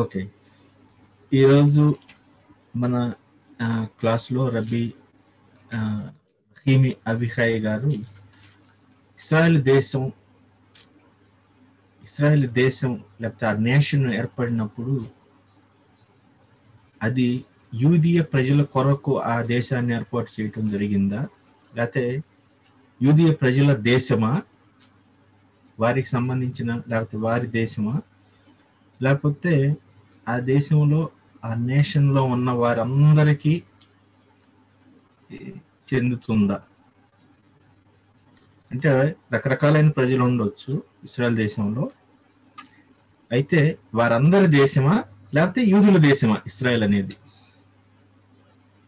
Okay. ఈరోజు మన క్లాస్లో రబీ రహీమి అవిహాయ్ గారు ఇస్రాయేల్ దేశం లేకపోతే ఆ నేషన్ ఏర్పడినప్పుడు అది యూదీయ ప్రజల కొరకు ఆ దేశాన్ని ఏర్పాటు చేయటం జరిగిందా, లేకపోతే యూదీయ ప్రజల దేశమా, వారికి సంబంధించిన లేకపోతే వారి దేశమా, లేకపోతే ఆ దేశంలో ఆ నేషన్లో ఉన్న వారందరికీ చెందుతుందా? అంటే రకరకాలైన ప్రజలు ఉండొచ్చు ఇస్రాయల్ దేశంలో, అయితే వారందరి దేశమా లేకపోతే యూదుల దేశమా ఇస్రాయల్ అనేది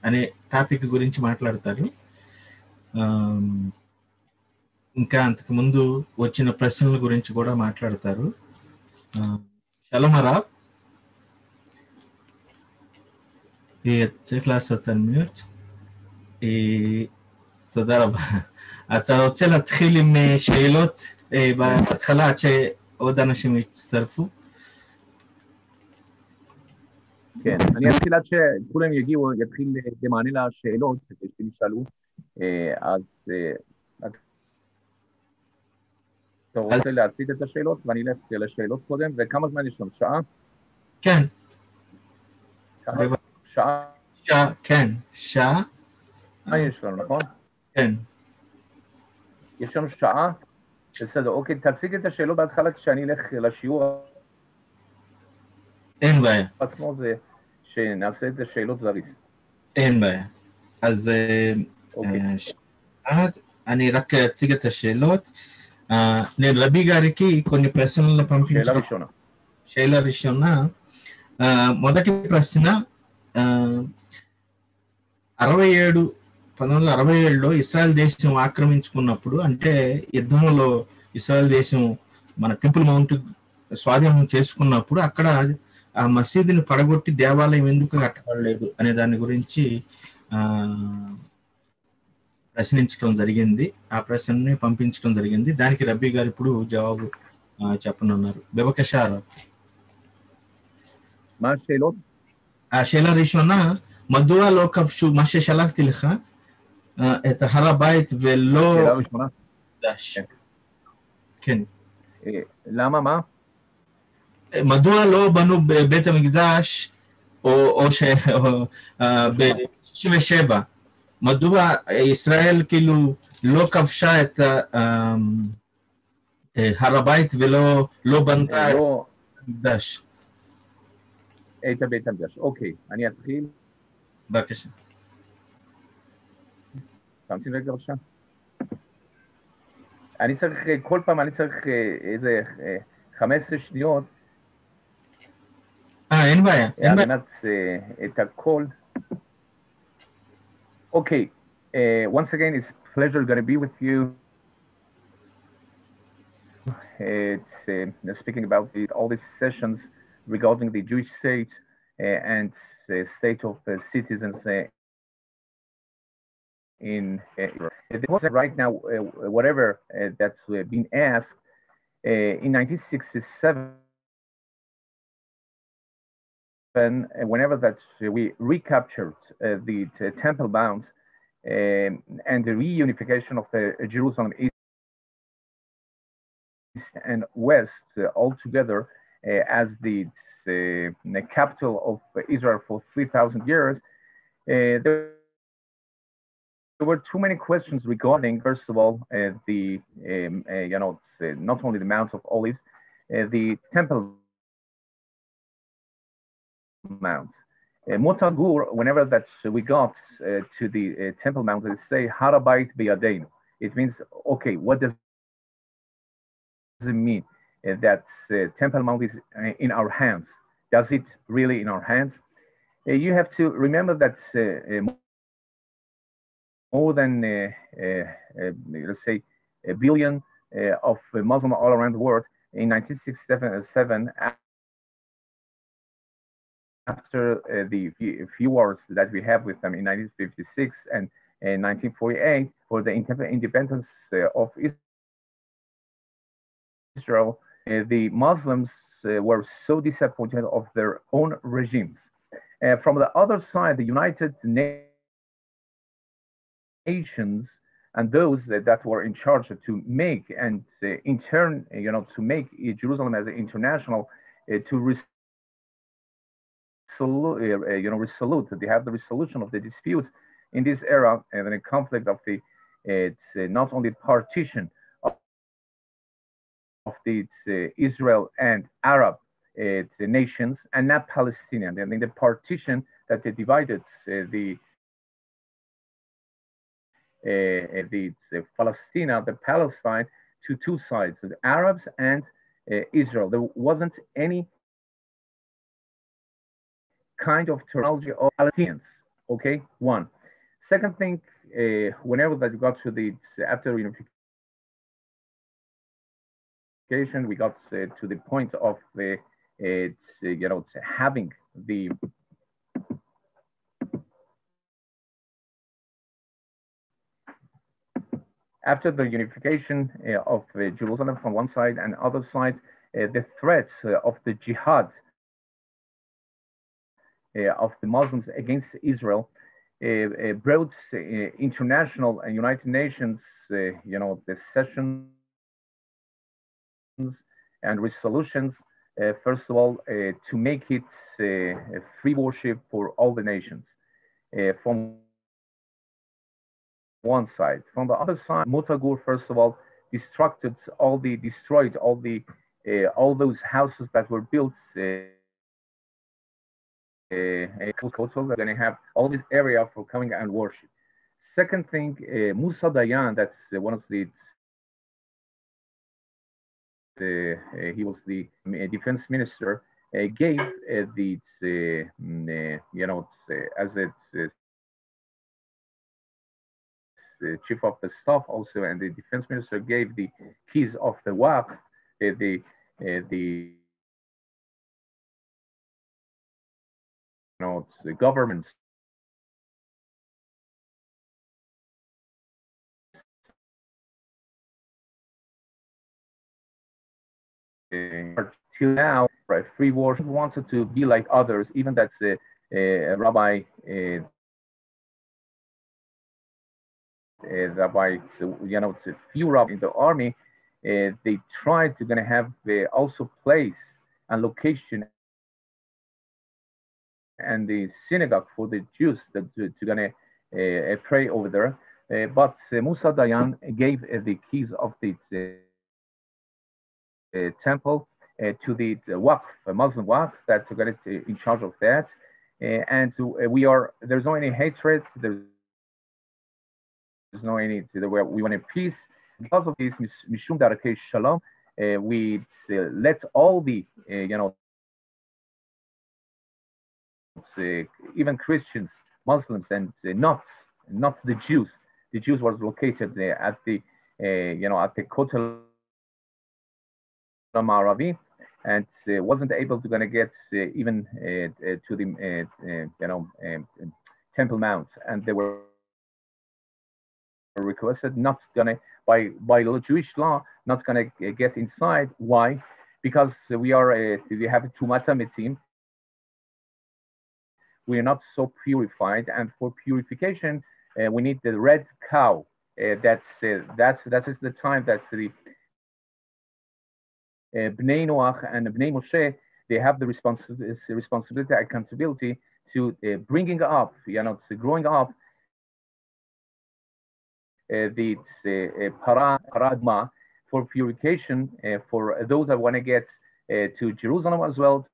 అనే టాపిక్ గురించి మాట్లాడతారు. ఇంకా అంతకు ముందు వచ్చిన ప్రశ్నల గురించి కూడా మాట్లాడతారు. שלום הרב, צריך לעשות unmute. תודה רבה. אתה רוצה להתחיל עם שאלות בהתחלה עד שעוד אנשים יצטרפו? כן, אני אתחיל עד שכולם יגיעו, יתחיל במענה לשאלות שנשאלו, אז אתה רוצה להציג את השאלות ואני אלך לשאלות קודם, וכמה זמן יש לנו? שעה? כן. שעה? כן, שעה. מה יש לנו, נכון? כן. יש לנו שעה? בסדר, אוקיי, תציג את השאלות בהתחלה כשאני אלך לשיעור. אין בעיה. עצמו זה שנעשה את השאלות זריז. אין בעיה. אז אני רק אציג את השאלות. నేను రబీ గారికి కొన్ని ప్రశ్నలను పంపించాను. శైల రిషోన మొదటి ప్రశ్న 1967లో ఇస్రాయల్ దేశం ఆక్రమించుకున్నప్పుడు, అంటే యుద్ధంలో ఇస్రాయల్ దేశం మన టెంపుల్ మౌంట్ స్వాధీనం చేసుకున్నప్పుడు అక్కడ ఆ మసీదుని పడగొట్టి దేవాలయం ఎందుకు కట్టబడలేదు అనే దాని గురించి ప్రశ్నించడం జరిగింది. ఆ ప్రశ్నని పంపించడం జరిగింది. దానికి రబ్బీ గారు ఇప్పుడు జవాబు చెప్పనున్నారు. బెబకషారా מה השאלות? השאלה הראשונה, מדוע לא כבשו, מה ששלחתי לך, את הר הבית ולא... שאלה ראשונה? כן. למה, מה? מדוע לא בנו בבית המקדש, או ב-67? מדוע ישראל כאילו לא כבשה את הר הבית ולא בנתה את המקדש? את בית המקדש. אוקיי, אני אתחיל. בבקשה. שמתי רגע בבקשה. אני צריך, כל פעם אני צריך איזה 15 שניות. אין בעיה. להבנת את הכל. Okay, once again, it's a pleasure going to be with you. It's speaking about all these sessions regarding the Jewish state and the state of citizens in Israel. Right now, whatever that's been asked, in 1967, whenever that we recaptured the Temple Mount and the reunification of Jerusalem East and West all together as the capital of Israel for 3,000 years, there were too many questions regarding, first of all, not only the Mount of Olives, the Temple Mount. Motar Gur, whenever that we got to the Temple Mount, they say Harabait Beyadenu. It means, okay, what does it mean that Temple Mount is in our hands? Does it really in our hands? You have to remember that more than, let's say, a billion of Muslims all around the world in 1967, after the few wars that we have with them in 1956 and 1948 for the independence of Israel, the Muslims were so disappointed of their own regimes. From the other side, the United Nations and those that were in charge to make and in turn, to make Jerusalem as an international to resolute. They have the resolution of the dispute in this era and the conflict of the it's not only partition of the Israel and Arab nations and not Palestinian. I mean the partition that they divided the Palestine, the Palestine, to two sides, the Arabs and Israel. There wasn't any kind of terminology of Palestinians. Okay, one. Second thing, whenever that got to the after unification, we got to the point of having the after the unification of Jerusalem from one side and other side, the threats of the jihad of the Muslims against Israel brought international and United Nations, the sessions and resolutions, first of all, to make it free worship for all the nations from one side. From the other side, Mutagur, first of all, destroyed all those houses that were built. They're going to have all this area for coming and worship. Second thing, Musa Dayan, that's one of the he was the defense minister, gave the as a chief of the staff also, and the defense minister gave the keys of the Waqf, the government till now, right, free worship wanted to be like others, even that's Rabbi Rabbi, it's a few rabbis in the army. They tried to gonna have also place and location and the synagogue for the Jews that to gonna pray over there. But Musa Dayan gave the keys of the temple to the Waqf, Muslim Waqf, that's gonna in charge of that. And there's no any hatred. There's no any. We want a peace. Because of this, Mishum Darakei Shalom, we let all the even Christians, Muslims, and not the Jews. The Jews was located at the at the Kotel Maravi, and wasn't able to gonna get even to the Temple Mount, and they were requested not gonna by Jewish law not gonna get inside. Why? Because we have a Tumata we are not so purified, and for purification we need the red cow. That is the time that the Bnei Noach and Bnei Moshe, they have the responsibility, accountability to bringing up, to growing up the paradma for purification for those that want to get to Jerusalem as well.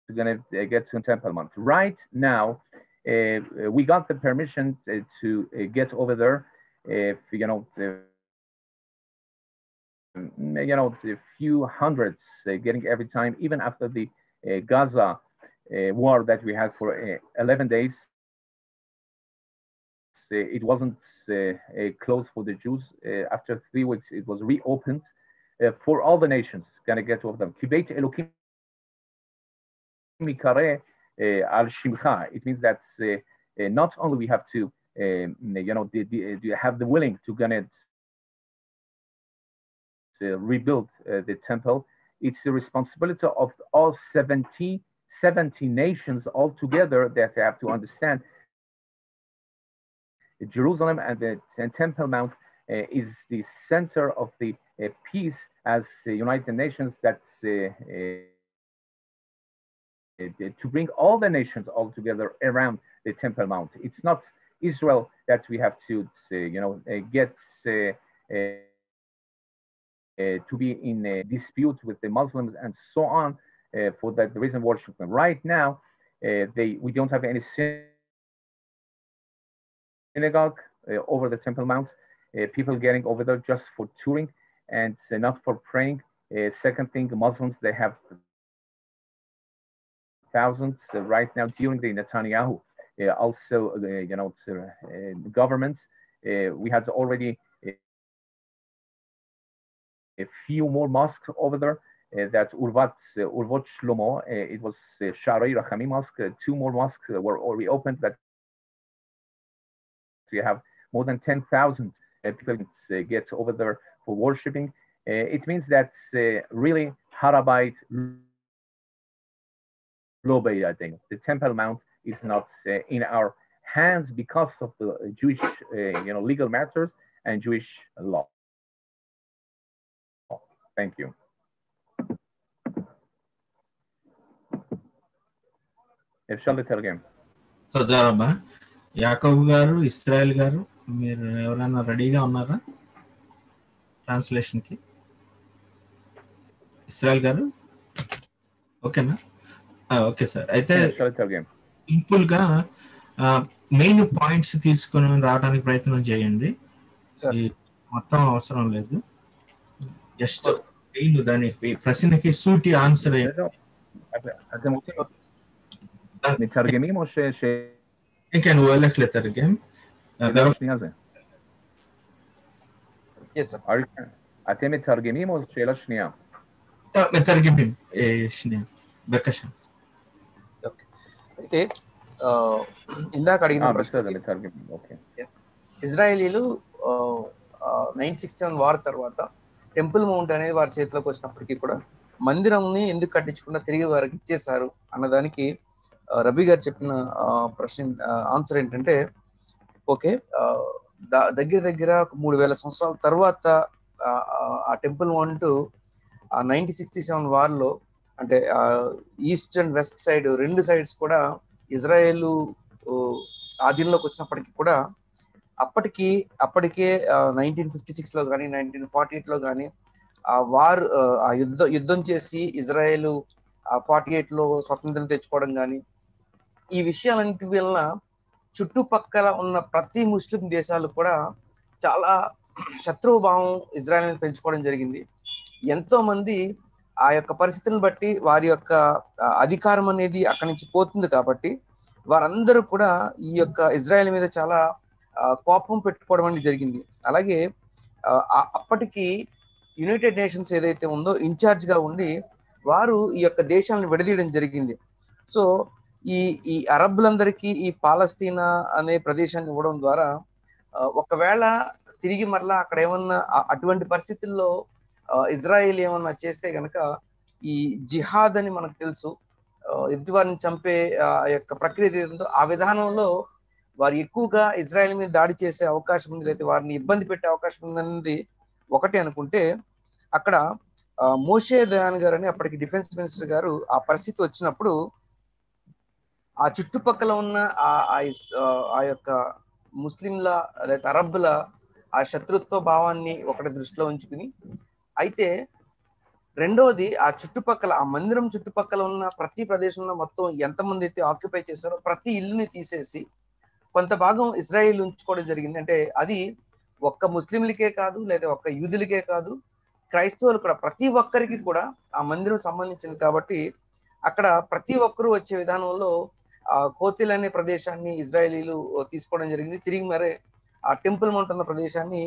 We're going to get to Temple Mount. Right now, we got the permission to get over there. A few hundreds getting every time, even after the Gaza war that we had for 11 days. It wasn't closed for the Jews. After 3 weeks, it was reopened for all the nations. Gonna get over them. Kibet Elokim Mikare al Shimcha. It means that not only we have to, have the willing to gonna rebuild the temple. It's the responsibility of all 70 nations altogether that have to understand Jerusalem and the Temple Mount is the center of the peace as the United Nations. That's to bring all the nations all together around the Temple Mount. It's not Israel that we have to, get to be in a dispute with the Muslims and so on for that reason worship them. Right now, we don't have any synagogue over the Temple Mount. People getting over there just for touring and not for praying. Second thing, Muslims, they have thousands right now during the Netanyahu. Also, government. We had already a few more mosques over there. That Urvot Shlomo, it was Sharei Rahimi Mosque. 2 more mosques were already opened. That we have more than 10,000 people get over there for worshiping. It means that really Harabait the Temple Mount is not in our hands because of the Jewish legal matters and Jewish law. Thank you. אפשר לתרגם. תודה רבה. యాకోబు గారు, Israel గారు, మీరు ఎవరైనా రెడీగా ఉన్నారా ట్రాన్స్లేషన్కి? Israel గారు ఓకేనా? Okay sir. అయితే సింపుల్గా మెయిన్ పాయింట్స్ తీసుకొని రావడానికి ప్రయత్నం చేయండి. మొత్తం అవసరం లేదు, జస్ట్ మెయిన్ దాని ప్రశ్నకి సూటి ఆన్సర్. מתרגמים או כן, הוא הולך לתרגם. שנייה זה. אתם מתרגמים או שאלה שנייה? מתרגמים. שנייה. בבקשה. అయితే ఇందాక అడిగిన ప్రశ్న, ఇజ్రాయేలీలు 967 వార్ తర్వాత టెంపుల్ మౌంట్ అనేది వారి చేతిలోకి వచ్చినప్పటికీ కూడా మందిరంని ఎందుకు కట్టించకుండా తిరిగి వారికి ఇచ్చేశారు అన్నదానికి రబీ గారు చెప్పిన ప్రశ్న ఆన్సర్ ఏంటంటే, ఓకే, దగ్గర 3000 సంవత్సరాల తర్వాత ఆ టెంపుల్ మౌంట్ 1967 వార్లో, అంటే east and west side 2 sides కూడా ఇజ్రాయేల్ ఆధీనంలోకి వచ్చినప్పటికీ కూడా అప్పటికే 1956 లో కానీ 1948 లో కానీ ఆ యుద్ధం చేసి ఇజ్రాయేల్ 48 లో స్వతంత్రం తెచ్చుకోవడం కానీ, ఈ విషయాలన్నిటి వలన చుట్టుపక్కల ఉన్న ప్రతి ముస్లిం దేశాలు కూడా చాలా శత్రుభావం ఇజ్రాయెల్ని పెంచుకోవడం జరిగింది. ఎంతో మంది ఆ యొక్క పరిస్థితులను బట్టి వారి యొక్క అధికారం అనేది అక్కడి నుంచి పోతుంది కాబట్టి వారందరూ కూడా ఈ యొక్క ఇజ్రాయెల్ మీద చాలా కోపం పెట్టుకోవడం అనేది జరిగింది. అలాగే అప్పటికి యునైటెడ్ నేషన్స్ ఏదైతే ఉందో ఇన్ఛార్జ్ గా ఉండి వారు ఈ యొక్క దేశాలను విడదీయడం జరిగింది. సో ఈ అరబ్బులందరికీ ఈ పాలస్తీనా అనే ప్రదేశాన్ని ఇవ్వడం ద్వారా ఒకవేళ తిరిగి మరలా అక్కడ ఏమన్నా అటువంటి పరిస్థితుల్లో ఇజ్రాయెల్ ఏమన్నా చేస్తే గనక ఈ జిహాద్ అని మనకు తెలుసు, ఎదుటివారిని చంపే ఆ యొక్క ప్రక్రియ ఏదో ఆ విధానంలో వారు ఎక్కువగా ఇజ్రాయెల్ మీద దాడి చేసే అవకాశం ఉంది, లేదా వారిని ఇబ్బంది పెట్టే అవకాశం ఉందన్నది ఒకటి అనుకుంటే, అక్కడ మోషే దయాన్ గారు అని అప్పటికి డిఫెన్స్ మినిస్టర్ గారు ఆ పరిస్థితి వచ్చినప్పుడు ఆ చుట్టుపక్కల ఉన్న ఆ యొక్క ముస్లింల లేదా అరబ్బుల ఆ శత్రుత్వ భావాన్ని ఒకటి దృష్టిలో ఉంచుకుని, అయితే రెండవది ఆ చుట్టుపక్కల ఆ మందిరం చుట్టుపక్కల ఉన్న ప్రతి ప్రదేశంలో మొత్తం ఎంతమంది అయితే ఆక్యుపై చేశారో ప్రతి ఇల్లుని తీసేసి కొంత భాగం ఇజ్రాయెల్ ఉంచుకోవడం జరిగింది. అంటే అది ఒక్క ముస్లింలకే కాదు, లేదా ఒక్క యూదులకే కాదు, క్రైస్తవులు కూడా ప్రతి ఒక్కరికి కూడా ఆ మందిరం సంబంధించింది కాబట్టి అక్కడ ప్రతి ఒక్కరూ వచ్చే విధానంలో ఆ కోతిల్ అనే ప్రదేశాన్ని ఇజ్రాయేలీలు తీసుకోవడం జరిగింది. తిరిగి మరే ఆ టెంపుల్ మౌంట్ ఉన్న ప్రదేశాన్ని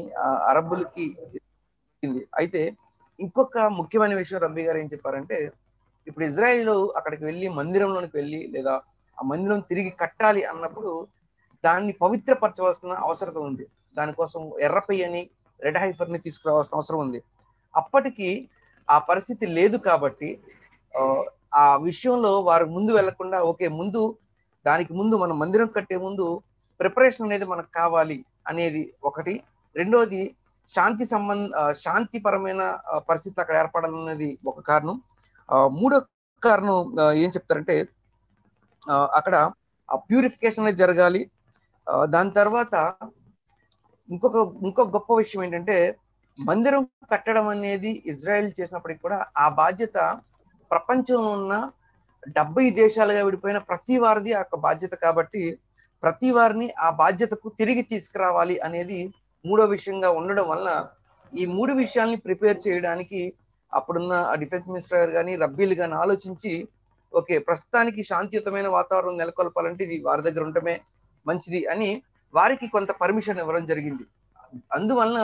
అరబ్బులకి ఇచ్చింది. అయితే ఇంకొక ముఖ్యమైన విషయం రబ్బీ గారు ఏం చెప్పారంటే, ఇప్పుడు ఇజ్రాయేల్ అక్కడికి వెళ్ళి మందిరంలోనికి వెళ్ళి లేదా ఆ మందిరం తిరిగి కట్టాలి అన్నప్పుడు దాన్ని పవిత్రపరచవలసిన అవసరం ఉంది. దానికోసం ఎర్రపయ్యని రెడ్ హైఫర్ ని తీసుకురావాల్సిన అవసరం ఉంది. అప్పటికి ఆ పరిస్థితి లేదు కాబట్టి ఆ విషయంలో వారు ముందు వెళ్లకుండా ఓకే ముందు దానికి ముందు మనం మందిరం కట్టే ముందు ప్రిపరేషన్ అనేది మనకు కావాలి అనేది ఒకటి. రెండోది శాంతిపరమైన పరిస్థితి అక్కడ ఏర్పడాలన్నది ఒక కారణం. మూడో కారణం ఏం చెప్తారంటే అక్కడ ప్యూరిఫికేషన్ అనేది జరగాలి. దాని తర్వాత ఇంకొక గొప్ప విషయం ఏంటంటే మందిరం కట్టడం అనేది ఇజ్రాయెల్ చేసినప్పటికీ కూడా ఆ బాధ్యత ప్రపంచంలో ఉన్న 70 దేశాలుగా విడిపోయిన ప్రతి వారిది ఆ బాధ్యత కాబట్టి ప్రతి వారిని ఆ బాధ్యతకు తిరిగి తీసుకురావాలి అనేది మూడో విషయంగా ఉండడం వల్ల ఈ మూడు విషయాల్ని ప్రిపేర్ చేయడానికి అప్పుడున్న డిఫెన్స్ మినిస్టర్ గారు కానీ రబ్బీలు కానీ ఆలోచించి ఓకే ప్రస్తుతానికి శాంతియుతమైన వాతావరణం నెలకొల్పాలంటే ఇది వారి దగ్గర ఉండటమే మంచిది అని వారికి కొంత పర్మిషన్ ఇవ్వడం జరిగింది. అందువలన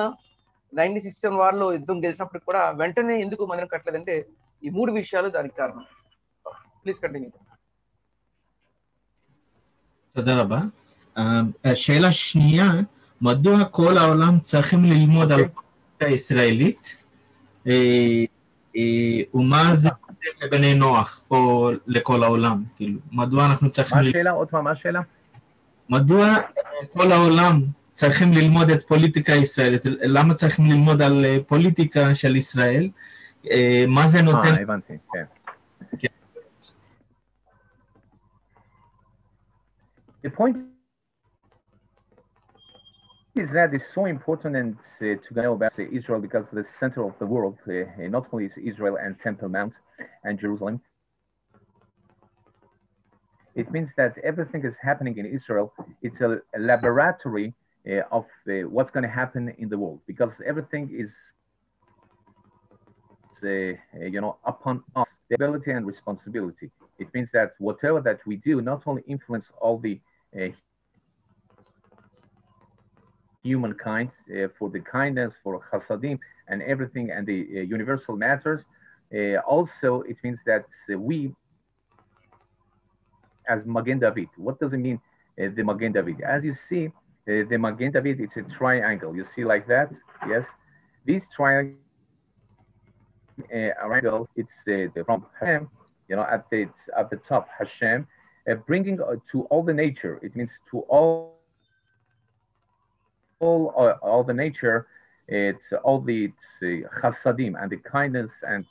1967 వార్లో యుద్ధం గెలిచినప్పుడు కూడా వెంటనే ఎందుకు మందిరం కట్టలేదంటే ఈ మూడు విషయాలు దానికి కారణం. Please continue. תודה רבה. השאלה השנייה, מדוע כל העולם צריכים ללמוד על הפוליטיקה הישראלית ומה זה לבני נוח או לכל העולם? כאילו, מדוע אנחנו צריכים... מה השאלה? עוד פעם, מה השאלה? מדוע כל העולם צריכים ללמוד את פוליטיקה הישראלית? למה צריכים ללמוד על פוליטיקה של ישראל? מה זה נותן... הבנתי, כן. The point is that it's so important and to know about Israel because the center of the world, not only is Israel and Temple Mount and Jerusalem. It means that everything is happening in Israel. It's a laboratory of what's going to happen in the world because everything is, upon us, the ability and responsibility. It means that whatever that we do not only influence all the humankind for the kindness, for chasadim, and everything, and the universal matters. Also, it means that we, as Magen David, what does it mean, the Magen David? As you see, the Magen David, it's a triangle. You see like that? Yes. This triangle, it's from Hashem, at the top, Hashem, bringing to all the nature. It means to all the nature, it's all the chasadim and the kindness and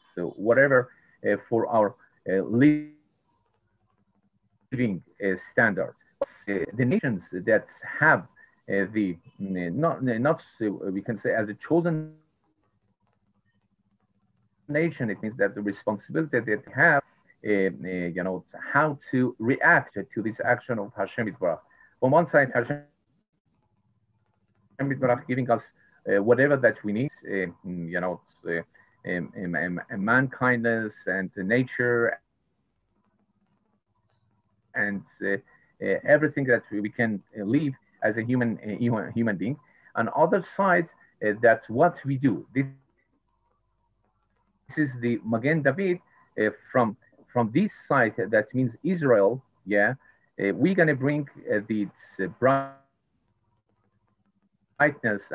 whatever for our living standards. The nations that have the not we can say as a chosen nation, it means that the responsibility that they have, how to react to this action of Hashem Yitbarach. On one side, Hashem giving us whatever that we need, mankindness and nature and everything that we can live as a human being. On the other side, that's what we do. This is the Magen David from this side. That means Israel. Yeah, we're gonna bring the brightness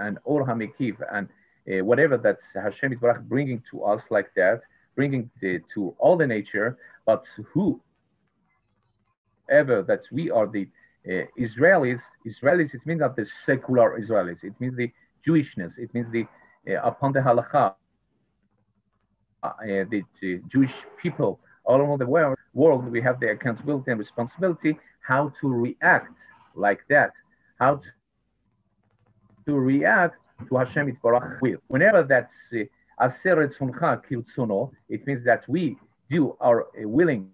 and Or HaMekiv and whatever that Hashem Yitbarach bringing to us like that, bringing to all the nature, but whoever that we are the Israelis, it means not the secular Israelis, it means the Jewishness, it means the upon the halakha, the Jewish people all over the world, we have the accountability and responsibility how to react like that, how to react to Hashem Yitbarach will. Whenever that's aseret suncha kirtzono, it means that we do our willing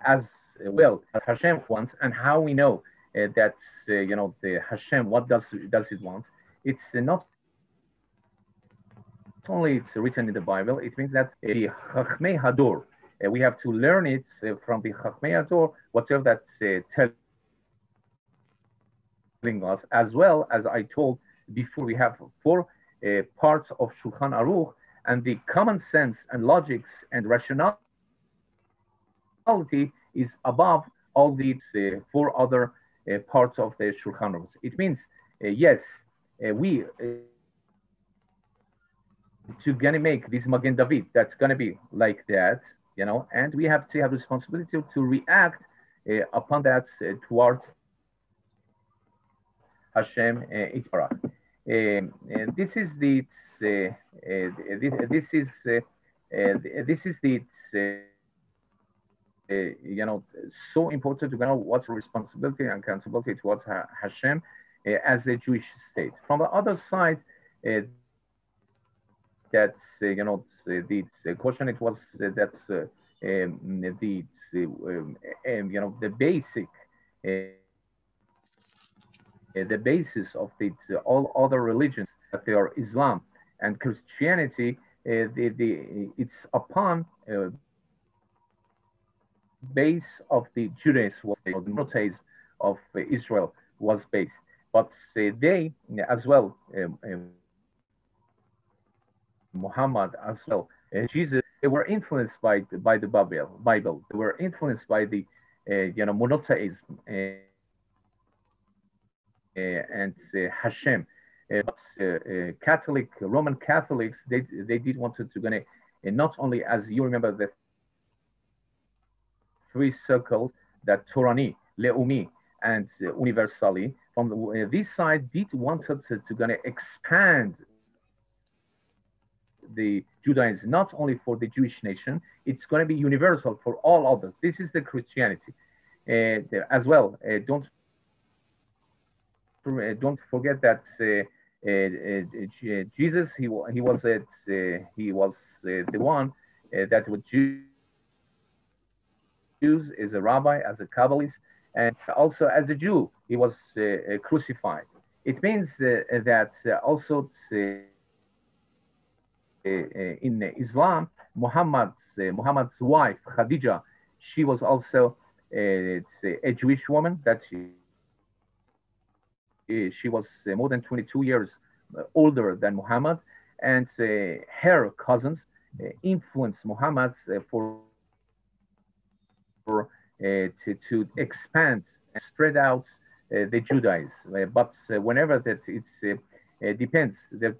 as well as Hashem wants, and how we know that the Hashem, what does it want? It's not only it's written in the Bible. It means that the Chachmei Hador, we have to learn it from the Chachmei Hador, whatever that telling us, as well as I told before. We have 4 parts of Shulchan Aruch, and the common sense and logics and rationality is above all these 4 other parts of the Shulchan Aruch. It means yes, we to gonna make this Magen David that's gonna be like that, and we have to have responsibility to react upon that towards Hashem Itbarach. And this is the this is the so important to know what's responsibility and accountability towards Hashem as a Jewish state. From the other side, that's the question it was that's the basic the basis of all other religions, that they are Islam and Christianity. It's upon base of the Judaism, the monotheism of Israel was based, but they as well, Muhammad as well, Jesus, they were influenced by the Bible. They were influenced by the monotheism and Hashem. But Roman Catholics, they did want to gonna not only, as you remember, the three circles, that Torani, Leumi, and Universali. From this side, did wanted to gonna expand the Judaism not only for the Jewish nation, it's going to be universal for all others. This is the Christianity as well. Don't forget that Jesus, he was the one that was Jews, as a rabbi, as a Kabbalist, and also as a Jew, he was crucified. It means that also in Islam, Muhammad's wife, Khadija, she was also a Jewish woman, that she was more than 22 years older than Muhammad, and her cousins influenced Muhammad to expand and spread out the Judaism. But whenever that it depends, that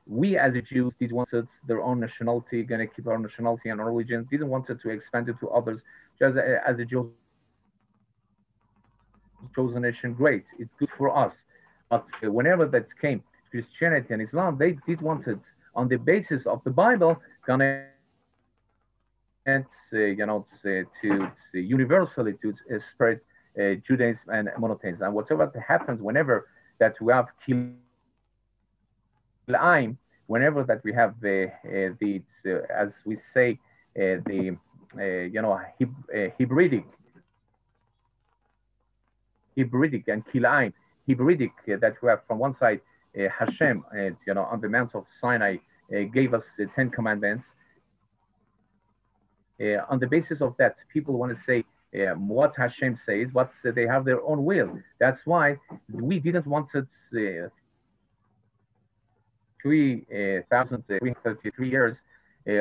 we as a Jews did wanted their own nationality, gonna keep our nationality and our religion, didn't want to expand it to others. Just as a chosen nation, great, it's good for us. But whenever that came, Christianity and Islam, they did want it on the basis of the Bible, gonna and to universally to spread Judaism and monotheism. And whatever happens, whenever that we have Kilaim, whenever that we have the as we say the Hebridic and Kilaim, Hebridic that we have from one side, Hashem, on the Mount of Sinai gave us the 10 Commandments. On the basis of that, people want to say what Hashem says, but they have their own will. That's why we didn't want to 3,333 years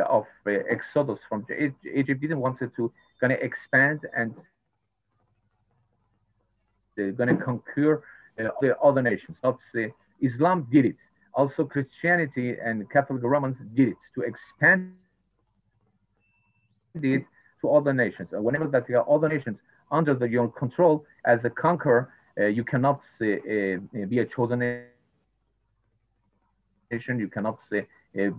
of exodus from Egypt. Didn't want to gonna expand and gonna conquer the other nations. Not Islam did it. Also Christianity and Catholic Romans did it, to expand it to other nations. Whenever that there are other nations under your control as a conqueror, you cannot be a chosen nation. You cannot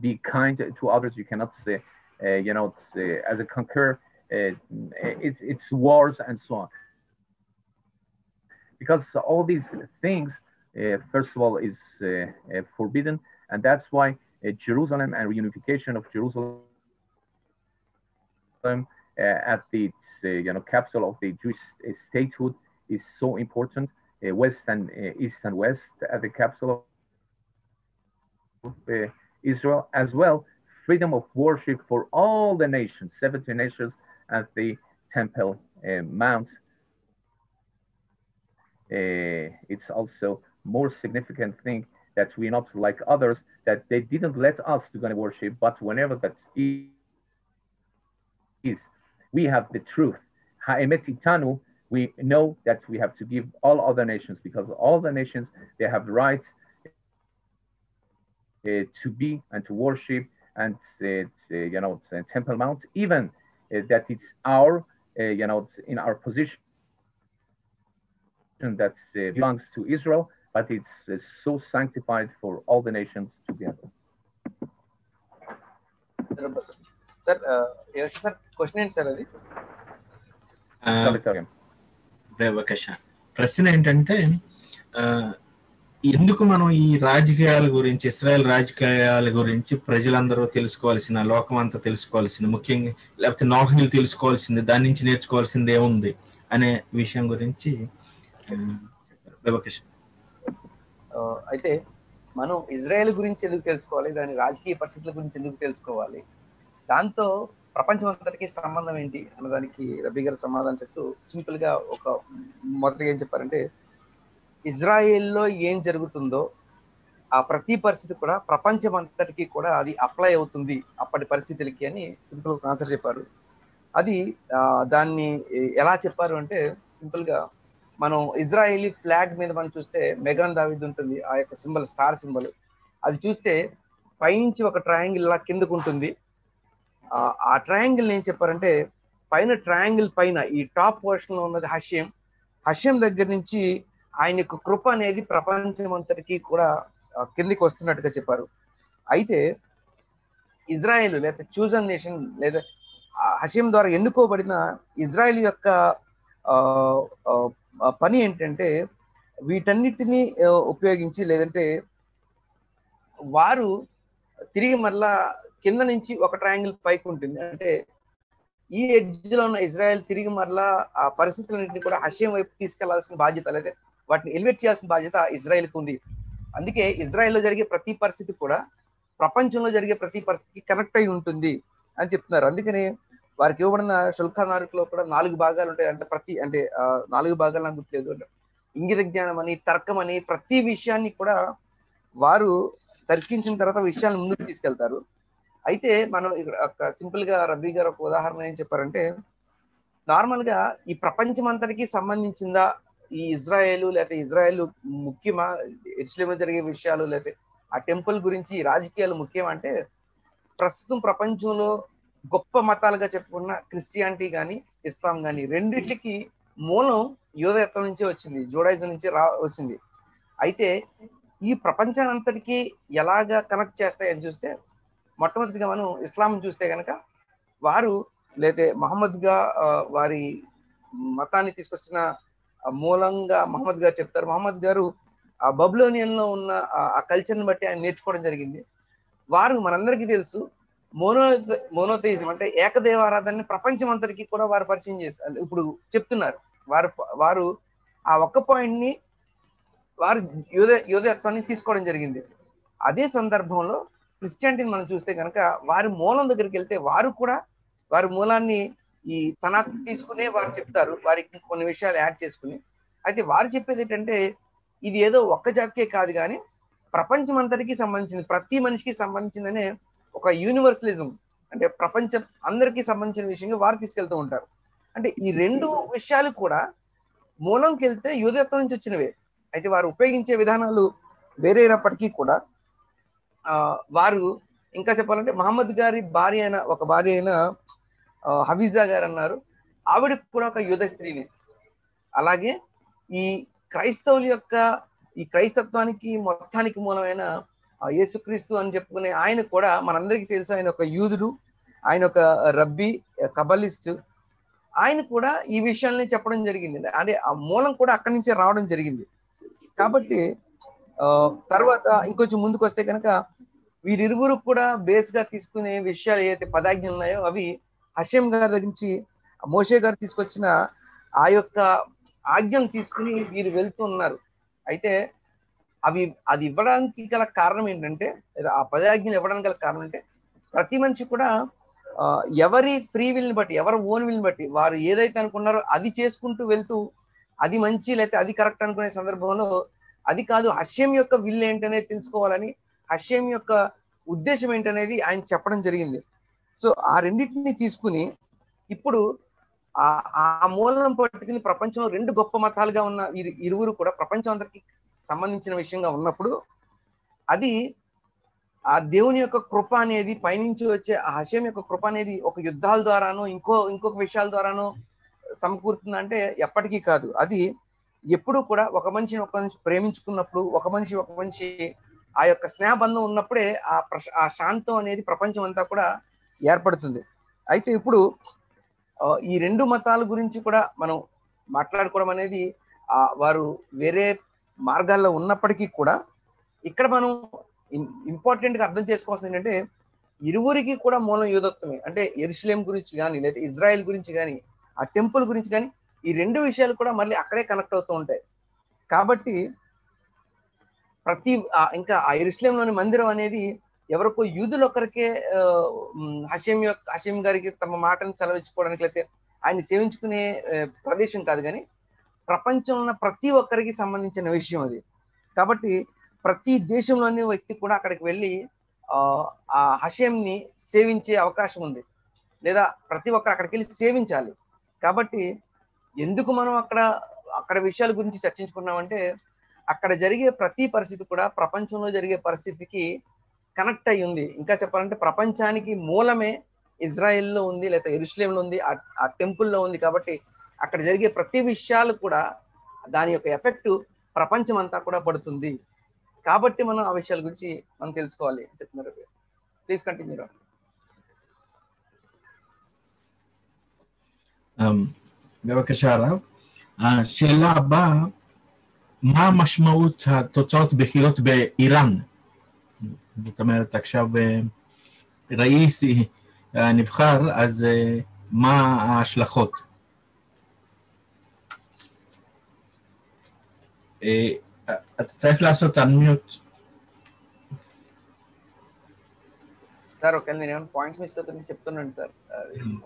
be kind to others. You cannot as a conqueror, it's wars and so on. Because all these things, first of all, is forbidden, and that's why Jerusalem and reunification of Jerusalem at the capital of the Jewish statehood is so important. West and East and West at the capital of Israel, as well freedom of worship for all the nations, 70 nations at the Temple Mount. It's also more significant thing that we're not like others, that they didn't let us to go and worship, but whenever that is, we have the truth. Ha'emet itanu, we know that we have to give all other nations, because all the nations, they have rights to be and to worship and Temple Mount, even that it's our in our position that belongs to Israel, but it's so sanctified for all the nations together. Sir sir question ఏంటి sir అది? ప్రశ్న ఏంటంటే ఎందుకు మనం ఈ రాజకీయాల గురించి, ఇస్రాయెల్ రాజకీయాల గురించి ప్రజలందరూ తెలుసుకోవాల్సిన, లోకం అంతా తెలుసుకోవాల్సింది, ముఖ్యంగా లేకపోతే నోహనీలు తెలుసుకోవాల్సింది, దాని నుంచి నేర్చుకోవాల్సింది ఏముంది అనే విషయం గురించి అయితే మనం ఇజ్రాయెల్ గురించి ఎందుకు తెలుసుకోవాలి, దాని రాజకీయ పరిస్థితుల గురించి ఎందుకు తెలుసుకోవాలి, దాంతో ప్రపంచం అంతటికీ సంబంధం ఏంటి అన్నదానికి రబీ గారు సమాధానం చెప్తూ సింపుల్ గా ఒక మొదటిగా ఏం చెప్పారంటే, ఇజ్రాయెల్లో ఏం జరుగుతుందో ఆ ప్రతి పరిస్థితి కూడా ప్రపంచం అంతటికీ కూడా అది అప్లై అవుతుంది అప్పటి పరిస్థితులకి అని సింపుల్ ఆన్సర్ చెప్పారు. అది దాన్ని ఎలా చెప్పారు అంటే, సింపుల్ గా మనం ఇజ్రాయేలీ ఫ్లాగ్ మీద మనం చూస్తే మెగాన్ దావీద్ ఉంటుంది, ఆ యొక్క సింబల్, స్టార్ సింబల్. అది చూస్తే పైనుంచి ఒక ట్రయాంగిల్ లా కిందకు ఉంటుంది. ఆ ట్రయాంగిల్ ఏం చెప్పారంటే, పైన ట్రయాంగిల్ పైన ఈ టాప్ పోర్షన్ లో ఉన్నది హష్యం దగ్గర నుంచి ఆయన యొక్క కృప అనేది ప్రపంచం అంతటికీ కూడా కిందికి వస్తున్నట్టుగా చెప్పారు. అయితే ఇజ్రాయెల్ లేదా చూజన్ నేషన్ లేదా హషీం ద్వారా ఎన్నుకోబడిన ఇజ్రాయెల్ యొక్క పని ఏంటంటే, వీటన్నిటిని ఉపయోగించి లేదంటే వారు తిరిగి మళ్ళా కింద నుంచి ఒక ట్రయాంగిల్ పైకి ఉంటుంది. అంటే ఈ ఎడ్జ్ లో ఉన్న ఇజ్రాయెల్ తిరిగి మళ్ళా ఆ పరిస్థితులన్నింటినీ కూడా హషీం వైపు తీసుకెళ్లాల్సిన బాధ్యత, లేదా వాటిని ఎలివేట్ చేయాల్సిన బాధ్యత ఇజ్రాయెల్కి ఉంది. అందుకే ఇజ్రాయెల్లో జరిగే ప్రతి పరిస్థితి కూడా ప్రపంచంలో జరిగే ప్రతి పరిస్థితికి కనెక్ట్ అయి ఉంటుంది అని చెప్తున్నారు. అందుకని వారికి ఇవ్వబడిన శుల్ఖనారుకులో కూడా 4 భాగాలు ఉంటాయి. అంటే 4 భాగాలు నాకు గుర్తులేదు. అంటే ఇంగిత జ్ఞానం అని, తర్కం అని, ప్రతి విషయాన్ని కూడా వారు తర్కించిన తర్వాత విషయాన్ని ముందుకు తీసుకెళ్తారు. అయితే మనం ఇక్కడ సింపుల్ గా రబీ గారు ఒక ఉదాహరణ ఏం చెప్పారంటే, నార్మల్ గా ఈ ప్రపంచం అంతటికి సంబంధించిందా ఈ ఇజ్రాయేల్, లేకపోతే ఇజ్రాయేల్ ముఖ్యమా, ఎరుషలేములో జరిగే విషయాలు, లేకపోతే ఆ టెంపుల్ గురించి రాజకీయాలు ముఖ్యం అంటే, ప్రస్తుతం ప్రపంచంలో గొప్ప మతాలుగా చెప్పుకున్న క్రిస్టియానిటీ కానీ ఇస్లాం కానీ రెండిట్లకి మూలం యూదయత్వం నుంచే వచ్చింది, జూడాయిజం నుంచి వచ్చింది. అయితే ఈ ప్రపంచానంతటికీ ఎలాగా కనెక్ట్ చేస్తాయని చూస్తే, మొట్టమొదటిగా మనం ఇస్లాం చూస్తే కనుక వారు లేతే మహమ్మద్ గా వారి మతాన్ని తీసుకొచ్చిన మూలంగా మహమ్మద్ గారు చెప్తారు. మహమ్మద్ గారు ఆ బబులోనియన్ లో ఉన్న ఆ కల్చర్ని బట్టి ఆయన నేర్చుకోవడం జరిగింది. వారు మనందరికీ తెలుసు మోనోథెయిజం అంటే ఏకదేవారాధనని ప్రపంచం అంతటికీ కూడా వారు పరిచయం చేస్తారు. ఇప్పుడు చెప్తున్నారు వారు ఆ ఒక్క పాయింట్ ని వారు యూదయత్వాన్ని తీసుకోవడం జరిగింది. అదే సందర్భంలో క్రిస్టియానిటీని మనం చూస్తే కనుక వారి మూలం దగ్గరికి వెళ్తే వారు కూడా వారి మూలాన్ని ఈ తనాకు తీసుకునే వారు చెప్తారు, వారికి కొన్ని విషయాలు యాడ్ చేసుకుని. అయితే వారు చెప్పేది ఏంటంటే, ఇది ఏదో ఒక్క జాతికే కాదు కానీ ప్రపంచం అంతటికి సంబంధించింది, ప్రతి మనిషికి సంబంధించిందనే ఒక యూనివర్సలిజం, అంటే ప్రపంచం అందరికీ సంబంధించిన విషయంగా వారు తీసుకెళ్తూ ఉంటారు. అంటే ఈ 2 విషయాలు కూడా మూలంకి వెళ్తే యూదయత్వం నుంచి వచ్చినవే. అయితే వారు ఉపయోగించే విధానాలు వేరైనప్పటికీ కూడా వారు ఇంకా చెప్పాలంటే మహమ్మద్ గారి భార్య అయిన హవీజా గారు అన్నారు, ఆవిడకి కూడా ఒక యూద స్త్రీని. అలాగే ఈ క్రైస్తవుల యొక్క ఈ క్రైస్తత్వానికి మొత్తానికి మూలమైన యేసుక్రీస్తు అని చెప్పుకునే ఆయన కూడా మనందరికీ తెలుసు, ఆయన ఒక యూదుడు, ఆయన ఒక రబ్బీ, కబలిస్ట్. ఆయన కూడా ఈ విషయాల్ని చెప్పడం జరిగింది. అంటే ఆ మూలం కూడా అక్కడి నుంచే రావడం జరిగింది. కాబట్టి తర్వాత ఇంకొంచెం ముందుకు వస్తే కనుక వీరిరువురు కూడా బేస్ గా తీసుకునే విషయాలు ఏదైతే పదాజ్ఞలు ఉన్నాయో అవి హషీం గారి దగ్గర నుంచి మోషే గారు తీసుకొచ్చిన ఆ యొక్క ఆజ్ఞను తీసుకుని వీరు వెళ్తూ ఉన్నారు. అయితే అది ఇవ్వడానికి గల కారణం ఏంటంటే, లేదా ఆ పదాజ్ఞలు ఇవ్వడానికి గల కారణం అంటే, ప్రతి మనిషి కూడా ఎవరి ఫ్రీ విల్ని బట్టి, ఎవరి ఓన్ విల్ని బట్టి వారు ఏదైతే అనుకున్నారో అది చేసుకుంటూ వెళ్తూ అది మంచి లేకపోతే అది కరెక్ట్ అనుకునే సందర్భంలో అది కాదు, హషీం యొక్క విల్ ఏంటనేది తెలుసుకోవాలని, హషీం యొక్క ఉద్దేశం ఏంటనేది ఆయన చెప్పడం జరిగింది. సో ఆ రెండింటిని తీసుకుని ఇప్పుడు ఆ మూలం పట్టుకుని ప్రపంచంలో 2 గొప్ప మతాలుగా ఉన్న ఇరువురు కూడా ప్రపంచం అందరికి సంబంధించిన విషయంగా ఉన్నప్పుడు అది ఆ దేవుని యొక్క కృప అనేది పైనుంచి వచ్చే ఆ హషేం యొక్క కృప అనేది ఒక యుద్ధాల ద్వారానో ఇంకొక విషయాల ద్వారానో సమకూరుతుందంటే ఎప్పటికీ కాదు. అది ఎప్పుడు కూడా ఒక మనిషి ప్రేమించుకున్నప్పుడు, ఒక మనిషి ఆ యొక్క స్నేహబంధం ఉన్నప్పుడే ఆ శాంతం అనేది ప్రపంచం అంతా కూడా ఏర్పడుతుంది. అయితే ఇప్పుడు ఈ రెండు మతాల గురించి కూడా మనం మాట్లాడుకోవడం అనేది వారు వేరే మార్గాల్లో ఉన్నప్పటికీ కూడా ఇక్కడ మనం ఇంపార్టెంట్ గా అర్థం చేసుకోవాల్సింది ఏంటంటే ఇరువురికి కూడా మూలం యూదత్వమే. అంటే యెరూషలేం గురించి కానీ లేదా ఇజ్రాయెల్ గురించి కానీ ఆ టెంపుల్ గురించి కానీ ఈ రెండు విషయాలు కూడా మళ్ళీ అక్కడే కనెక్ట్ అవుతూ ఉంటాయి. కాబట్టి ఇంకా ఆ యెరూషలేంలోని మందిరం అనేది ఎవరికో యూదులు ఒకరికే హషేం గారికి తమ మాటను సెలవించుకోవడానికి లేకపోతే ఆయన సేవించుకునే ప్రదేశం కాదు, కానీ ప్రపంచంలో ఉన్న ప్రతి ఒక్కరికి సంబంధించిన విషయం అది. కాబట్టి ప్రతి దేశంలోని వ్యక్తి కూడా అక్కడికి వెళ్ళి ఆ హషేంని సేవించే అవకాశం ఉంది, లేదా ప్రతి ఒక్కరు అక్కడికి వెళ్ళి సేవించాలి. కాబట్టి ఎందుకు మనం అక్కడ విషయాల గురించి చర్చించుకున్నామంటే అక్కడ జరిగే ప్రతి పరిస్థితి కూడా ప్రపంచంలో జరిగే పరిస్థితికి కనెక్ట్ అయి ఉంది. ఇంకా చెప్పాలంటే ప్రపంచానికి మూలమే ఇజ్రాయెల్లో ఉంది, లేదా యెరూషలేంలో ఉంది, ఆ టెంపుల్లో ఉంది. కాబట్టి అక్కడ జరిగే ప్రతి విషయాలు కూడా దాని యొక్క ఎఫెక్ట్ ప్రపంచం అంతా కూడా పడుతుంది. కాబట్టి మనం ఆ విషయాల గురించి మనం తెలుసుకోవాలి చెప్తున్నారు. Please continue. בבקשה הרב. השאלה הבאה, מה המשמעות התוצאות בחירות באיראן? זאת אומרת, עכשיו ראיסי נבחר, אז מה ההשלכות? אתה צריך לעשות unmute. సార్ ఒకవేళ నేను ఏమైనా పాయింట్స్ మిస్ అవుతుంది చెప్తున్నాను సార్,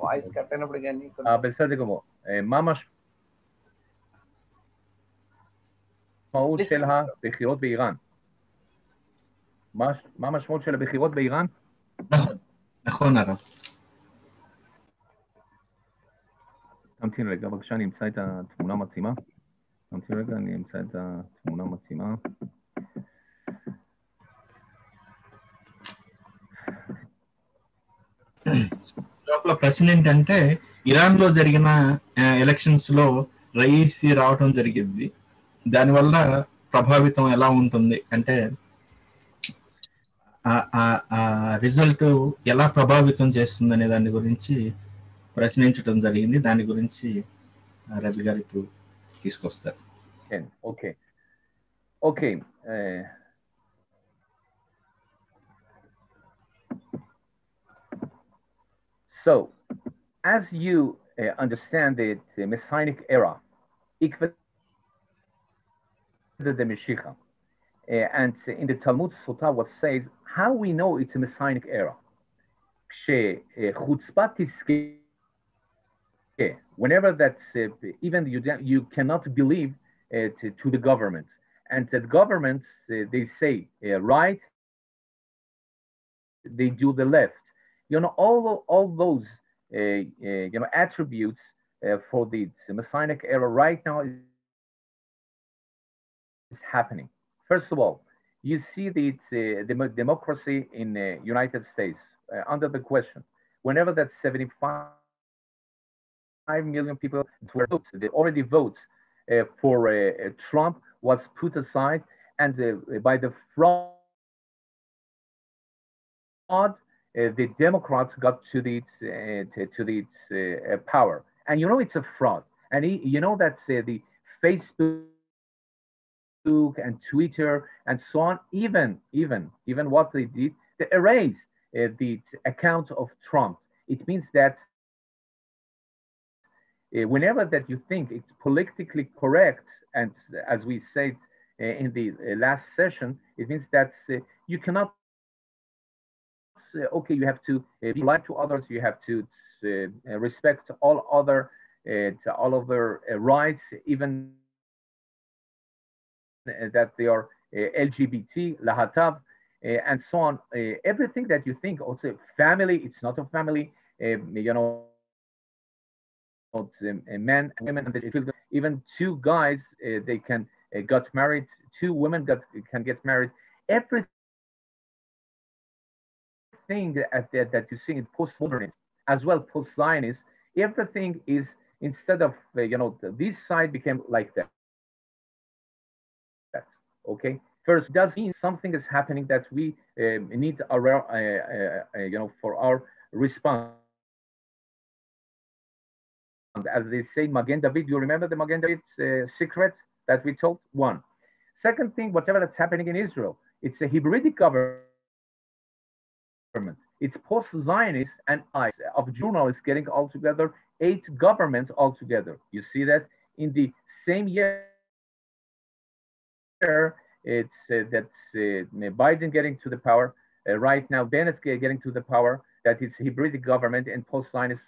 వాయిస్ కట్ అయినప్పుడు కానీ. בסדר גמור. מה המשמעות של הבחירות באיראן? מה המשמעות של הבחירות באיראן? נכון הרב. תמתין רגע, בבקשה, אני אמצא את התמונה המתאימה. תמתין רגע, אני אמצא את התמונה המתאימה. లోపల ప్రశ్న ఏంటంటే ఇరాన్ లో జరిగిన ఎలక్షన్స్ లో రయీసీ రావటం జరిగింది, దానివల్ల ప్రభావితం ఎలా ఉంటుంది అంటే ఆ రిజల్ట్ ఎలా ప్రభావితం చేస్తుంది అనే దాని గురించి ప్రశ్నించడం జరిగింది. దాని గురించి రవి గారు ఇప్పుడు తీసుకొస్తారు. Okay okay. So, as you understand it, the Messianic era, the Mashiach, and in the Talmud Sota, what says how we know it's a Messianic era. Whenever that's even you cannot believe to the government, and the government they say right, they do the left. You know, all those attributes for the Messianic era right now is happening. First of all, you see the democracy in the United States under the question. Whenever that 75 million people they already vote for Trump was put aside, and by the fraud, the Democrats got to the power. And you know it's a fraud. And you know that the Facebook and Twitter and so on, even what they did, they erased the account of Trump. It means that whenever that you think it's politically correct, and as we said in the last session, it means that you cannot, okay, you have to be polite to others, you have to respect all other rights, even that they are LGBT, lahatav, and so on. Everything that you think, also family, it's not a family, men, women, and even two guys, they can got married, two women can get married. Everything everything that you see in postmodernism, as well post-Zionist, everything is instead of this side became like that. Okay, first does mean something is happening that we need our for our response. As they say, Magen David, you remember the Magen David secret that we told? One. Second thing, whatever that's happening in Israel, it's a hybridic government. It's post-Zionist and of journalists getting all together, 8 governments altogether. You see that in the same year, it's that's Biden getting to the power. Right now, Bennett getting to the power, that it's hybridic government and post-Zionist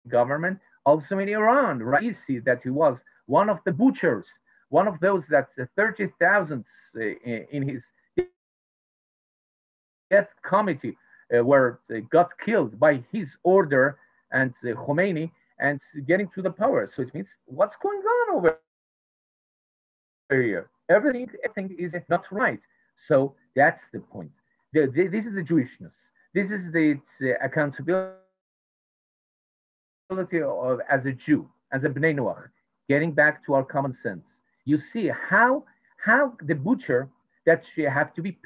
government. Also in Iran, Raisi, that he was one of the butchers, one of those that 30,000 in his death committee were got killed by his order and Khomeini and getting to the power. So it means what's going on over here? Everything is not right. So that's the point. This is the Jewishness. This is the accountability of as a Jew, as a Bnei Noach, getting back to our common sense. You see how the butcher that she have to be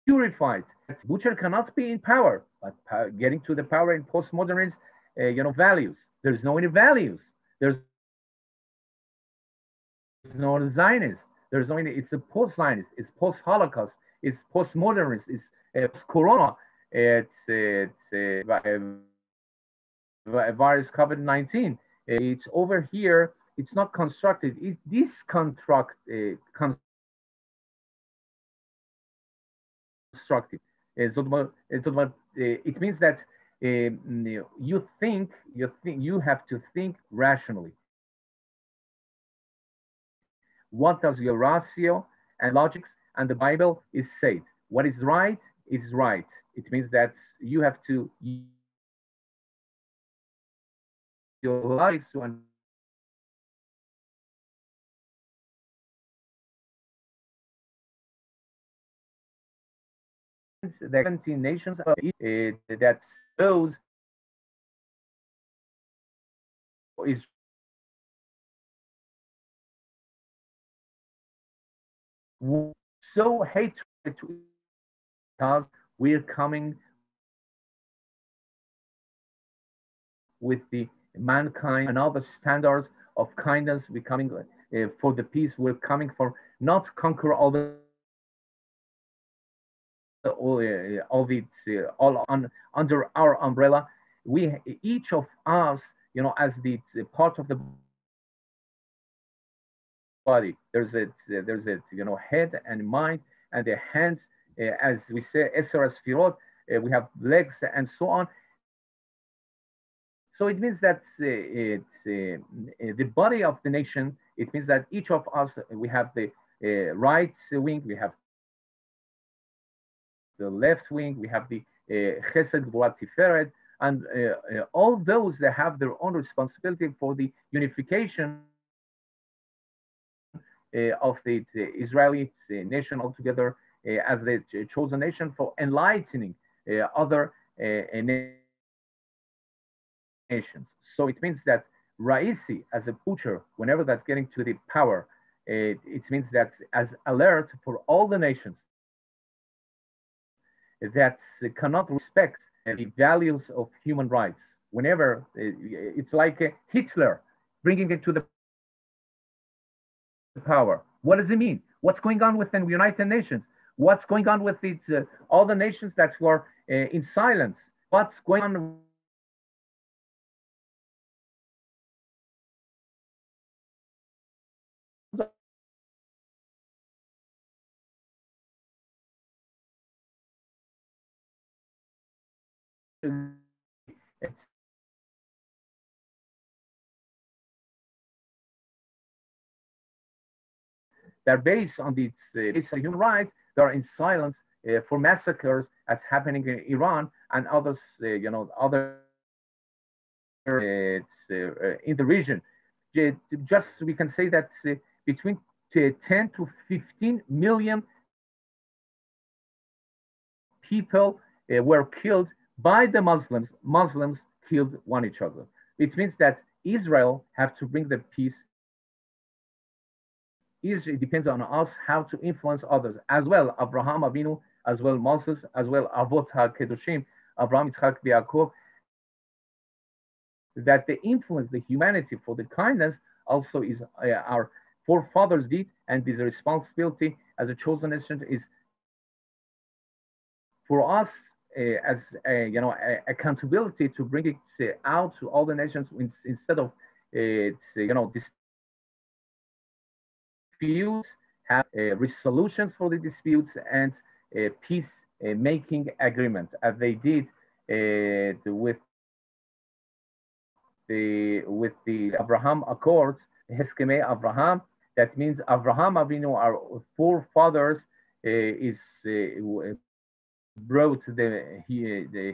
purified. The butcher cannot be in power, but getting to the power in postmodernist, values. There's no any values. There's no Zionist. There's no any. It's a post-Zionist. It's post-Holocaust. It's post-modernist. It's post-Corona. It's virus COVID-19. It's over here. It's not constructed. It's constructed. It means that you have to think rationally. What does your ratio and logics and the Bible is said? What is right is right. It means that you have to your life to the 17 nations that those is so hatred because we're coming with the mankind and all the standards of kindness. We're coming for the peace. We're coming for not conquer all under our umbrella. We each of us, as the part of the body. There's a head and mind and the hands, as we say, Esra Sfirot. We have legs and so on. So it means that it's the body of the nation. It means that each of us, we have the right wing, we have the left wing, we have the Chesed, Gvurat, Tiferet, and all those that have their own responsibility for the unification of the Israeli nation altogether as the chosen nation for enlightening other nations. So it means that Raisi, as a butcher, whenever that's getting to the power, it means that as alert for all the nations that cannot respect the values of human rights. Whenever it's like Hitler bringing it to the power. What does it mean? What's going on with the United Nations? What's going on with all the nations that were in silence? What's going on? They're based on the human rights. They're in silence for massacres that's happening in Iran and others, other in the region. Just we can say that between 10 to 15 million people were killed by the Muslims. Muslims killed one each other. It means that Israel have to bring the peace. It depends on us how to influence others as well. Abraham Avinu, as well Moses, as well Avot HaKedoshim, Abraham, Yitzchak, Yaakov, that they influence the humanity for the kindness also is our forefathers did, and this responsibility as a chosen nation is for us as accountability to bring it out to all the nations instead of disputes, have resolutions for the disputes and peace making agreement as they did with the Abraham Accords, Heskemei Abraham. That means Abraham Avinu, our forefathers, is brought the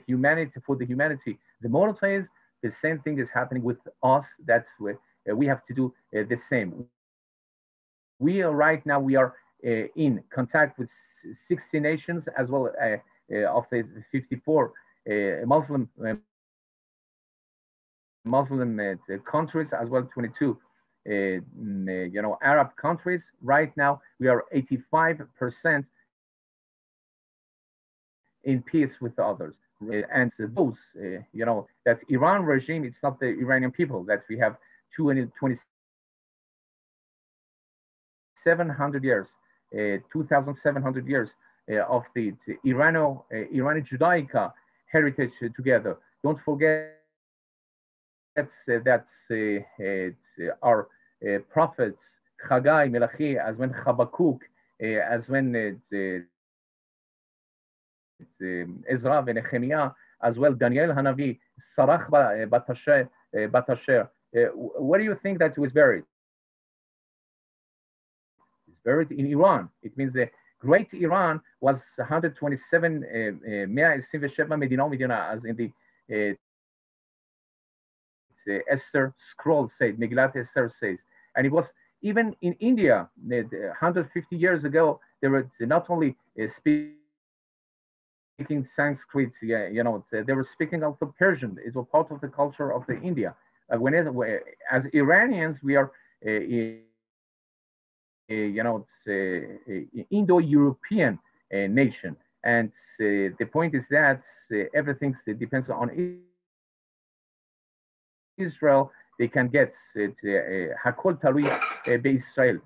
humanity for the humanity. The moral is the same thing is happening with us. That's what we have to do the same. We are right now. We are in contact with 60 nations as well of the 54 Muslim countries, as well 22 Arab countries. Right now we are 85% in peace with the others, and those that Iran regime, it's not the Iranian people, that we have 2,700 years 2,700 years of the Iranian Judaica heritage together. Don't forget that our prophets Chagai, Melachi, as when Habakkuk, as when Ezra and Nehemiah, as well Daniel Hanavi, Sarach Batasher. Where do you think that was buried? It's buried in Iran. It means the great Iran was 127 Medina, as in the Esther scroll says, Megillat Esther says. And it was even in India, 150 years ago, they were not only speaking Sanskrit, they were speaking also Persian. It was part of the culture of the India. As Iranians, we are, Indo-European nation. And the point is that everything depends on Israel. They can get Hakol Talui Israel,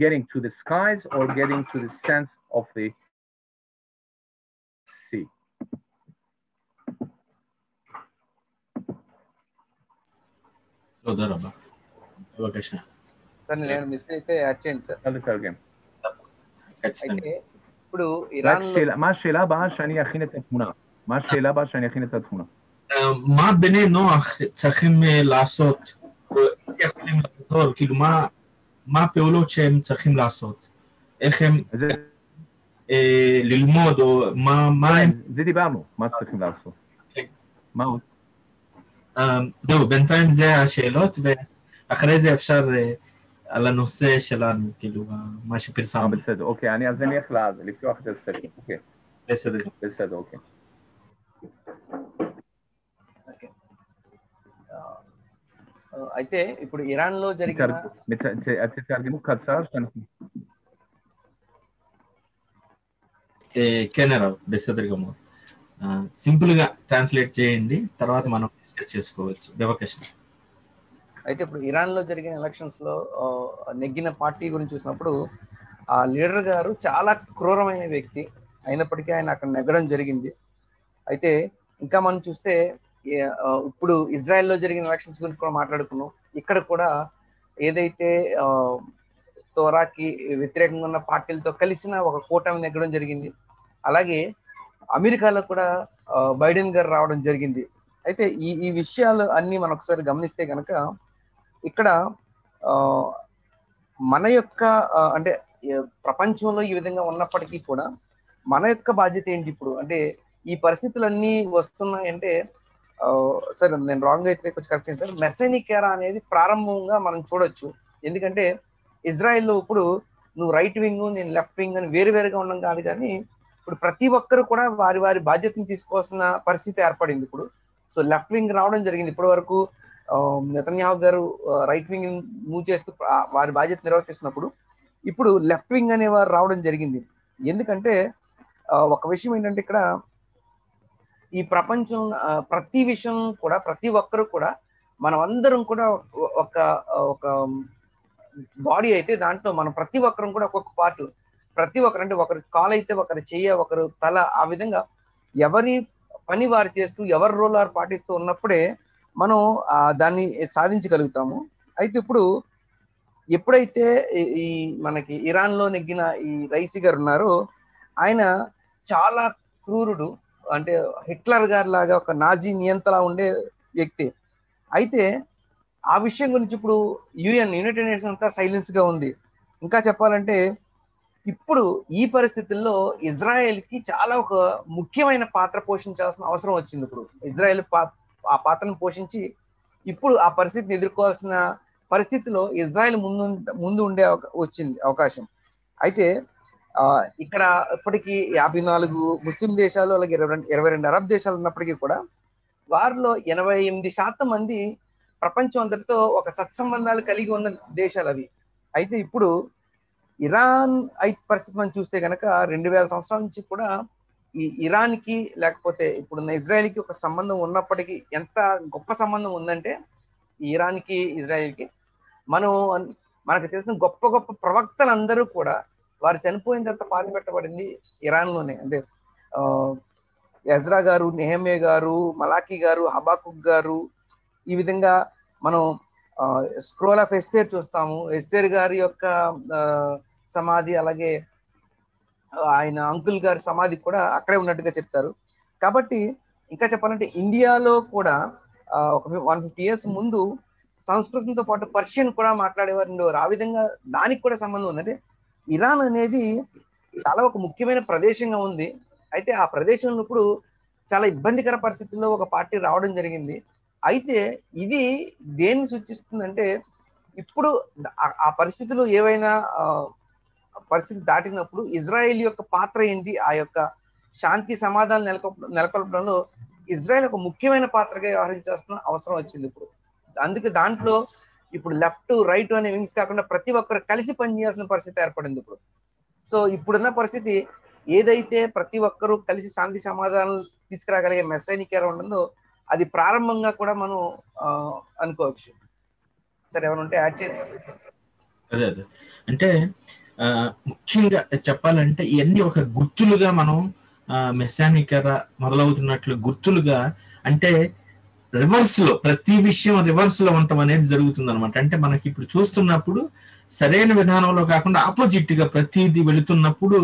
getting to the skies or getting to the sense of the sea. תודה רבה. בבקשה. Sir నేను miss అయితే add చేయండి sir. ఖచ్చితంగా. అయితే ఇప్పుడు Iran מה השאלה הבאה שאני אכין את התמונה? מה בני נוח צריכים לעשות? יכולים לעזור? כאילו מה הפעולות שהם צריכים לעשות? איך הם ללמוד או מה הם... זה דיברנו, מה צריכים לעשות. מה עוד? זהו, בינתיים זה השאלות, ואחרי זה אפשר על הנושא שלנו, כאילו, מה שפרסמנו. בסדר, אוקיי, אז אני איך לפתוח את הספר, אוקיי. בסדר, אוקיי. అయితే ఇప్పుడు Iran లో జరిగిన కెనరా బెసదర్ గమో సింపుల్ గా ట్రాన్స్లేట్ చేయండి, తర్వాత మనం డిస్కస్ చేసుకోవచ్చు. బెవకషన్. అయితే ఇప్పుడు ఇరాన్ లో జరిగిన ఎలక్షన్స్ లో నెగ్గిన పార్టీ గురించి చూసినప్పుడు ఆ లీడర్ గారు చాలా క్రూరమైన వ్యక్తి అయినప్పటికీ ఆయన అక్కడ నెగ్గడం జరిగింది. అయితే ఇంకా మనం చూస్తే ఇప్పుడు ఇజ్రాయెల్లో జరిగిన ఎలక్షన్స్ గురించి కూడా మాట్లాడుకున్నాం. ఇక్కడ కూడా ఏదైతే తోరాకి వ్యతిరేకంగా ఉన్న పార్టీలతో కలిసిన ఒక కూటమి నెగ్గడం జరిగింది. అలాగే అమెరికాలో కూడా బైడెన్ గారు రావడం జరిగింది. అయితే ఈ విషయాలు అన్ని మనం ఒకసారి గమనిస్తే కనుక ఇక్కడ మన యొక్క అంటే ప్రపంచంలో ఈ విధంగా ఉన్నప్పటికీ కూడా మన యొక్క బాధ్యత ఏంటి ఇప్పుడు అంటే ఈ పరిస్థితులన్నీ వస్తున్నాయంటే సార్ నేను రాంగ్ అయితే కొంచెం కరెక్ట్ చేయండి సార్. మెసెనిక్ ఎరా అనేది ప్రారంభంగా మనం చూడొచ్చు. ఎందుకంటే ఇజ్రాయెల్లో ఇప్పుడు నువ్వు రైట్ వింగ్ నేను లెఫ్ట్ వింగ్ అని వేరువేరుగా ఉండడం కాదు, కానీ ఇప్పుడు ప్రతి ఒక్కరు కూడా వారి వారి బాధ్యతను తీసుకోవాల్సిన పరిస్థితి ఏర్పడింది ఇప్పుడు. సో లెఫ్ట్ వింగ్ రావడం జరిగింది. ఇప్పటి వరకు నెతన్యాహు గారు రైట్ వింగ్ మూవ్ చేస్తూ వారి బాధ్యత నిర్వర్తిస్తున్నప్పుడు ఇప్పుడు లెఫ్ట్ వింగ్ అనే వారు రావడం జరిగింది. ఎందుకంటే ఒక విషయం ఏంటంటే ఇక్కడ ఈ ప్రపంచం ప్రతి విషయం కూడా ప్రతి ఒక్కరు కూడా మనం అందరం కూడా ఒక ఒక బాడీ అయితే దాంట్లో మనం ప్రతి ఒక్కరం కూడా ఒక్కొక్క పార్ట్, ప్రతి ఒక్కరు అంటే ఒకరి కాలు అయితే ఒకరి చెయ్య, ఒకరు తల, ఆ విధంగా ఎవరి పని వారు చేస్తూ ఎవరి రోల్ వారు పాటిస్తూ ఉన్నప్పుడే మనం దాన్ని సాధించగలుగుతాము. అయితే ఇప్పుడు ఎప్పుడైతే ఈ మనకి ఇరాన్ లో నెగ్గిన ఈ రైసీ గారు ఉన్నారో ఆయన చాలా క్రూరుడు, అంటే హిట్లర్ గారి లాగా ఒక నాజీ నియంతలా ఉండే వ్యక్తి. అయితే ఆ విషయం గురించి ఇప్పుడు యునైటెడ్ నేషన్స్ అంతా సైలెన్స్ గా ఉంది. ఇంకా చెప్పాలంటే ఇప్పుడు ఈ పరిస్థితుల్లో ఇజ్రాయెల్ కి చాలా ఒక ముఖ్యమైన పాత్ర పోషించాల్సిన అవసరం వచ్చింది. ఇప్పుడు ఇజ్రాయెల్ ఆ పాత్రను పోషించి ఇప్పుడు ఆ పరిస్థితిని ఎదుర్కోవాల్సిన పరిస్థితిలో ఇజ్రాయెల్ ముందు ఉండే వచ్చింది అవకాశం. అయితే ఇక్కడ ఇప్పటికీ 54 ముస్లిం దేశాలు అలాగే 22 అరబ్ దేశాలు ఉన్నప్పటికీ కూడా వారిలో 88% మంది ప్రపంచం అందరితో ఒక సత్సంబంధాలు కలిగి ఉన్న దేశాలు అవి. అయితే ఇప్పుడు ఇరాన్ పరిస్థితి మనం చూస్తే కనుక 2000 సంవత్సరాల నుంచి కూడా ఈ ఇరాన్ కి లేకపోతే ఇప్పుడున్న ఇజ్రాయెల్ కి ఒక సంబంధం ఉన్నప్పటికీ ఎంత గొప్ప సంబంధం ఉందంటే ఇరాన్ కి ఇజ్రాయెల్ కి మనకు తెలిసిన గొప్ప గొప్ప ప్రవక్తలందరూ కూడా వారు చనిపోయిన తర్వాత పాతి పెట్టబడింది ఇరాన్ లోనే. అంటే ఎజ్రా గారు, నెహమ్యా గారు, మలాకి గారు, హబాకుక్ గారు, ఈ విధంగా మనం స్క్రోల్ ఆఫ్ ఎస్తేర్ చూస్తాము. ఎస్తేర్ గారి యొక్క సమాధి అలాగే ఆయన అంకుల్ గారి సమాధి కూడా అక్కడే ఉన్నట్టుగా చెప్తారు. కాబట్టి ఇంకా చెప్పాలంటే ఇండియాలో కూడా ఒక 150 years ముందు సంస్కృతంతో పాటు పర్షియన్ కూడా మాట్లాడేవారు ఉండేవారు. ఆ విధంగా దానికి కూడా సంబంధం ఉంది. అంటే ఇరాన్ అనేది చాలా ఒక ముఖ్యమైన ప్రదేశంగా ఉంది. అయితే ఆ ప్రదేశంలో ఇప్పుడు చాలా ఇబ్బందికర పరిస్థితుల్లో ఒక పార్టీ రావడం జరిగింది. అయితే ఇది దేన్ని సూచిస్తుందంటే ఇప్పుడు ఆ పరిస్థితులు ఏవైనా పరిస్థితి దాటినప్పుడు ఇజ్రాయెల్ యొక్క పాత్ర ఏంటి, ఆ యొక్క శాంతి సమాధానం నెలకొల్పడంలో ఇజ్రాయెల్ ఒక ముఖ్యమైన పాత్రగా వ్యవహరించాల్సిన అవసరం వచ్చింది ఇప్పుడు. అందుకే దాంట్లో ఇప్పుడు లెఫ్ట్ రైట్ అనే వింగ్స్ కాకుండా ప్రతి ఒక్కరు కలిసి పనిచేయాల్సిన పరిస్థితి ఏర్పడింది ఇప్పుడు. సో ఇప్పుడున్న పరిస్థితి ఏదైతే ప్రతి ఒక్కరూ కలిసి శాంతి సమాధానం తీసుకురాగలిగే మెసైనిక్ ఎరా ఉంటుందో అది ప్రారంభంగా కూడా మనం అనుకోవచ్చు. సరే ఎవరు ఉంటే యాడ్ చేయండి. అదే అంటే ముఖ్యంగా చెప్పాలంటే ఇవన్నీ ఒక గుర్తులుగా మనం మెసానికర మొదలవుతున్నట్లు గుర్తులుగా, అంటే రివర్స్ లో ప్రతి విషయం రివర్స్ లో ఉండటం అనేది జరుగుతుంది అనమాట. అంటే మనకి ఇప్పుడు చూస్తున్నప్పుడు సరైన విధానంలో కాకుండా ఆపోజిట్ గా ప్రతిదీ వెళుతున్నప్పుడు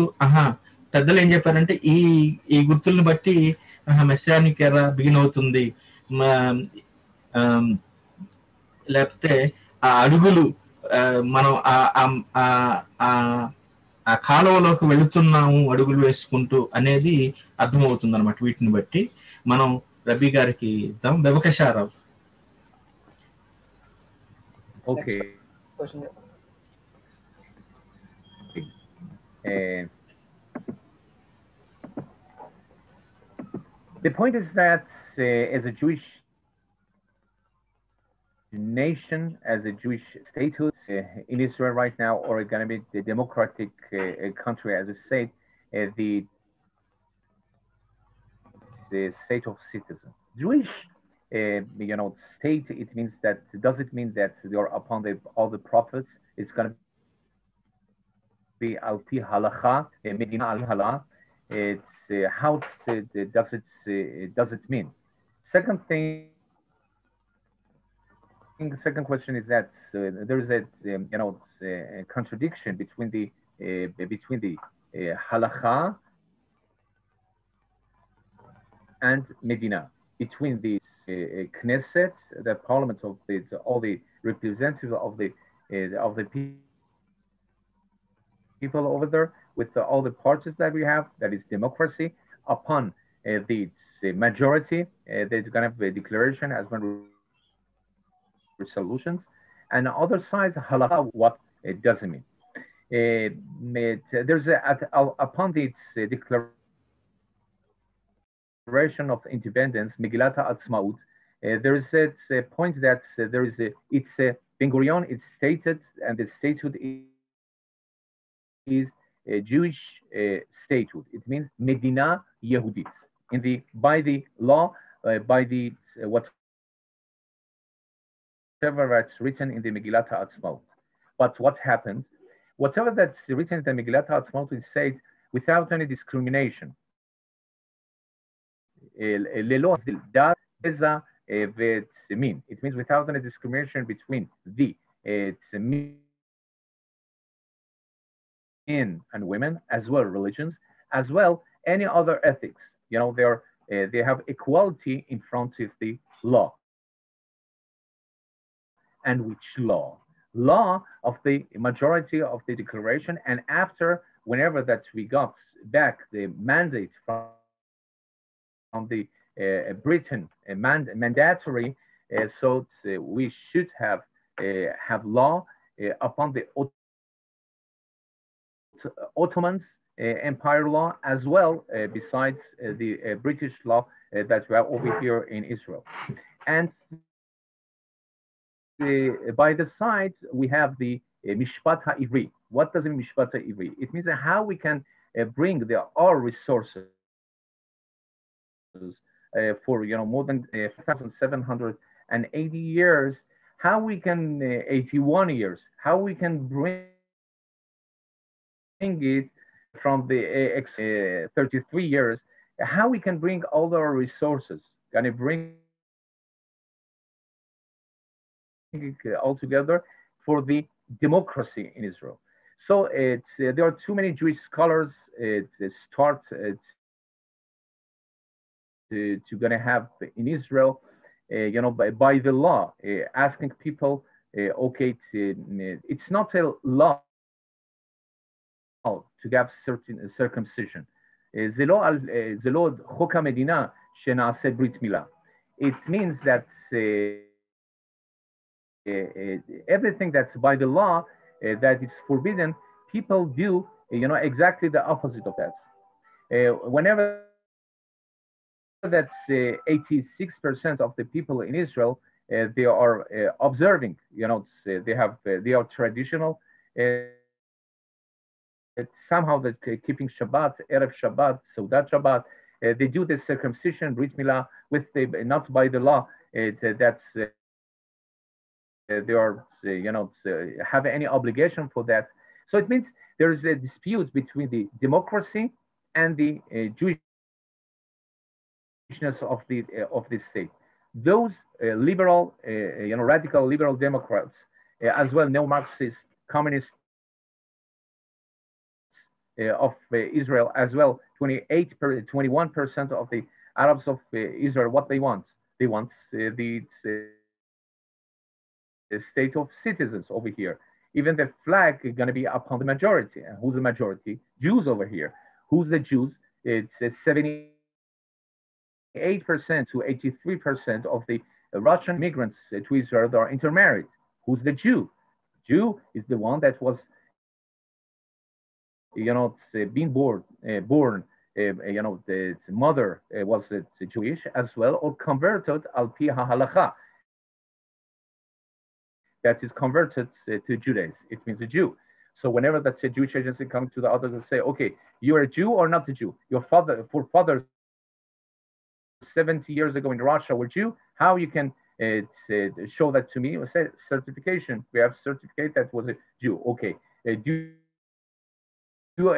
పెద్దలు ఏం చెప్పారంటే ఈ గుర్తుల్ని బట్టి మెసానిక్ ఎరా బిగిన్ అవుతుంది, లేకపోతే ఆ అడుగులు మనం ఆ కాలువలోకి వెళుతున్నాము అడుగులు వేసుకుంటూ అనేది అర్థమవుతుంది అనమాట. వీటిని బట్టి మనం రబీ గారికి ఇద్దాం. వ్యవకశారావు. Okay, the point is that as a Jewish nation, as a Jewish statehood in Israel right now, or going to be the democratic country, as a state, the state of citizens. Jewish, state. It means that. Does it mean that you're upon all the prophets? It's going to be al pi halacha, medina al halacha. It's how does it mean? Second thing. The second question is that there is a contradiction between the halacha and Medina, between the Knesset, the parliament of all the representatives of the people over there, with all the parties that we have, that is democracy, upon the majority, there's going to be a declaration as one resolutions, and the other side halakha, what it doesn't mean. There's upon the declaration Declaration of Independence, Megillat Ha'atzmaut, there is a point that there is Ben Gurion. It's stated, and the statehood is a Jewish statehood. It means Medina Yehudit. By the law, by the whatever that's written in the Megillat Ha'atzmaut. But what happened? Whatever that's written in the Megillat Ha'atzmaut is said without any discrimination. ללא דת, גזע ומין. It means without any discrimination between the men and women, as well religions, as well any other ethics. You know, they have equality in front of the law. And which law? Law of the majority of the declaration, and after, whenever that we got back the mandate from the Britain mandatory, so we should have law upon the Ottomans Empire law, as well besides the British law that we have over here in Israel. And by the side, we have the Mishpat HaIvri. What does it mean, Mishpat HaIvri? It means how we can bring our resources for more than 1,780 years, how we can 81 years, how we can bring it from the 33 years, how we can bring all our resources, can it bring it all together for the democracy in Israel. So there are too many Jewish scholars start to gonna have in Israel, by the law, asking people, okay, it's not a law to have certain circumcision. זה לא חוק המדינה שנעשה ברית מילה. It means that everything that's by the law that is forbidden, people do, exactly the opposite of that. Whenever that's 86% of the people in Israel, they are observing, they are traditional. Somehow they're keeping Shabbat, Erev Shabbat, Seudat Shabbat. They do the circumcision, Brit Milah, not by the law. That's they are, have any obligation for that. So it means there is a dispute between the democracy and the Jewishness of the state. Those liberal, radical liberal Democrats, as well neo-Marxist, communist of Israel, as well 21% of the Arabs of Israel, what they want the state of citizens over here. Even the flag is going to be upon the majority. And who's the majority? Jews over here. Who's the Jews? It's 78% to 83% of the Russian migrants to Israel that are intermarried. Who's the Jew? Jew is the one that was, being born, the mother was Jewish as well, or converted al pi halacha. That is converted to Judaism. It means a Jew. So whenever that's a Jewish agency comes to the others and say, okay, you're a Jew or not a Jew? Your forefathers 70 years ago in Russia were Jew. How you can show that to me? Say certification. We have certificate that was a Jew. Okay. Do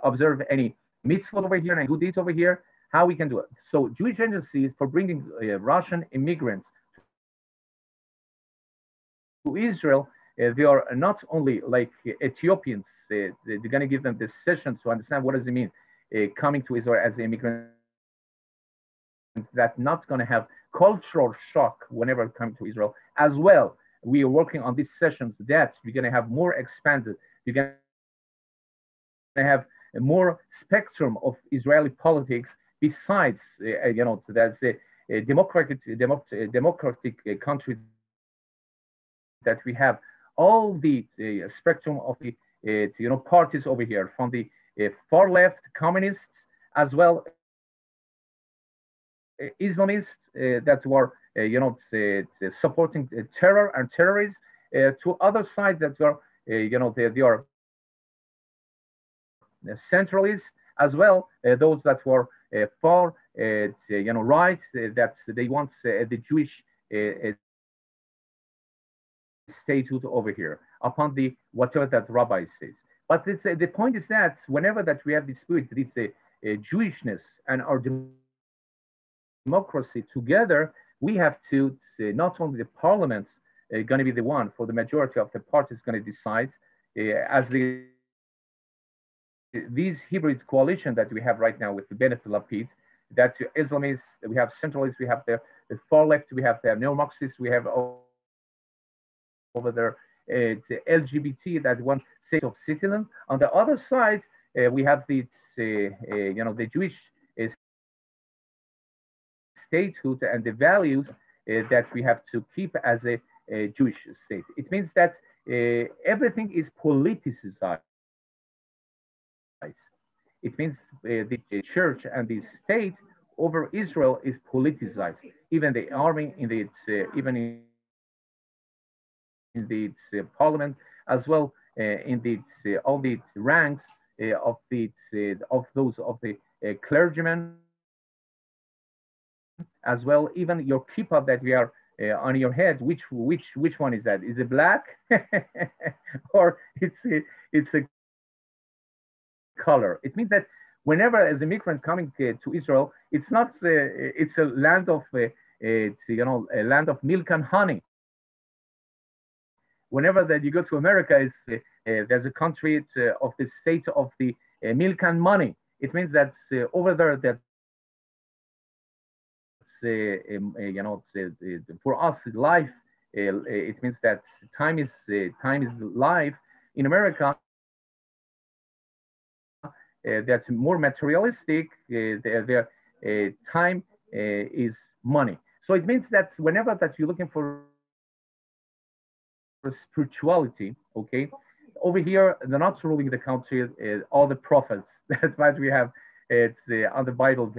observe any mitzvot over here and good deeds over here? How we can do it? So Jewish agencies for bringing Russian immigrants to Israel, they are not only like Ethiopians, they're going to give them this session to understand what does it mean coming to Israel as an immigrant, that's not going to have cultural shock whenever come to Israel. As well, we are working on these sessions that we're going to have more expanded, we're going to have a more spectrum of Israeli politics besides, that's a democratic country that we have all the spectrum of the parties over here, from the far left communists as well Islamists that were, supporting terror and terrorists, to other sides that were, they are centralists as well, those that were far, right, that they want the Jewish statehood over here upon the whatever that Rabbi says. But the point is that whenever that we have this spirit, this Jewishness and our democracy together, we have to not only the parliament going to be the one for the majority of the parties going to decide, as these hybrid coalition that we have right now with the benefit of Lapid, that Islamists, we have centralists, we have the far left, we have the neo-Marxists, we have over there the LGBT that one state of citizen. On the other side, we have the Jewish statehood and the values that we have to keep as a Jewish state. It means that everything is politicized. It means the church and the state over Israel is politicized. Even the army, even in the parliament, as well in all the ranks of the clergymen, as well. Even your kippah that we are on your head, which one is that? Is it black or it's a color? It means that whenever as a migrant coming to Israel, it's not it's a land of a land of milk and honey. Whenever that you go to America, there's a country of the state of the milk and money. It means that over there that for us life, it means that time is life. In America, that's more materialistic. Their time is money. So it means that whenever that you're looking for spirituality, okay, over here they're not ruling the country. All the prophets. That's what we have. It's on the Bible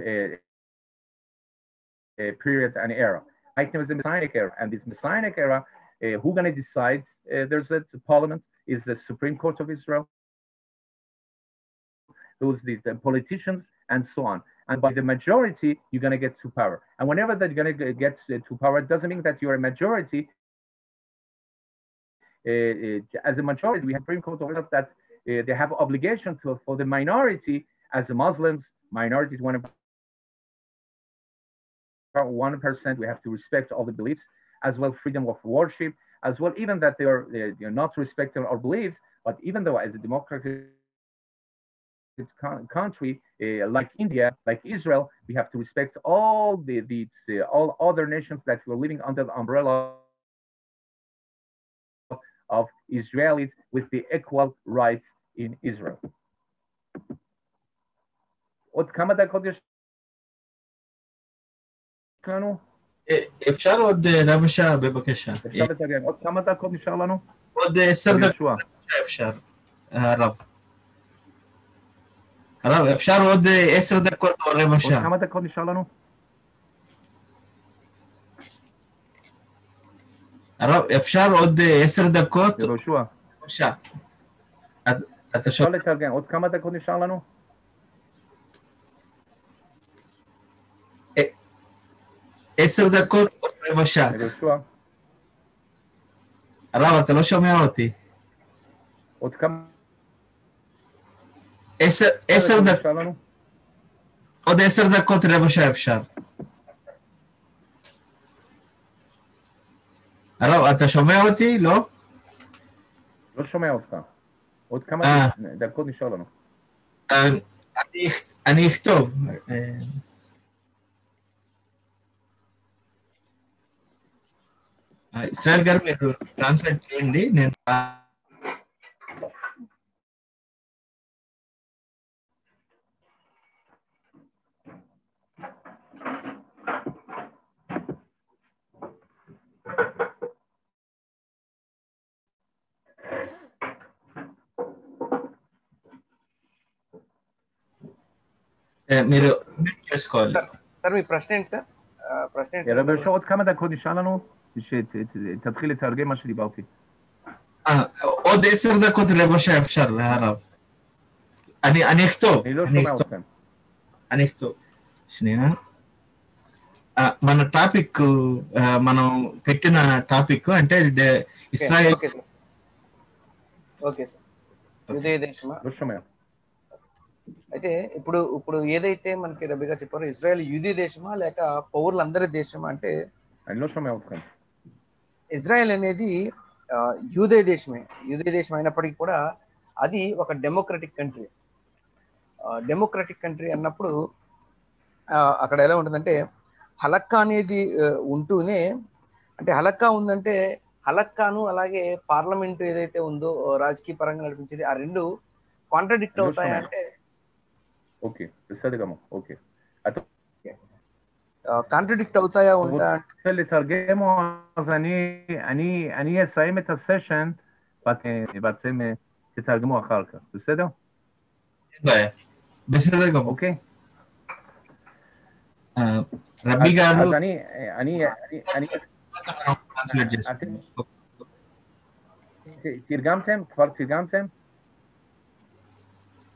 period and era. Right now is the Messianic era, and this Messianic era, who's going to decide? There's a parliament, is the Supreme Court of Israel. Those the politicians and so on. And by the majority, you're going to get to power. And whenever that you're going to get to power, it doesn't mean that you're a majority. As a majority, we have Supreme Court of Israel that they have obligation for the minority, as the Muslims, minorities, 1%, we have to respect all the beliefs, as well freedom of worship, as well even that they're not respecting our beliefs, but even though as a democratic country like India, like Israel, we have to respect all all other nations that were living under the umbrella of Israelis with the equal rights in Israel. עוד כמה דקות יש לנו? אפשר עוד רבע שעה בבקשה. אפשר לתרגם, עוד כמה דקות נשאר לנו? עוד 10 דקות אפשר, הרב. הרב, אפשר עוד 10 דקות או רבע שעה. עוד כמה דקות נשאר לנו? הרב, אפשר עוד 10 דקות? יהושע. בבקשה. אתה שואל לתרגם, עוד כמה דקות נשאר לנו? 10 דקות או רבע שעה. יהושע. הרב, אתה לא שומע אותי. עוד כמה? 10 דקות. עוד 10 דקות רבע שעה אפשר. הרב, אתה שומע אותי? לא? לא שומע אותך. עוד כמה דקות נשאר לנו. אני אכתוב. Israel గారు మీరు translate చేయండి నేను మీరు చేసుకోవాలి sir మీ ప్రశ్న ఏంటి sir ప్రశ్న ఏంటి يا సార్? رب יש עוד כמה דקות נשאר לנו, שתתחיל לתרגם מה שדיברתי. עוד 10 דקות רבע שעה אפשר, הרב. אני אכתוב. אני לא שומע אתכם. אני אכתוב. שנייה. మన టాపిక్ మనం పెట్టిన టాపిక్ అంటే ఇస్రాయేల్. Okay sir. యూదయ దేశమా? לא שומע. అయితే ఇప్పుడు ఏదైతే మనకి రబీ గారు చెప్పారో ఇజ్రాయెల్ యూదీ దేశమా లేక పౌరులందరి దేశమా అంటే אני לא שומע אתכם. ఇజ్రాయెల్ అనేది యూదయ దేశమే. యూదయ దేశం అయినప్పటికీ కూడా అది ఒక డెమోక్రటిక్ కంట్రీ. డెమోక్రటిక్ కంట్రీ అన్నప్పుడు అక్కడ ఎలా ఉంటుందంటే హలక్కా అనేది ఉంటూనే, అంటే హలక్కా ఉందంటే హలక్కాను అలాగే పార్లమెంట్ ఏదైతే ఉందో రాజకీయ పరంగా నడిపించేది, ఆ రెండు కాంట్రడిక్ట్ అవుతాయంటే ఓకే בסדר גמור. אוקיי. కాంట్రడిక్ట్ అవుతాయా ఉంటా רוצה לתרגם, אז אני אסיים את הסשן ואתם תתרגמו אחר כך. בסדר? בסדר גמור. אוקיי. רבי גאנו, אז אני תרגמתם? כבר תרגמתם?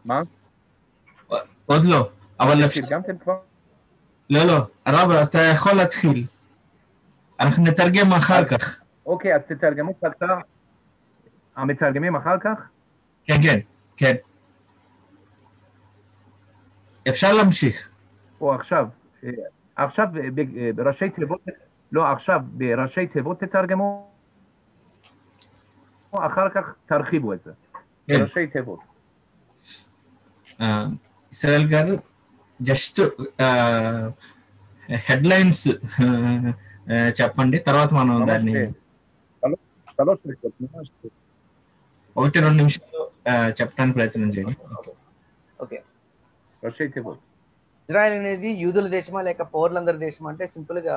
מה? עוד לא, אבל תרגמתם כבר? לא, הרב, אתה יכול להתחיל. אנחנו נתרגם אחר כך. אוקיי, אז תתרגמו קצר. המתרגמים אחר כך? כן. אפשר להמשיך. או עכשיו בראשי תיבות, לא, עכשיו בראשי תיבות תתרגמו, אחר כך תרחיבו את זה. בראשי תיבות. ఇస్రాయల్ గారు జస్ట్ హెడ్లైన్స్ చెప్పండి, తర్వాత మనం దాన్ని 1-2 నిమిషాలు చెప్పడానికి ప్రయత్నం చేయండి. ఓకే. ఇజ్రాయెల్ అనేది యూదుల దేశమా లేక పౌరులందరి దేశమా అంటే సింపుల్ గా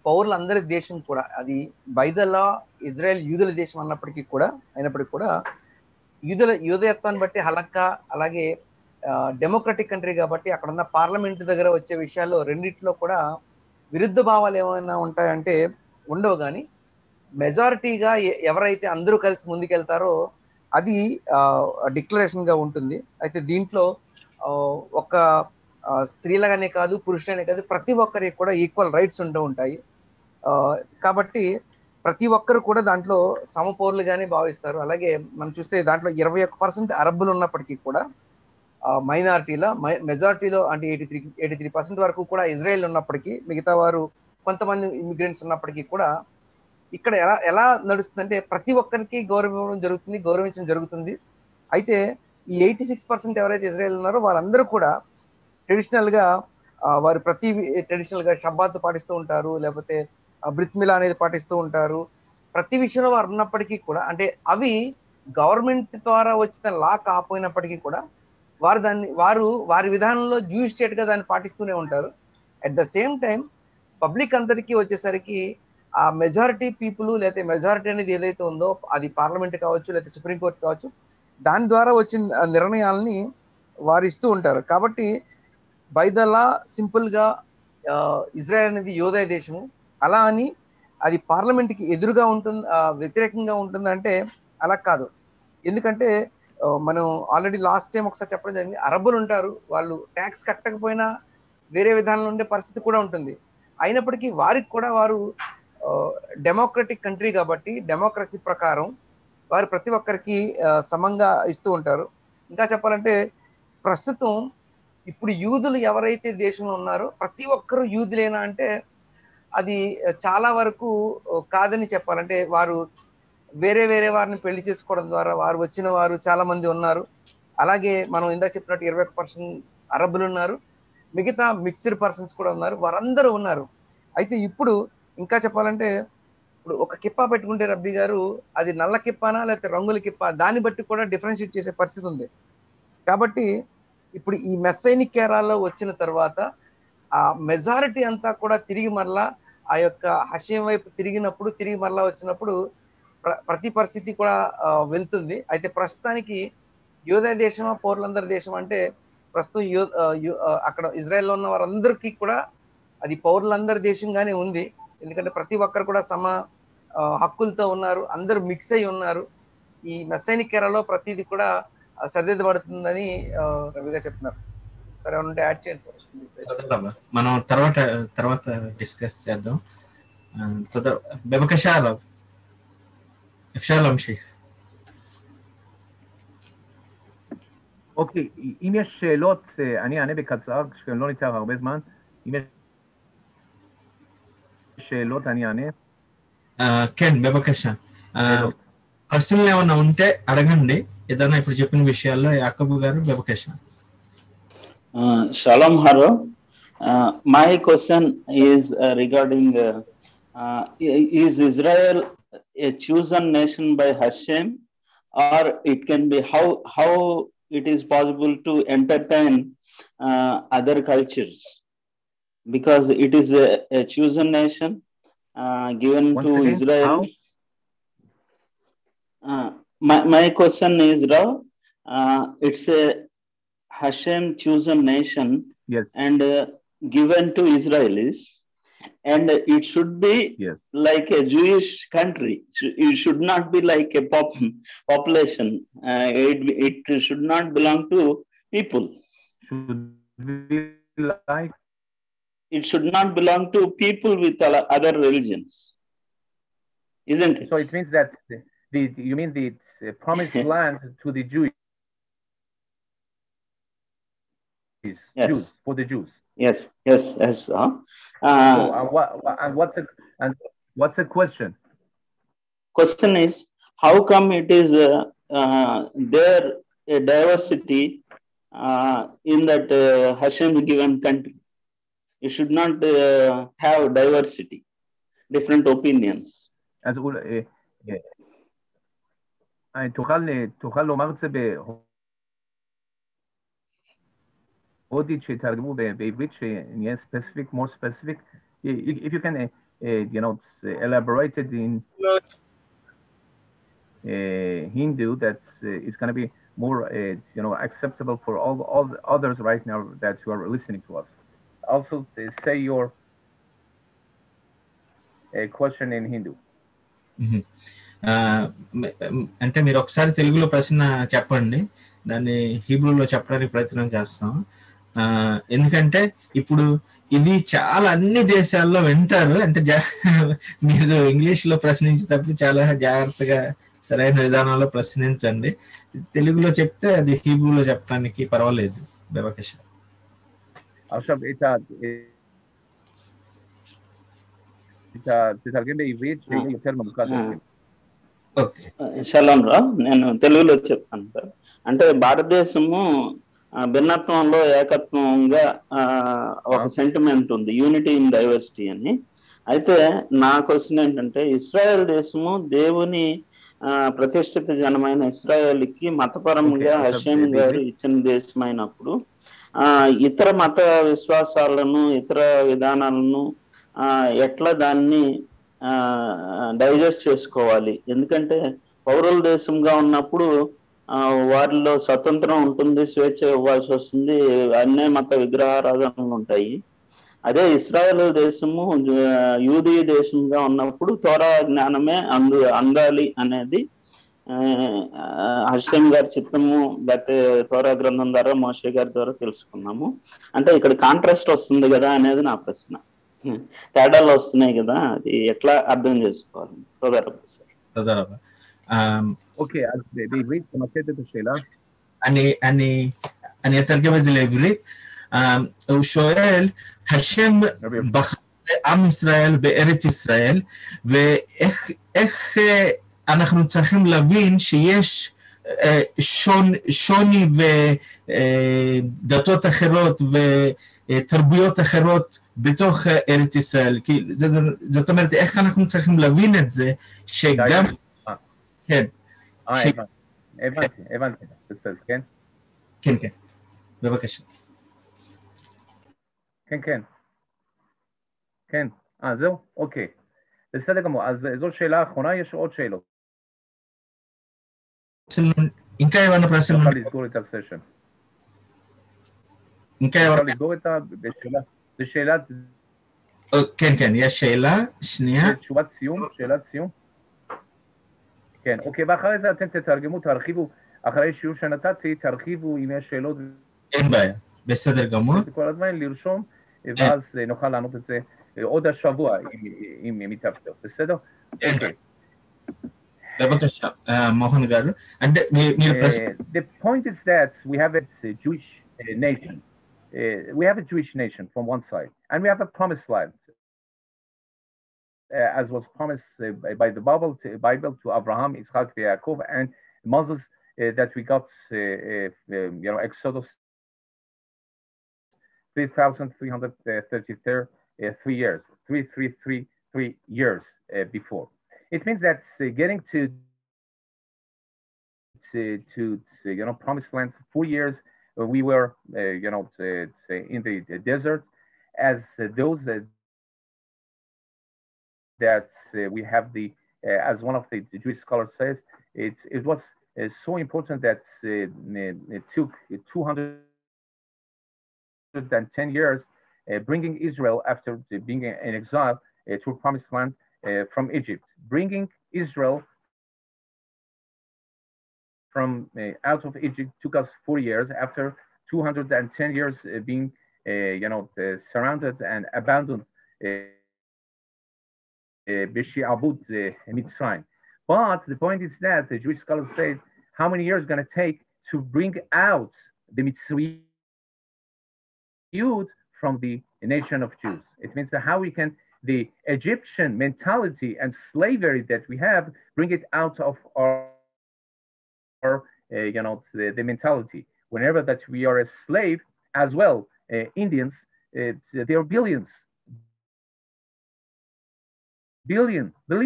పౌరులందరి దేశం కూడా. అది బై ద లా ఇజ్రాయెల్ యూదుల దేశం అయినప్పటికీ కూడా యూదయత్వాన్ని బట్టి హలక్కా అలాగే డెమోక్రటిక్ కంట్రీ కాబట్టి అక్కడ ఉన్న పార్లమెంట్ దగ్గర వచ్చే విషయాల్లో రెండిట్లో కూడా విరుద్ధ భావాలు ఏమైనా ఉంటాయంటే ఉండవు. కానీ మెజారిటీగా ఎవరైతే అందరూ కలిసి ముందుకెళ్తారో అది డిక్లరేషన్ గా ఉంటుంది. అయితే దీంట్లో ఒక స్త్రీలగానే కాదు, పురుషులనే కాదు, ప్రతి ఒక్కరికి కూడా ఈక్వల్ రైట్స్ ఉంటాయి. కాబట్టి ప్రతి ఒక్కరు కూడా దాంట్లో సమపౌరులుగానే భావిస్తారు. అలాగే మనం చూస్తే దాంట్లో 21% అరబ్బులు ఉన్నప్పటికీ కూడా మైనారిటీలో మెజారిటీలో అంటే 83% వరకు కూడా ఇజ్రాయెల్ ఉన్నప్పటికీ, మిగతా వారు కొంతమంది ఇమిగ్రెంట్స్ ఉన్నప్పటికీ కూడా ఇక్కడ ఎలా నడుస్తుందంటే ప్రతి ఒక్కరికి గౌరవించడం జరుగుతుంది. అయితే ఈ 86% ఎవరైతే ఇజ్రాయెల్ ఉన్నారో వారందరూ కూడా ట్రెడిషనల్ గా వారు ప్రతి ట్రెడిషనల్ గా షబ్బాత్ పాటిస్తూ ఉంటారు, లేకపోతే బ్రిత్మిలా అనేది పాటిస్తూ ఉంటారు. ప్రతి విషయంలో వారు ఉన్నప్పటికీ కూడా, అంటే అవి గవర్నమెంట్ ద్వారా వచ్చిన లా కాకపోయినప్పటికీ కూడా వారు వారి విధానంలో జూయిష్ స్టేట్ గా దాన్ని పాటిస్తూనే ఉంటారు. At the same time public అందరికీ వచ్చేసరికి ఆ మెజారిటీ పీపుల్ లేకపోతే మెజారిటీ అనేది ఏదైతే ఉందో అది పార్లమెంట్ కావచ్చు లేకపోతే సుప్రీంకోర్టు కావచ్చు, దాని ద్వారా వచ్చిన నిర్ణయాలని వారు ఇస్తూ ఉంటారు. కాబట్టి బై ద లా సింపుల్ గా ఇజ్రాయెల్ అనేది యోదయ దేశము. అలా అని అది పార్లమెంట్ కి ఎదురుగా ఉంటుంది, వ్యతిరేకంగా ఉంటుందంటే అలా కాదు. ఎందుకంటే మనం ఆల్రెడీ లాస్ట్ టైం ఒకసారి చెప్పడం జరిగింది, అరబ్బులు ఉంటారు, వాళ్ళు ట్యాక్స్ కట్టకపోయినా వేరే విధానంలో ఉండే పరిస్థితి కూడా ఉంటుంది. అయినప్పటికీ వారికి కూడా వారు డెమోక్రటిక్ కంట్రీ కాబట్టి డెమోక్రసీ ప్రకారం వారు ప్రతి ఒక్కరికి సమంగా ఇస్తూ ఉంటారు. ఇంకా చెప్పాలంటే ప్రస్తుతం ఇప్పుడు యూదులు ఎవరైతే దేశంలో ఉన్నారో ప్రతి ఒక్కరూ యూదులేనా అంటే అది చాలా వరకు కాదని చెప్పాలంటే వారు వేరే వారిని పెళ్లి చేసుకోవడం ద్వారా వారు వచ్చిన వారు చాలా మంది ఉన్నారు. అలాగే మనం ఇందాక చెప్పినట్టు 21% అరబ్బులు ఉన్నారు, మిగతా మిక్స్డ్ పర్సన్స్ కూడా ఉన్నారు, వారందరూ ఉన్నారు. అయితే ఇప్పుడు ఇంకా చెప్పాలంటే ఇప్పుడు ఒక కిప్పా పెట్టుకుంటే రబ్బీ గారు అది నల్ల కిప్పానా లేకపోతే రంగుల కిప్పా దాన్ని బట్టి కూడా డిఫరెన్షియేట్ చేసే పరిస్థితి ఉంది. కాబట్టి ఇప్పుడు ఈ మెస్సైనిక్ ఏరాలో వచ్చిన తర్వాత ఆ మెజారిటీ అంతా కూడా తిరిగి మరలా ఆ యొక్క హషేం వైపు తిరిగి మరలా వచ్చినప్పుడు ప్రతి పరిస్థితి కూడా వెళ్తుంది. అయితే ప్రస్తుతానికి యోదయ దేశమా పౌరులందరి దేశం అంటే ప్రస్తుతం అక్కడ ఇజ్రాయెల్లో ఉన్న వారందరికీ కూడా అది పౌరులందరి దేశంగానే ఉంది. ఎందుకంటే ప్రతి ఒక్కరు కూడా సమ హక్కులతో ఉన్నారు, అందరూ మిక్స్ అయి ఉన్నారు. ఈ మెస్సైనిక్ ఎరాలో ప్రతిదీ కూడా సరిదిద్దబడుతుందని రవిగా చెప్తున్నారు. సరే ఉంటే యాడ్ చేయండి సార్. మనం తర్వాత డిస్కస్ చేద్దాం. בבקשה הרב, אפשר להמשיך. אוקיי, אם יש שאלות, אני אענה בקצר, כשלא ניתן הרבה זמן. אם יש שאלות, אני אענה. כן, בבקשה. ప్రశ్నలు ఏమైనా ఉంటే అడగండి. ఏదైనా ఇప్పుడు చెప్పిన విషయాల్లో యాకోబు గారు బెబకషా. Shalom Haro. My question is regarding is Israel a chosen nation by Hashem, or it can be how it is possible to entertain other cultures, because it is a chosen nation given to Israel. My question is, Rav, it's a Hashem chosen nation, yes, and given to Israelis, and it should be yes, like a Jewish country. It should not be like a population. It should not belong to people. Should be like, it should not belong to people with other religions, isn't it? So it means that you mean the promised land to the Jews. Yes. Jews, for the Jews. Yes. So, what's the question? Question is, how come it is there a diversity in that Hashem given country? It should not have diversity, different opinions. אז תוכל לומר את זה בהודית שתרגמו בעברית שנהיה specific, more specific. If you can, elaborate it in Hindu, that is going to be more, acceptable for all the others right now that you are listening to us. Also, say your question in Hindu. అంటే మీరు ఒకసారి తెలుగులో ప్రశ్న చెప్పండి, దాన్ని హీబ్రూలో చెప్పడానికి ప్రయత్నం చేస్తాం. ఎందుకంటే ఇప్పుడు ఇది చాలా అన్ని దేశాల్లో వింటారు. అంటే మీరు ఇంగ్లీష్ లో ప్రశ్నించేటప్పుడు చాలా జాగ్రత్తగా సరైన విధానంలో ప్రశ్నించండి. తెలుగులో చెప్తే అది హీబ్రూలో చెప్పడానికి పర్వాలేదు. బెబకష. షలాం రా, నేను తెలుగులో చెప్తాను సార్. అంటే భారతదేశము భిన్నత్వంలో ఏకత్వంగా ఒక సెంటిమెంట్ ఉంది, యూనిటీ ఇన్ డైవర్సిటీ అని. అయితే నా క్వశ్చన్ ఏంటంటే, ఇస్రాయెల్ దేశము దేవుని ప్రతిష్ఠిత జనమైన ఇస్రాయేల్కి మతపరంగా హషేమ్ గారు ఇచ్చిన దేశం అయినప్పుడు ఇతర మత విశ్వాసాలను, ఇతర విధానాలను ఎట్లా దాన్ని డైజెస్ట్ చేసుకోవాలి? ఎందుకంటే పౌరుల దేశంగా ఉన్నప్పుడు వారిలో స్వతంత్రం ఉంటుంది, స్వేచ్ఛ ఇవ్వాల్సి వస్తుంది, అన్య మత విగ్రహారాధనలు ఉంటాయి. అదే ఇస్రాయేల్ దేశము యూదీయ దేశంగా ఉన్నప్పుడు తోరా జ్ఞానమే అందాలి అనేది హషేమ్ గారి చిత్తము, లేకపోతే తోరా గ్రంథం ద్వారా మోషే గారి ద్వారా తెలుసుకున్నాము. అంటే ఇక్కడ కాంట్రాస్ట్ వస్తుంది కదా అనేది నా ప్రశ్న. తేడాలు వస్తున్నాయి కదా, అది ఎట్లా అర్థం చేసుకోవాలి? אוקיי, אז בעברית תמצת את השאלה. אני אתרגם את זה לעברית. הוא שואל, השם בחר עם ישראל בארץ ישראל, ואיך אנחנו צריכים להבין שיש שוני ודתות אחרות ותרבויות אחרות בתוך ארץ ישראל. זאת אומרת, איך אנחנו צריכים להבין את זה שגם... כן. הבנתי, בסדר, כן? כן, בבקשה. כן, זהו? אוקיי. בסדר גמור, אז זו שאלה האחרונה, יש עוד שאלות. ఇంకా ఏమైనా ప్రశ్నలు? נוכל לסגור את הסשן. ఇంకా ఏమైనా? לסגור את בשאלת כן, יש שאלה שנייה. תשובת סיום, שאלת סיום. כן, אוקיי, ואחרי זה אתם תתרגמו, תרחיבו, אחרי שיעור שנתתי, תרחיבו אם יש שאלות. אין בעיה, בסדר גמור. כל הזמן לרשום, ואז נוכל לענות את זה עוד השבוע, אם מתאפשר, בסדר? אוקיי. בבקשה, מוהן גארו. The point is that we have a Jewish nation. We have a Jewish nation from one side, and we have a promised land, as was promised by the Bible to Abraham, Isaac, Yaakov, and Moses that we got, Exodus 3,333 years, 3,333 years before. It means that getting to promised land 4 years, we were, in the desert, as those that we have as one of the Jewish scholars says, it was so important that it took 210 years bringing Israel after being in exile to promised land from Egypt. Bringing Israel from out of Egypt took us 4 years after 210 years being, surrounded and abandoned. Mitzrayim. But the point is that the Jewish scholars say how many years is going to take to bring out the Mitzrayim from the nation of Jews. It means that how we can, the Egyptian mentality and slavery that we have, bring it out of our the mentality. Whenever that we are a slave as well, Indians, there are billion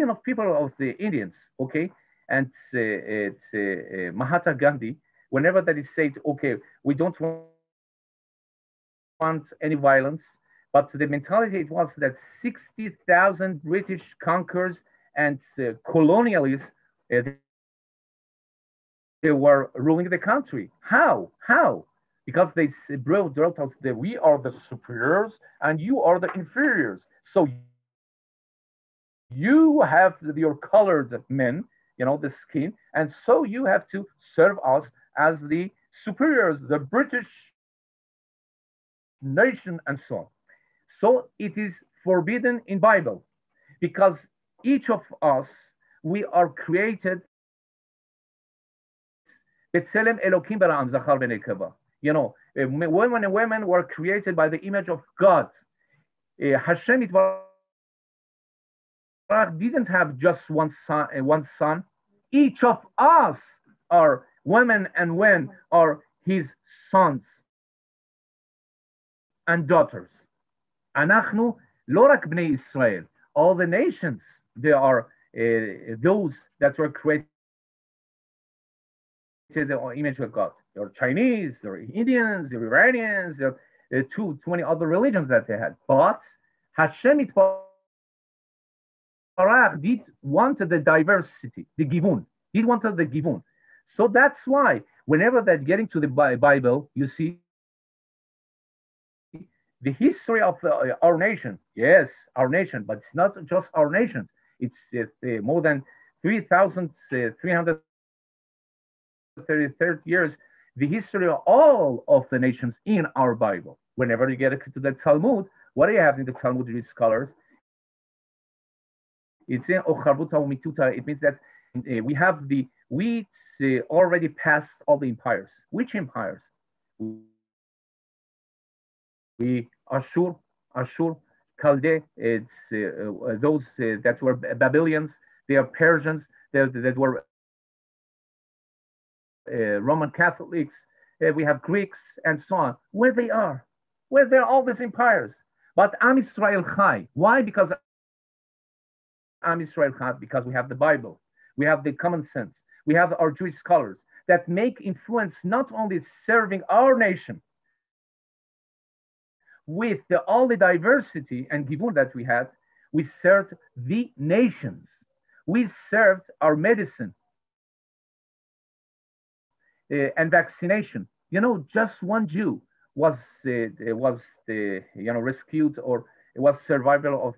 of people of the Indians, okay? And Mahatma Gandhi, whenever that is said, okay, we don't want any violence, but the mentality it was that 60,000 British conquerors and colonialists, they were ruling the country. How? Because they brought out that we are the superiors and you are the inferiors. So you have your colored men, the skin, and so you have to serve us as the superiors, the British nation, and so on. So it is forbidden in Bible, because each of us, we are created. B'tselem Elokim bara'am zachar v'nekava. Women and women were created by the image of God. Hashem didn't have just one son. Each of us are women and men are his sons and daughters. Anachnu lo rak bnei Israel. All the nations, they are those that were created in the image of God. There are Chinese, there are Indians, there are Iranians, there are 20 other religions that they had. But Hashem did wanted the diversity, the givun. He wanted the givun. So that's why whenever that getting to the Bible, you see the history of our nation. Yes, our nation, but it's not just our nation. It's more than 3,333 years, the history of all of the nations in our Bible. Whenever you get to the Talmud, what do you have in the Talmud with scholars? It's in Ocharvuta Umituta. It means that we have we already passed all the empires. Which empires? We Ashur, Chaldea. It's those that were Babylonians. They are Persians. That were Roman Catholics. We have Greeks and so on. Where they are all these empires. But Am Yisrael Chai. Why? Because Am Yisrael Chai. Because we have the Bible. We have the common sense. We have our Jewish scholars that make influence not only serving our nation with all the diversity and givun that we had, we served the nations. We served our medicine and vaccination. Just one Jew was rescued or it was survival of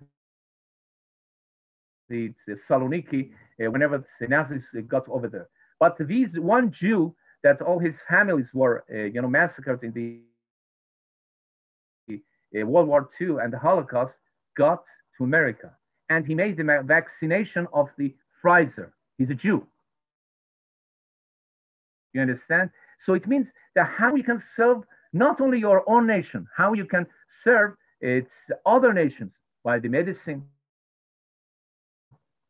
the Saloniki whenever the Nazis got over there. But these one Jew that all his families were, massacred in the World War II and the Holocaust, got to America. And he made the vaccination of the Pfizer. He's a Jew. You understand? So it means that how you can serve not only your own nation, how you can serve its other nations by the medicine,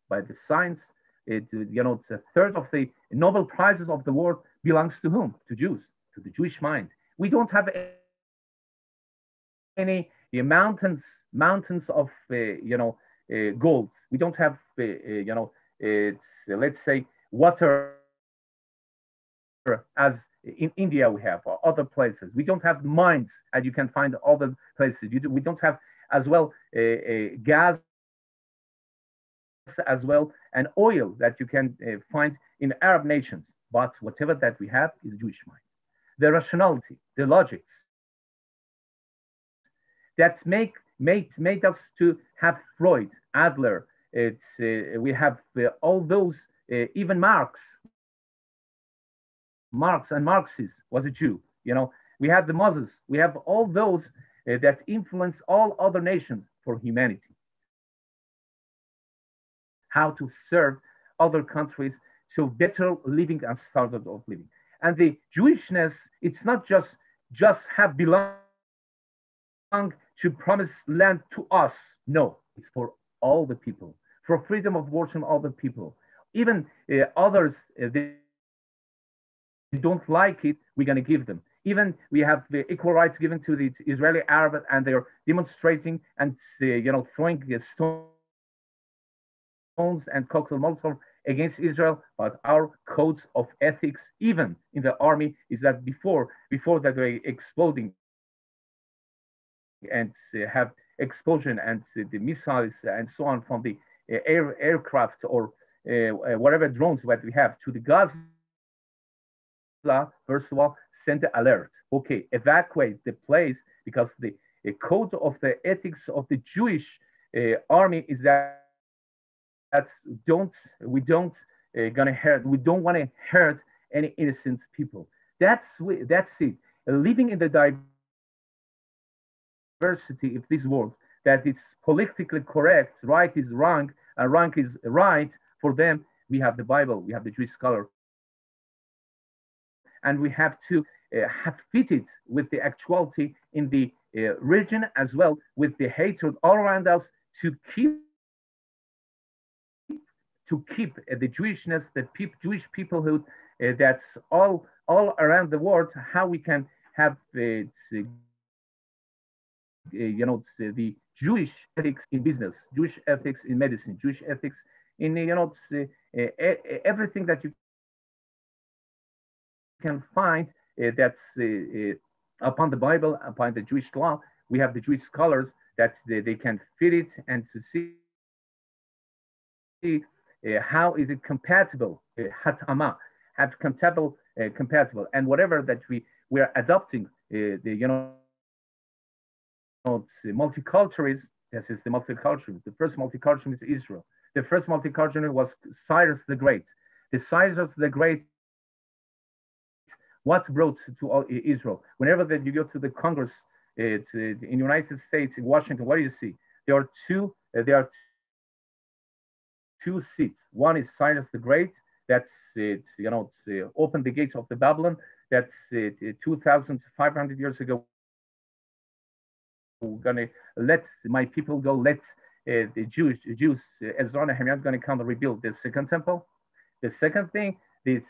by the science. It's a third of the Nobel Prizes of the world belongs to whom? To Jews, to the Jewish mind. We don't have any mountains of gold. We don't have let's say water as in India we have, or other places. We don't have mines as you can find other places. We don't have as well gas as well and oil that you can find in Arab nations. But whatever that we have is Jewish mind. The rationality, the logic that made us to have Freud, Adler. We have all those, even Marx and Marxist was a Jew. We have the Moses. We have all those that influence all other nations for humanity. How to serve other countries to better living and standard of living. And the Jewishness, it's not just have belong to promised land to us. No, it's for all the people, for freedom of worship of other people. Even others, they don't like it, we're going to give them. Even we have the equal rights given to the Israeli Arab, and they're demonstrating and throwing stones and cocktail molotov against Israel. But our codes of ethics, even in the army, is that before that they're exploding and have explosion and the missiles and so on from the aircraft or whatever drones that we have to the Gaza, first of all, send the alert. Okay, evacuate the place, because the code of the ethics of the Jewish army is that we don't want to hurt any innocent people. That's it. Living in the diversity of this world, that it's politically correct, right is wrong, and wrong is right. For them, we have the Bible, we have the Jewish scholar, and we have to have fitted with the actuality in the region, as well with the hatred all around us, to keep the Jewishness, the Jewish peoplehood that's all around the world. How we can have the Jewish ethics in business, Jewish ethics in medicine, Jewish ethics in everything that you can find that's upon the Bible, upon the Jewish law. We have the Jewish scholars that they can fit it and to see how is it compatible, hatama, have compatible, and whatever that we are adopting, multiculturalism. This is the multiculturalism. The first multiculturalism is Israel. The first multiculturalism was Cyrus the Great. The Cyrus the Great, what brought to all Israel? Whenever that you go to the Congress in the United States, in Washington, what do you see? There are two seats. One is Cyrus the Great. That's opened the gates of the Babylon. That's 2,500 years ago. We're gonna let my people go. Let the Jews, Ezra and Nehemiah, going to come and rebuild the second temple. The second thing is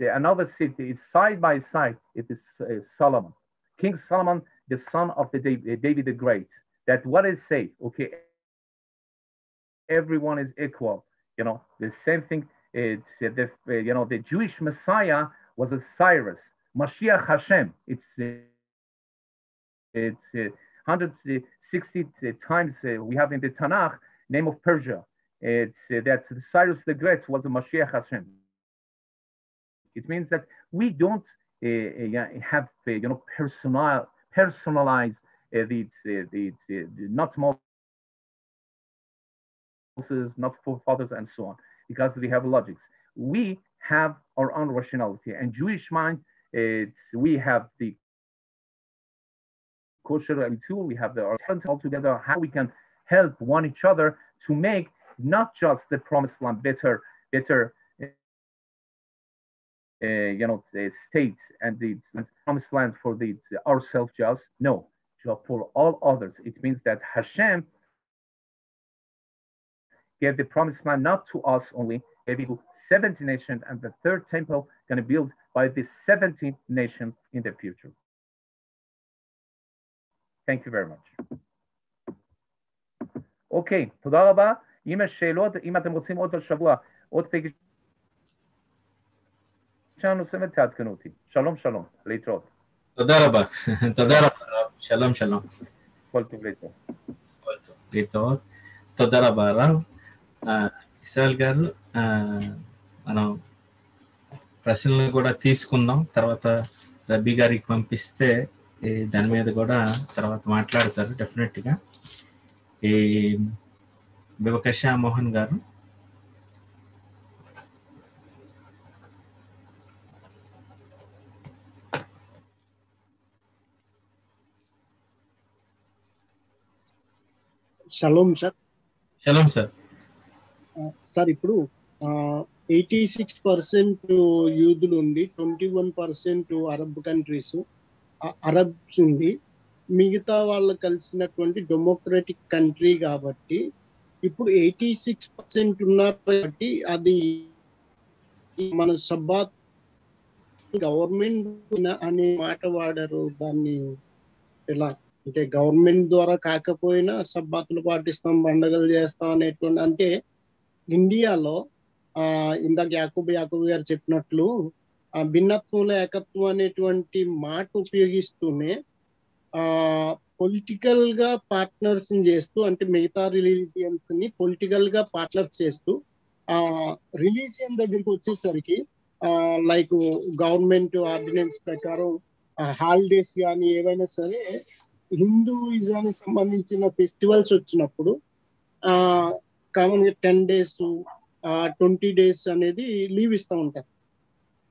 another city is side by side. It is Solomon, King Solomon, the son of the David the Great. That what it say? Okay, everyone is equal. The same thing. It's the Jewish Messiah was a Cyrus, Mashiach Hashem. It's 160 times we have in the Tanakh name of Persia. It's that Cyrus the Great was a Mashiach Hashem. It means that we don't have personalized not Moses, not forefathers, and so on, because we have logics. We have our own rationality, and Jewish mind, we have the kosher tool, we have our talent all together, how we can help one each other to make not just the promised land better, state and the promised land for ourselves just, no, for all others. It means that Hashem gave the promised land not to us only, gave it to 70 nations, and the third temple going to be built by the 70 nations in the future. Thank you very much. אוקיי, תודה רבה. אם יש שאלות, אם אתם רוצים עוד השבוע, עוד פגישה נוספת, תעדכנו אותי. שלום, שלום, להתראות. תודה רבה. תודה רבה, רב. שלום, שלום. כל טוב, להתראות. כל טוב, להתראות. תודה רבה, רב. Israel గారు మనం ప్రశ్నలు కూడా తీసుకుందాం, తర్వాత రబ్బీ గారికి పంపిస్తే దాని మీద కూడా తర్వాత మాట్లాడతారు డెఫినెట్గా. ఈ బివకషా మోహన్ గారు. Shalom sir. Shalom sir. Sir ఇప్పుడు 86% యూదులు ఉండి 21% అరబ్ కంట్రీస్, అరబ్స్ ఉంది, మిగతా వాళ్ళు కలిసినటువంటి డెమోక్రటిక్ కంట్రీ కాబట్టి ఇప్పుడు 86% ఉన్నారు కాబట్టి అది మన సబ్బాత్ గవర్నమెంట్ అనే మాట వాడారు. దాన్ని ఎలా అంటే గవర్నమెంట్ ద్వారా కాకపోయినా సబ్బాతులు పాటిస్తాం, పండుగలు చేస్తాం అనేటువంటి, అంటే ఇండియాలో ఇందాక యాకూబ్ గారు చెప్పినట్లు భిన్నత్వంలో ఏకత్వం అనేటువంటి మాట ఉపయోగిస్తూనే పొలిటికల్ గా పార్ట్నర్స్ చేస్తూ, అంటే మిగతా రిలీజియన్స్ ని పొలిటికల్ గా పార్ట్నర్స్ చేస్తూ రిలీజియన్ దగ్గరికి వచ్చేసరికి లైక్ గవర్నమెంట్ ఆర్డినెన్స్ ప్రకారం హాలిడేస్ కానీ ఏవైనా సరే హిందూయిజానికి సంబంధించిన ఫెస్టివల్స్ వచ్చినప్పుడు కామన్ గా 10 days 20 days అనేది లీవ్ ఇస్తూ ఉంటారు.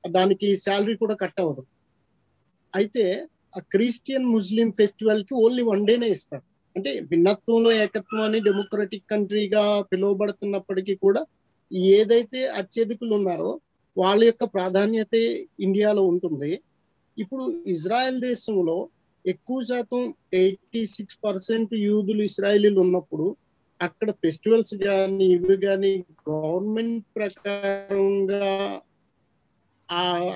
దానికి శాలరీ కూడా కట్ అవ్వదు. అయితే ఆ క్రిస్టియన్ ముస్లిం ఫెస్టివల్ కి ఓన్లీ 1 day ఇస్తారు. అంటే భిన్నత్వంలో ఏకత్వం అని డెమోక్రటిక్ కంట్రీగా పిలువబడుతున్నప్పటికీ కూడా ఏదైతే అత్యధికులు ఉన్నారో వాళ్ళ యొక్క ప్రాధాన్యత ఇండియాలో ఉంటుంది. ఇప్పుడు ఇజ్రాయెల్ దేశంలో ఎక్కువ శాతం 86% యూదులు ఇస్రాయేలీలు ఉన్నప్పుడు అక్కడ ఫెస్టివల్స్ కానీ ఇవి కానీ గవర్నమెంట్ ప్రకారంగా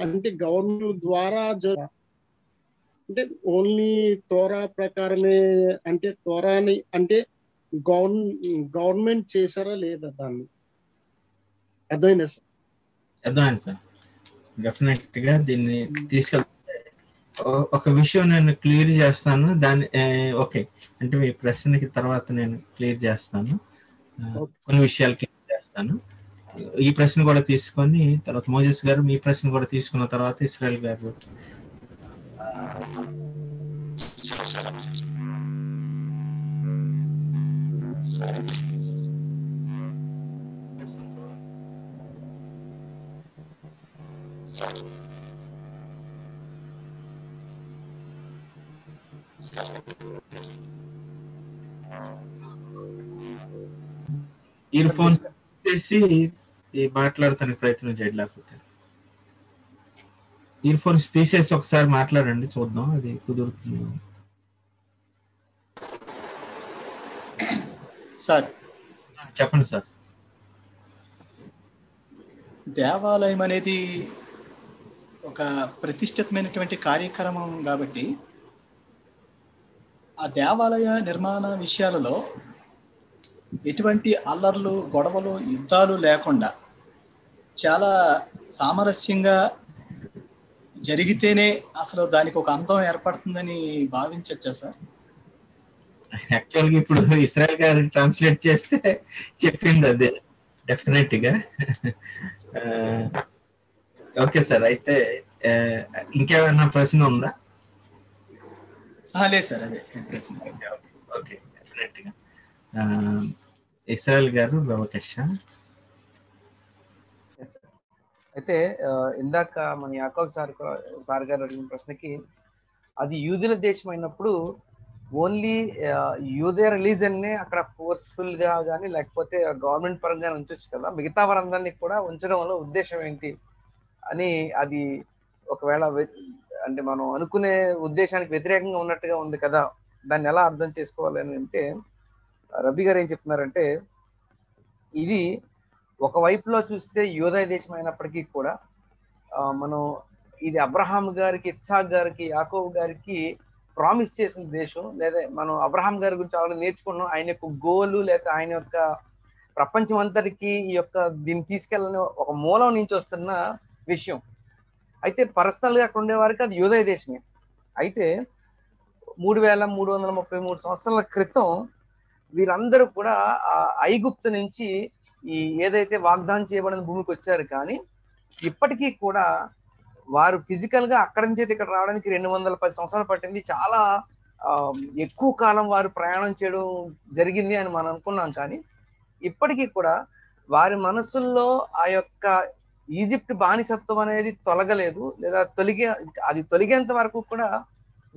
అంటే గవర్నమెంట్ ద్వారా అంటే ఓన్లీ తోరా ప్రకారమే, అంటే తోరాని అంటే గవర్నమెంట్ చేశారా లేదా దాన్ని? అర్థమైందా సార్? అర్థమైంది సార్. డెఫినెట్ గా దీన్ని తీసుకెళ్తే ఒక విషయం నేను క్లియర్ చేస్తాను. దాన్ని ఓకే అంటే మీ ప్రశ్నకి తర్వాత నేను క్లియర్ చేస్తాను, కొన్ని విషయాలు క్లియర్ చేస్తాను. ఈ ప్రశ్న కూడా తీసుకొని తర్వాత మోజెస్ గారు మీ ప్రశ్న కూడా తీసుకున్న తర్వాత ఇస్రాయల్ గారు. ఇయర్ ఫోన్స్ తీసి మాట్లాడటానికి ప్రయత్నం చేయండి, లేకపోతే ఇయర్ ఫోన్స్ తీసేసి ఒకసారి మాట్లాడండి, చూద్దాం అది కుదురుతుంది. సార్ చెప్పండి సార్. దేవాలయం అనేది ఒక ప్రతిష్ఠితమైనటువంటి కార్యక్రమం కాబట్టి ఆ దేవాలయ నిర్మాణ విషయాలలో ఎటువంటి అల్లర్లు, గొడవలు, యుద్ధాలు లేకుండా చాలా సామరస్యంగా జరిగితేనే అసలు దానికి ఒక అందం ఏర్పడుతుందని భావించవచ్చా సార్? యాక్చువల్గా ఇప్పుడు ఇస్రాయల్ గారు ట్రాన్స్లేట్ చేస్తే చెప్పింది అదే డెఫినెట్ గా. ఓకే సార్, అయితే ఇంకేమైనా ప్రశ్న ఉందా? లేదు సార్, అదే ప్రశ్న. ఓకే, డెఫినెట్గా. ఇస్రాయల్ గారు అవకాశ. అయితే ఇందాక మన యాకోబ్ సార్ గారు అడిగిన ప్రశ్నకి, అది యూదుల దేశం అయినప్పుడు ఓన్లీ యూదే రిలీజన్ నే అక్కడ ఫోర్స్ఫుల్ గా కానీ లేకపోతే గవర్నమెంట్ పరంగా ఉంచొచ్చు కదా, మిగతా వారందరినీ కూడా ఉంచడం వల్ల ఉద్దేశం ఏంటి అని, అది ఒకవేళ అంటే మనం అనుకునే ఉద్దేశానికి వ్యతిరేకంగా ఉన్నట్టుగా ఉంది కదా, దాన్ని ఎలా అర్థం చేసుకోవాలి అని అంటే, రబీ గారు ఏం చెప్తున్నారంటే, ఇది ఒక వైపులో చూస్తే యూదయ దేశం అయినప్పటికీ కూడా మనం ఇది అబ్రహాం గారికి, ఇత్సాక్ గారికి, యాకోబు గారికి ప్రామిస్ చేసిన దేశం. లేదా మనం అబ్రహాం గారి గురించి ఆల్రెడీ నేర్చుకున్నాం, ఆయన యొక్క గోలు లేదా ఆయన యొక్క ప్రపంచం అంతటికి ఈ యొక్క దీన్ని తీసుకెళ్ళని ఒక మూలం నుంచి వస్తున్న విషయం. అయితే పర్సనల్ గా అక్కడ ఉండే వారికి అది యూదయ దేశమే. అయితే 3333 సంవత్సరాల క్రితం వీరందరూ కూడా ఐగుప్తు నుంచి ఈ ఏదైతే వాగ్దానం చేయబడిన భూమికి వచ్చారు. కానీ ఇప్పటికీ కూడా వారు ఫిజికల్ గా అక్కడి నుంచి ఇక్కడ రావడానికి 210 సంవత్సరాలు పట్టింది. చాలా ఎక్కువ కాలం వారు ప్రయాణం చేయడం జరిగింది అని మనం అనుకున్నాం. కానీ ఇప్పటికీ కూడా వారి మనసుల్లో ఆ యొక్క ఈజిప్ట్ బానిసత్వం అనేది తొలగలేదు, లేదా అది తొలగేంత వరకు కూడా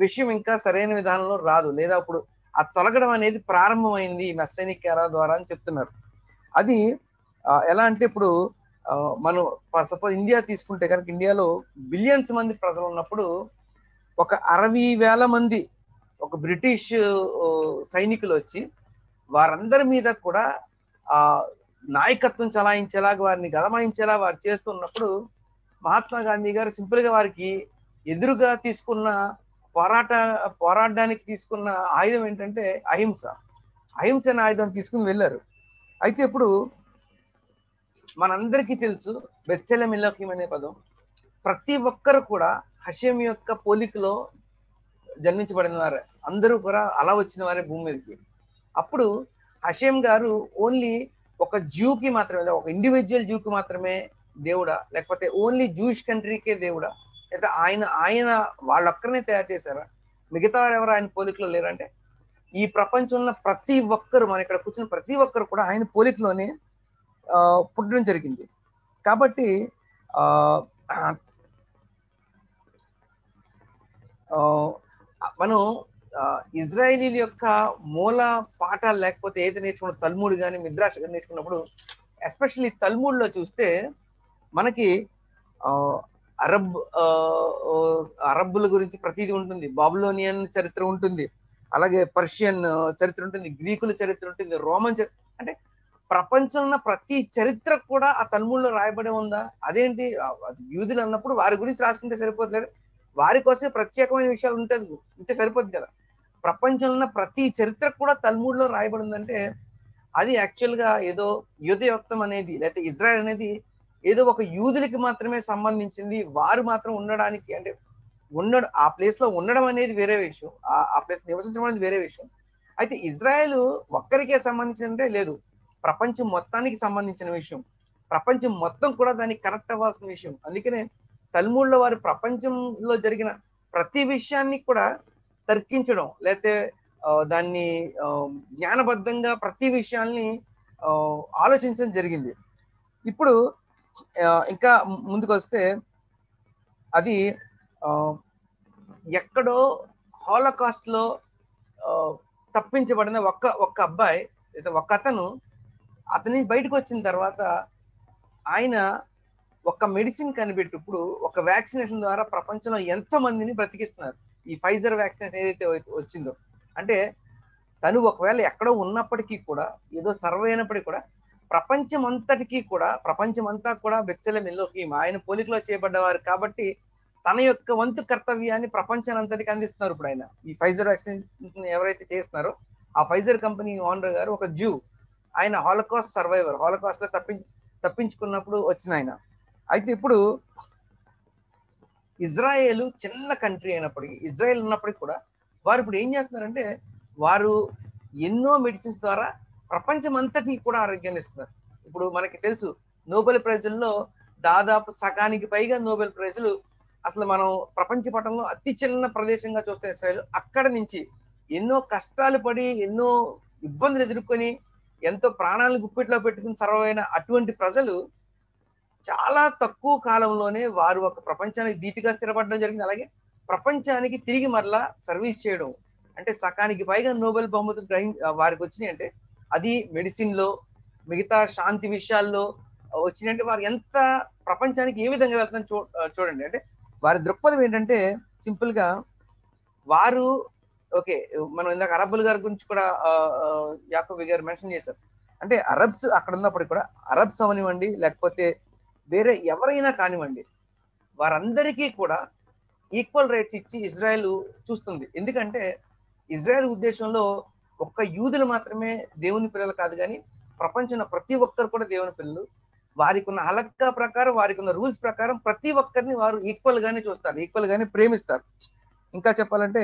విషయం ఇంకా సరైన విధానంలో రాదు, లేదా అప్పుడు ఆ తొలగడం అనేది ప్రారంభమైంది ఈ మెస్సైనిక్ ఎరా ద్వారా అని చెప్తున్నారు. అది ఎలా అంటే, ఇప్పుడు మనం సపోజ్ ఇండియా తీసుకుంటే కనుక, ఇండియాలో బిలియన్స్ మంది ప్రజలు ఉన్నప్పుడు ఒక 60,000 మంది ఒక బ్రిటిష్ సైనికులు వచ్చి వారందరి మీద కూడా నాయకత్వం చలాయించేలాగా, వారిని గదమాయించేలా వారు చేస్తున్నప్పుడు, మహాత్మా గాంధీ గారు సింపుల్ గా వారికి ఎదురుగా తీసుకున్న పోరాడడానికి తీసుకున్న ఆయుధం ఏంటంటే అహింస అనే ఆయుధం తీసుకుని వెళ్ళారు. అయితే ఇప్పుడు మనందరికీ తెలుసు బెత్సెలెమ్ ఎలోహిం అనే పదం. ప్రతి ఒక్కరు కూడా హషేం యొక్క పోలికలో జన్మించబడిన వారే, అందరూ కూడా అలా వచ్చిన వారే భూమి మీదకి. అప్పుడు హషేం గారు ఓన్లీ ఒక జ్యూకి మాత్రమే, ఒక ఇండివిజువల్ జ్యూకి మాత్రమే దేవుడా, లేకపోతే ఓన్లీ జూయిష్ కంట్రీకే దేవుడా, లేదా ఆయన వాళ్ళొక్కరినే తయారు చేశారా, మిగతా వారు ఎవరు ఆయన పోలికలో లేరంటే, ఈ ప్రపంచంలో ప్రతి ఒక్కరు, మన ఇక్కడ కూర్చున్న ప్రతి ఒక్కరు కూడా ఆయన పోలికలోనే పుట్టడం జరిగింది. కాబట్టి మనం ఇజ్రాయేలీల యొక్క మూల పాఠాలు లేకపోతే ఏది నేర్చుకున్న తల్మూడ్ కానీ మిద్రాష్ కానీ నేర్చుకున్నప్పుడు, ఎస్పెషల్లీ తల్మూడ్లో చూస్తే మనకి అరబ్బుల గురించి ప్రతిదీ ఉంటుంది, బాబులోనియన్ చరిత్ర ఉంటుంది, అలాగే పర్షియన్ చరిత్ర ఉంటుంది, గ్రీకుల చరిత్ర ఉంటుంది, రోమన్ చరిత్ర, అంటే ప్రపంచంలో ప్రతి చరిత్ర కూడా ఆ తల్మూడ్లో రాయబడి ఉందా? అదేంటి, యూదులు అన్నప్పుడు వారి గురించి రాసుకుంటే సరిపోతుంది, వారి కోసమే ప్రత్యేకమైన విషయాలు ఉంటే సరిపోద్ది కదా. ప్రపంచంలో ప్రతి చరిత్ర కూడా తల్మూడ్లో రాయబడి ఉందంటే, అది యాక్చువల్ గా ఏదో యూదయోక్తం అనేది, లేకపోతే ఇజ్రాయెల్ అనేది ఏదో ఒక యూదులకి మాత్రమే సంబంధించింది, వారు మాత్రం ఉండడానికి, అంటే ఆ ప్లేస్ లో ఉండడం అనేది వేరే విషయం, ఆ ప్లేస్ నివసించడం అనేది వేరే విషయం. అయితే ఇజ్రాయెల్ ఒక్కరికే సంబంధించిందంటే లేదు, ప్రపంచం మొత్తానికి సంబంధించిన విషయం, ప్రపంచం మొత్తం కూడా దానికి కనెక్ట్ అవ్వాల్సిన విషయం. అందుకనే తల్మూడ్లో వారు ప్రపంచంలో జరిగిన ప్రతి విషయాన్ని కూడా తర్కించడం, లేకపోతే దాన్ని జ్ఞానబద్ధంగా ప్రతి విషయాల్ని ఆలోచించడం జరిగింది. ఇప్పుడు ఇంకా ముందుకు వస్తే, అది ఎక్కడో హాలోకాస్ట్ లో తప్పించబడిన ఒక్క అబ్బాయి, ఒక అతని బయటకు వచ్చిన తర్వాత ఆయన ఒక మెడిసిన్ కనిపెట్టి, ఇప్పుడు ఒక వ్యాక్సినేషన్ ద్వారా ప్రపంచంలో ఎంతో మందిని బ్రతికిస్తున్నారు. ఈ ఫైజర్ వ్యాక్సినేషన్ ఏదైతే వచ్చిందో, అంటే తను ఒకవేళ ఎక్కడో ఉన్నప్పటికీ కూడా, ఏదో సర్వ్ అయినప్పటికీ కూడా, ప్రపంచమంతా కూడా బెత్సెలెమ్ ఎలోహిం ఆయన పోలికలో చేయబడ్డవారు కాబట్టి తన యొక్క వంతు కర్తవ్యాన్ని ప్రపంచానంతటికి అందిస్తున్నారు. ఇప్పుడు ఆయన ఈ ఫైజర్ వ్యాక్సినేషన్ ఎవరైతే చేస్తున్నారో, ఆ ఫైజర్ కంపెనీ ఓనర్ గారు ఒక జ్యూ, ఆయన హాలోకాస్ట్ సర్వైవర్, హాలోకాస్ట్ లో తప్పించుకున్నప్పుడు వచ్చిన ఆయన. అయితే ఇప్పుడు ఇజ్రాయేల్ చిన్న కంట్రీ అయినప్పటికీ, ఇజ్రాయేల్ ఉన్నప్పటికీ కూడా వారు ఇప్పుడు ఏం చేస్తున్నారంటే, వారు ఎన్నో మెడిసిన్స్ ద్వారా ప్రపంచం అంతటికి కూడా ఆరోగ్యాన్ని ఇస్తున్నారు. ఇప్పుడు మనకి తెలుసు, నోబెల్ ప్రైజుల్లో దాదాపు సగానికి పైగా నోబెల్ ప్రైజులు అసలు మనం ప్రపంచ పటంలో అతి చిన్న ప్రదేశంగా చూస్తే ఇస్రాయేల్, అక్కడ నుంచి ఎన్నో కష్టాలు పడి ఎన్నో ఇబ్బందులు ఎదుర్కొని ఎంతో ప్రాణాలను గుప్పిట్లో పెట్టుకుని సర్వైన అటువంటి ప్రజలు చాలా తక్కువ కాలంలోనే వారు ఒక ప్రపంచానికి ధీటుగా స్థిరపడడం జరిగింది. అలాగే ప్రపంచానికి తిరిగి మరలా సర్వీస్ చేయడం, అంటే సకానికి పైగా నోబెల్ బహుమతులు వారికి వచ్చినాయి అంటే అది మెడిసిన్ లో మిగతా శాంతి విషయాల్లో వచ్చినాయంటే వారు ఎంత ప్రపంచానికి ఏ విధంగా వెళ్తుందని చూడండి. అంటే వారి దృక్పథం ఏంటంటే సింపుల్ గా వారు ఓకే, మనం ఇందాక అరబ్బుల గారి గురించి కూడా యాకోబి గారు మెన్షన్ చేశారు. అంటే అరబ్స్ అక్కడ ఉన్నప్పటికీ కూడా అరబ్స్ అవనివ్వండి లేకపోతే వేరే ఎవరైనా కానివ్వండి, వారందరికీ కూడా ఈక్వల్ రైట్స్ ఇచ్చి ఇజ్రాయెల్ చూస్తుంది. ఎందుకంటే ఇజ్రాయెల్ ఉద్దేశంలో ఒక్క యూదులు మాత్రమే దేవుని పిల్లలు కాదు, కానీ ప్రపంచంలో ప్రతి ఒక్కరు కూడా దేవుని పిల్లలు. వారికి ఉన్న హలక్కా ప్రకారం, వారికి ఉన్న రూల్స్ ప్రకారం ప్రతి ఒక్కరిని వారు ఈక్వల్ గానే చూస్తారు, ఈక్వల్ గానే ప్రేమిస్తారు. ఇంకా చెప్పాలంటే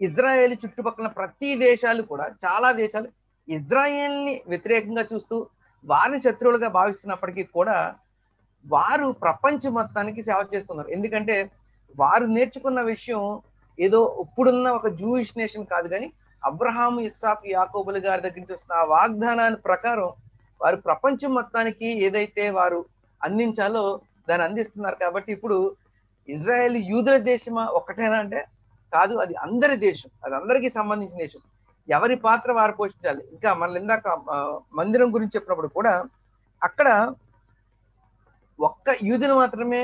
ఇజ్రాయేల్ చుట్టుపక్కల ప్రతి దేశాలు కూడా, చాలా దేశాలు ఇజ్రాయేల్ ని వ్యతిరేకంగా చూస్తూ వారిని శత్రువులుగా భావిస్తున్నప్పటికీ కూడా వారు ప్రపంచం మొత్తానికి సేవ చేస్తున్నారు. ఎందుకంటే వారు నేర్చుకున్న విషయం ఏదో ఇప్పుడున్న ఒక జూయిష్ నేషన్ కాదు, కానీ అబ్రహాము, ఇస్సాకు, యాకోబుల గారి దగ్గర నుంచి వస్తున్న ఆ వాగ్దానాన్ని ప్రకారం వారు ప్రపంచం మొత్తానికి ఏదైతే వారు అందించాలో దాన్ని అందిస్తున్నారు. కాబట్టి ఇప్పుడు ఇజ్రాయెల్ యూదుల దేశమా ఒక్కటేనా అంటే కాదు, అది అందరి దేశం, అది అందరికీ సంబంధించిన దేశం. ఎవరి పాత్ర వారు పోషించాలి. ఇంకా మళ్ళీ ఇందాక మందిరం గురించి చెప్పినప్పుడు కూడా అక్కడ ఒక్క యూదులు మాత్రమే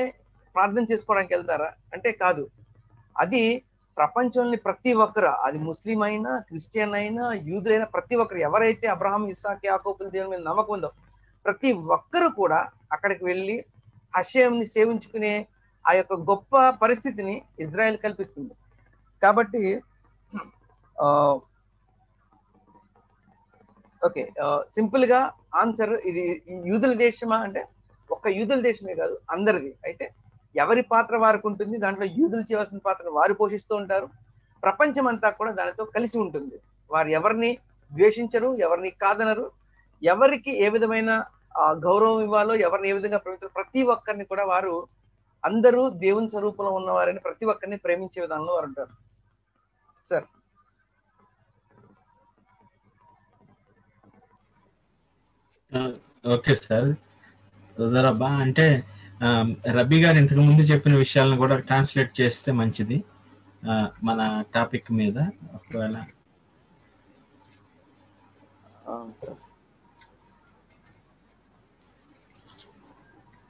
ప్రార్థన చేసుకోవడానికి వెళ్తారా అంటే కాదు, అది ప్రపంచంలోని ప్రతి ఒక్కరు, అది ముస్లిం అయినా క్రిస్టియన్ అయినా యూదులైనా ప్రతి ఒక్కరు ఎవరైతే అబ్రహాం, ఇస్సాకు, యాకోబుల దేవుని మీద నమ్మకం ఉందో ప్రతి ఒక్కరు కూడా అక్కడికి వెళ్ళి హషేంని సేవించుకునే ఆ యొక్క గొప్ప పరిస్థితిని ఇజ్రాయెల్ కల్పిస్తుంది. కాబట్టి ఓకే, సింపుల్ గా ఆన్సర్ ఇది యూదుల దేశమా అంటే ఒక్క యూదుల దేశమే కాదు, అందరిది. అయితే ఎవరి పాత్ర వారికి ఉంటుంది, దాంట్లో యూదులు చేయవలసిన పాత్రను వారు పోషిస్తూ ఉంటారు, ప్రపంచం అంతా కూడా దానితో కలిసి ఉంటుంది. వారు ఎవరిని ద్వేషించరు, ఎవరిని కాదనరు, ఎవరికి ఏ విధమైన గౌరవం ఇవ్వాలో, ఎవరిని ఏ విధంగా ప్రేమించాలో ప్రతి ఒక్కరిని కూడా వారు అందరూ దేవుని స్వరూపంలో ఉన్నవారని ప్రతి ఒక్కరిని ప్రేమించే విధానంలో వారు ఉంటారు. సార్ ఓకే సార్, తొందరబ్బా అంటే రబీ గారు ఇంతకు ముందు చెప్పిన విషయాలను కూడా ట్రాన్స్లేట్ చేస్తే మంచిది మన టాపిక్ మీద. ఒకవేళ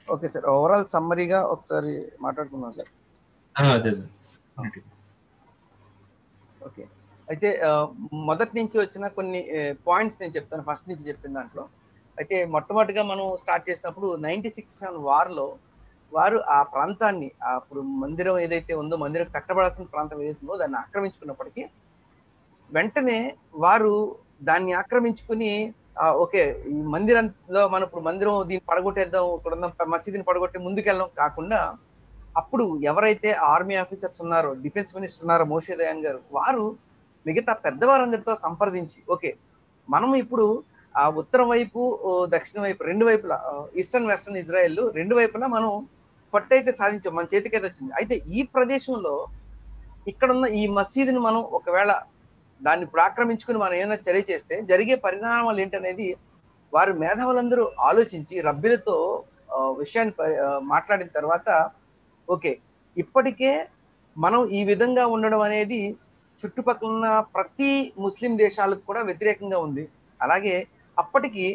ఓకే సార్, ఓవరాల్ సమ్మరీగా ఒకసారి మాట్లాడుకుందాం సార్. అదే ఓకే, అయితే మొదటి నుంచి వచ్చిన కొన్ని పాయింట్స్ నేను చెప్తాను, ఫస్ట్ నుంచి చెప్పిన దాంట్లో. అయితే మొట్టమొదటిగా మనం స్టార్ట్ చేసినప్పుడు 96 వార్లో వారు ఆ ప్రాంతాన్ని, అప్పుడు మందిరం ఏదైతే ఉందో, మందిరం కట్టబడాల్సిన ప్రాంతం ఏదైతే ఉందో దాన్ని ఆక్రమించుకున్నప్పటికీ వెంటనే వారు దాన్ని ఆక్రమించుకుని ఓకే, ఈ మందిరంలో మనం ఇప్పుడు మందిరం దీన్ని పడగొట్టేద్దాం, ఇక్కడ ఉన్న మసీదుని పడగొట్టి ముందుకెళ్ళడం కాకుండా అప్పుడు ఎవరైతే ఆర్మీ ఆఫీసర్స్ ఉన్నారో, డిఫెన్స్ మినిస్టర్ ఉన్నారో మోషే దయాన్ గారు, వారు మిగతా పెద్దవారందరితో సంప్రదించి ఓకే మనం ఇప్పుడు ఆ ఉత్తరం వైపు దక్షిణ వైపు రెండు వైపులా, ఈస్టర్న్ వెస్టర్న్ ఇజ్రాయెల్ రెండు వైపులా మనం పట్టయితే సాధించాం, మన చేతికైతే వచ్చింది. అయితే ఈ ప్రదేశంలో ఇక్కడున్న ఈ మసీదుని మనం ఒకవేళ దాన్ని ఇప్పుడు ఆక్రమించుకుని మనం ఏమైనా చర్య చేస్తే జరిగే పరిణామాలు ఏంటనేది వారు మేధావులందరూ ఆలోచించి రబ్బీలతో విషయాన్ని మాట్లాడిన తర్వాత ఓకే, ఇప్పటికే మనం ఈ విధంగా ఉండడం అనేది చుట్టుపక్కల ఉన్న ప్రతి ముస్లిం దేశాలకు కూడా వ్యతిరేకంగా ఉంది. అలాగే అప్పటికి